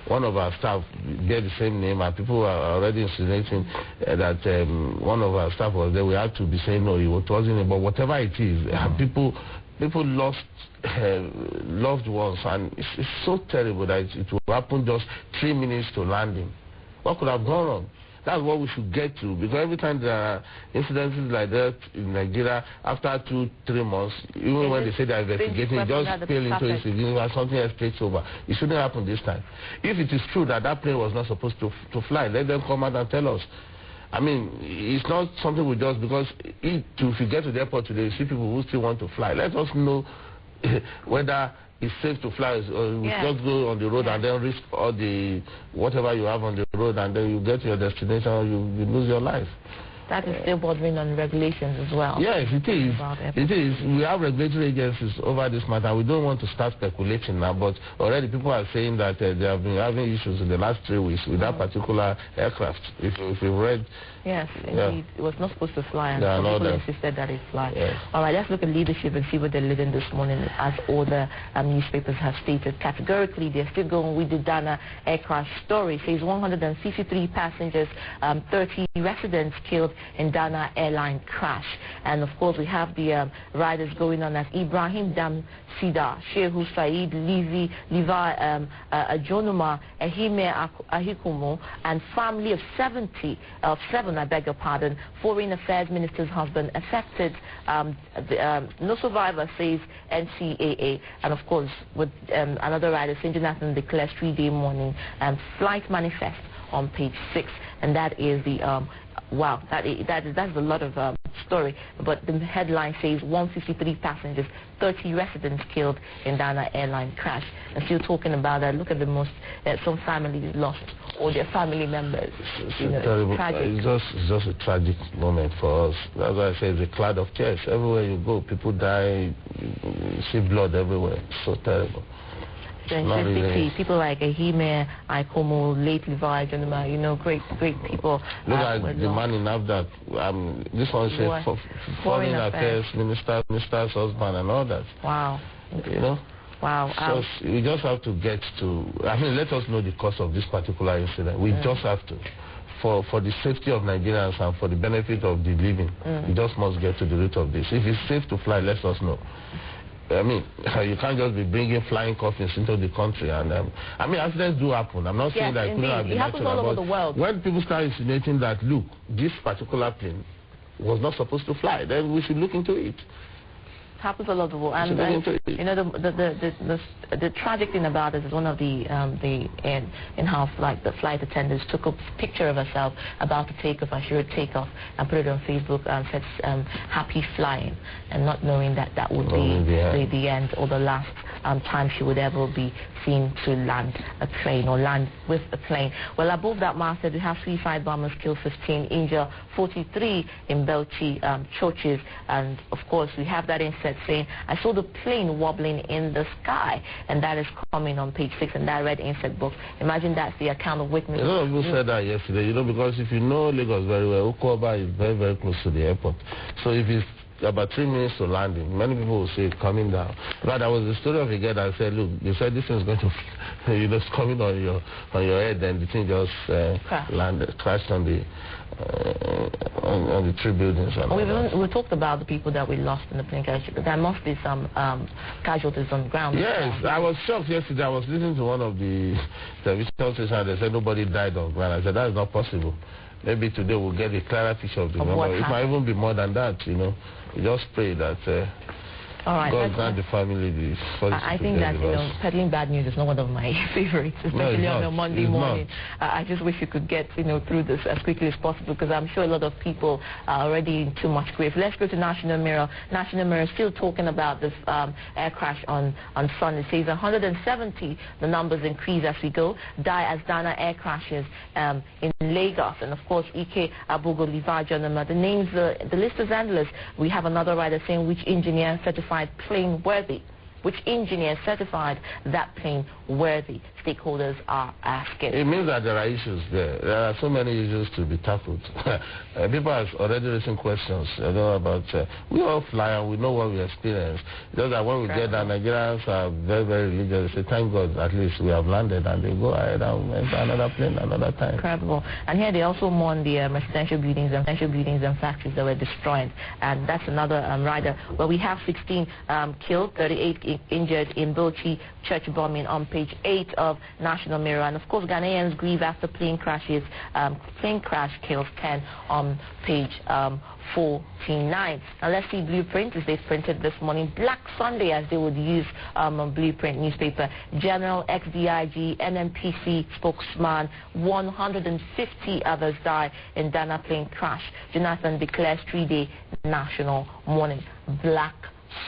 one of our staff bear the same name, and people were already insinuating that one of our staff was there. We had to be saying no, it wasn't him. But whatever it is, people lost loved ones, and it's so terrible that it will happen just 3 minutes to landing. What could have gone wrong? That's what we should get to, because every time there are incidences like that in Nigeria, after 2-3 months, even when they say they're investigating, just pale into it, and something else takes over. It shouldn't happen this time. If it is true that plane was not supposed to fly, let them come out and tell us. I mean, it's not something we just, because if you get to the airport today, you see people who still want to fly. Let us know whether it's safe to fly or you just go on the road and then risk all the whatever you have on the road, and then you get to your destination, you lose your life. That is still bordering on regulations as well. Yes, it is. It is. We have regulatory agencies over this matter. We don't want to start speculating now, but already people are saying that they have been having issues in the last 3 weeks with that particular aircraft. If you read... Yes, indeed. It was not supposed to fly, and people insisted that it fly. Yes. All right, let's look at leadership and see what they're leading this morning. As all the newspapers have stated categorically, they're still going with the Dana aircraft story. It says 153 passengers, 30 residents killed in Dana airline crash. And of course, we have the riders going on as Ibrahim Dam Sida, Shehu Said, Levi Ajonuma, Ehime Ahikumu, and family of 7, I beg your pardon, Foreign Affairs Minister's husband affected. No survivor, says NCAA. And of course, with another rider, St. Jonathan declares 3-day mourning and flight manifest on page 6. And that is the wow, that's a lot of story. But the headline says 153 passengers, 30 residents killed in Dana airline crash. And still talking about that. Look at the most, some families lost all their family members. It's just a tragic moment for us. That's why I say it's a cloud of tears. Everywhere you go, people die, you see blood everywhere. It's so terrible. Really. People like Ehime, Aikomo, late Levi, Januma, great people. Look at the man in Abda. This one says Foreign Affairs Minister's husband and all that. Wow. Wow. So we just have to get to, let us know the cause of this particular incident. We just have to. For the safety of Nigerians and for the benefit of the living, we just must get to the root of this. If it's safe to fly, let us know. You can't just be bringing flying coffins into the country. And accidents do happen. I'm not saying that it couldn't have been happens all over the world. When people start insinuating that, look, this particular plane was not supposed to fly, then we should look into it. Happens all over the world. And the tragic thing about it is one of the in-house the flight attendants took a picture of herself about to take off, assured takeoff, and put it on Facebook and said happy flying, and not knowing that would be the end or the last time she would ever be seen to land a plane or land with a plane. Well, above that mark, we have suicide bombers killed 15, injured 43 in Belchi churches, and of course we have that inset saying, I saw the plane wobbling in the sky, and that is coming on page 6 in that red inset book. Imagine that's the account of witnesses. A lot of people said that yesterday, because if you know Lagos very well, Okoba is very, very close to the airport. So if it's about 3 minutes to landing, many people will say it's coming down. But there was a story of a guy that said, look, they said this thing is going to, it's coming on your head, and the thing just crashed on the 3 buildings. We talked about the people that we lost in the plane crash. There must be some casualties on the ground. Yes, I was shocked yesterday. I was listening to one of the television stations, and they said nobody died on ground. I said, that is not possible. Maybe today we'll get a clearer picture of the number. It might even be more than that, We just pray that God grant the family the I think that, peddling bad news is not one of my favorites, especially on a Monday morning. I just wish you could get, through this as quickly as possible, because I'm sure a lot of people are already in too much grief. Let's go to National Mirror. National Mirror is still talking about this air crash on Sunday. It says 170, the numbers increase as we go, die as Dana air crashes in Lagos. And of course, Ike Abugo, Levi Jonama. The list is endless. We have another writer saying which engineer certified plane worthy. Which engineer certified that plane worthy? Stakeholders are asking. It means that there are issues there. There are so many issues to be tackled. People are already raising questions about, we all fly and we know what we experience. Just that when we get there, Nigerians are very, very religious. They say, thank God, at least we have landed, and they go ahead and enter another plane another time. Incredible. And here they also mourn the residential buildings and factories that were destroyed. And that's another rider. Well, we have 16 killed, 38 injured in Bochi church bombing on page 8 of National Mirror. And of course, Ghanaians grieve after plane crashes. Plane crash kills 10 on page 49. Now let's see Blueprint as they printed this morning. Black Sunday, as they would use on Blueprint newspaper. General XDIG NNPC spokesman, 150 others die in Dana plane crash. Jonathan declares 3-day national mourning. Black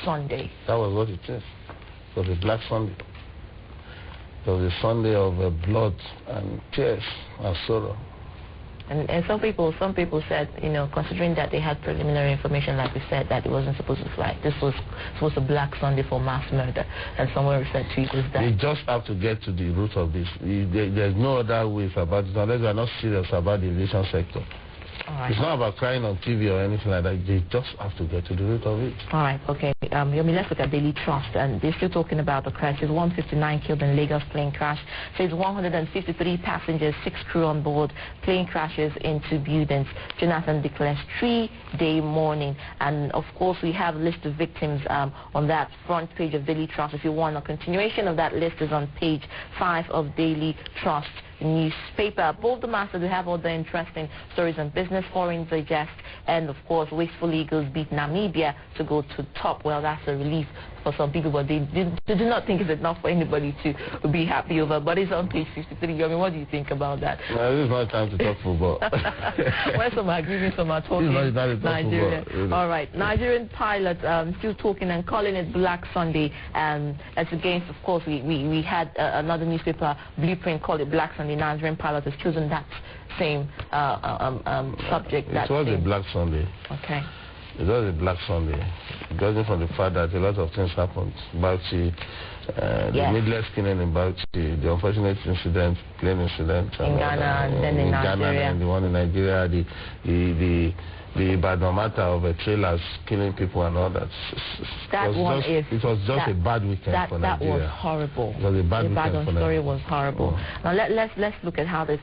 Sunday. That was what it is. was a black Sunday. It was a Sunday of blood and tears and sorrow. And some people said, you know, considering that they had preliminary information, like we said, that it wasn't supposed to fly. This was a black Sunday for mass murder, and someone referred to it as that. We just have to get to the root of this. There's no other ways about it unless we are not serious about the aviation sector. Right. It's not about crying on TV or anything like that. They just have to get to the root of it. All right, okay. Yomi, let's look at Daily Trust. And they're still talking about the crash. There's 159 killed in Lagos plane crash. Says 153 passengers, 6 crew on board. Plane crashes into buildings. Jonathan declares 3-day mourning. And, of course, we have a list of victims on that front page of Daily Trust. If you want a continuation of that list is on page 5 of Daily Trust newspaper. Above the masses, we have all the interesting stories on business, foreign digest, and of course, wasteful Eagles beat Namibia to go to top. Well, that's a relief for some people, but they do not think it's enough for anybody to be happy over. But it's on page 53. I mean, what do you think about that? No, this is not time to talk football. Well, some are giving, some are talking Nigeria. Really. All right, Nigerian pilots still talking and calling it Black Sunday. As against, of course, we had another newspaper, Blueprint, called it Black Sunday. Nigerian pilots has chosen that same subject. It was a Black Sunday. Okay. It was a Black Sunday, judging from the fact that a lot of things happened. Bauchi, the needless killing in Bauchi, the unfortunate incident, plane incident in Ghana, and then in Nigeria. Ghana, and the one in Nigeria, the bad matter of trailers killing people and all that. It was just a bad weekend for Nigeria. That was horrible. It was a bad weekend for Nigeria. The story was horrible. Now let's look at how they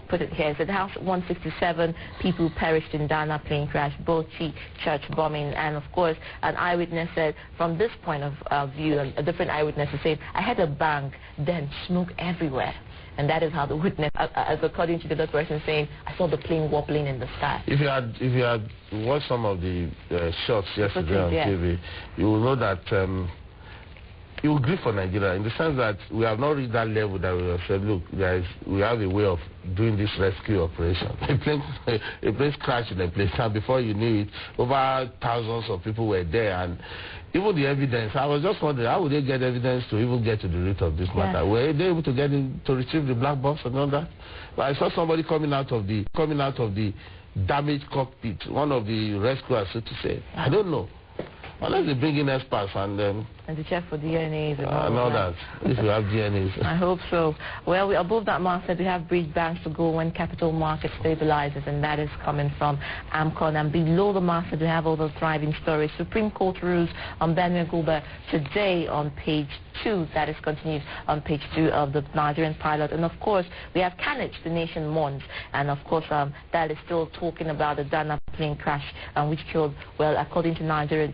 put it here. It said House 167 people perished in Ghana plane crash, Bauchi church bombing, and of course an eyewitness said from this point of view, a different eyewitness said, I had a bang, then smoke everywhere. And that is how the witness, as according to the other person, saying, I saw the plane wobbling in the sky. If you had watched some of the shots yesterday on TV, you will know that you will grieve for Nigeria in the sense that we have not reached that level that we have said, look, we have a way of doing this rescue operation. A place crashed in a place, and before you knew it, over thousands of people were there, and even the evidence, I was just wondering, how would they get evidence to even get to the root of this matter? Were they able to get in to retrieve the black box and all that? But I saw somebody coming out of the damaged cockpit, one of the rescuers, so to say. I don't know. Unless they bring in experts and to check for DNAs and all that. If you have DNAs. I hope so. Well, above that mark said we have bridge banks to go when capital market stabilizes, and that is coming from AMCON. And below the mark said we have all those thriving stories. Supreme Court rules on Benue Guba today on page 2. That is continued on page 2 of the Nigerian pilot. And of course, we have Kanich, the nation mourns. And of course, that is still talking about the Ghana plane crash, which killed, well, according to Nigerian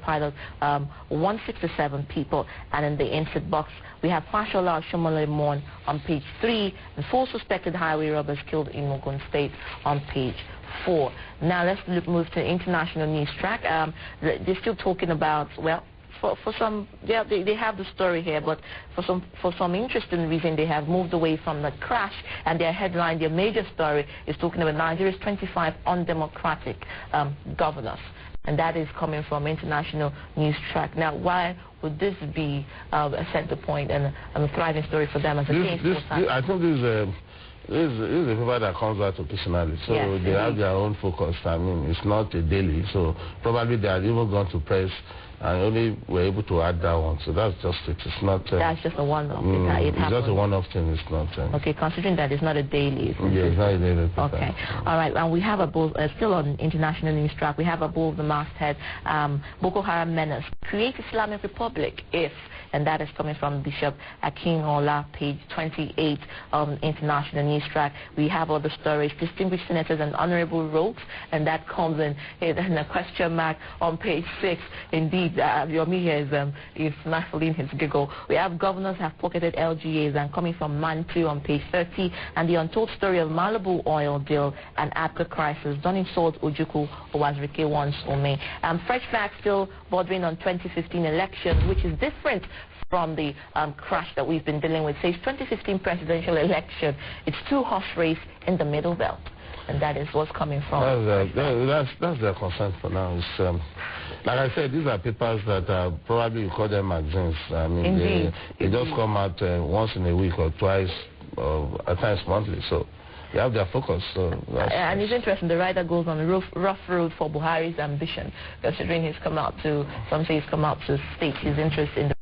pilot, 167 people. And in the insert box, we have Fashola Shomole mourn on page 3, and 4 suspected highway robbers killed in Ogun State on page 4. Now let's move to international news track. They're still talking about, well, for some, they have the story here, but for some interesting reason, they have moved away from the crash, and their headline, their major story, is talking about Nigeria's 25 undemocratic governors. And that is coming from international news track. Now, why would this be a center point and a thriving story for them as a case? I think this is a paper that comes out occasionally, so they have their own focus. I mean, it's not a daily, so probably they are even going to press and only were able to add that one. So that's just it. It's not. That's just a one-off. It's just a one-off thing. It's not. Okay, considering that it's not a daily. It's not a daily. Okay. All right. And we have still on international news track. We have above the masthead, Boko Haram menace create Islamic Republic if. And that is coming from Bishop Akinola, page 28 on international news track. We have other stories, distinguished senators and honorable rogues, and that comes in a question mark on page 6. Indeed, Yomi here is snuffling his giggle. We have governors have pocketed LGAs, and coming from Mantu on page 30, and the untold story of Malibu oil deal and APCA crisis. Don't insult Ojukwu or Wazirike once or me. Fresh facts still bordering on 2015 elections, which is different from the crash that we've been dealing with. Says 2015 presidential election, it's 2-horse race in the middle belt. and that is what's coming from. That's their concern for now. It's, like I said, these are papers that probably you call them magazines. I mean, they just come out once in a week or twice, or at times monthly. So they have their focus. So and it's interesting. The writer goes on a rough road for Buhari's ambition, considering he's come out to state his interest in the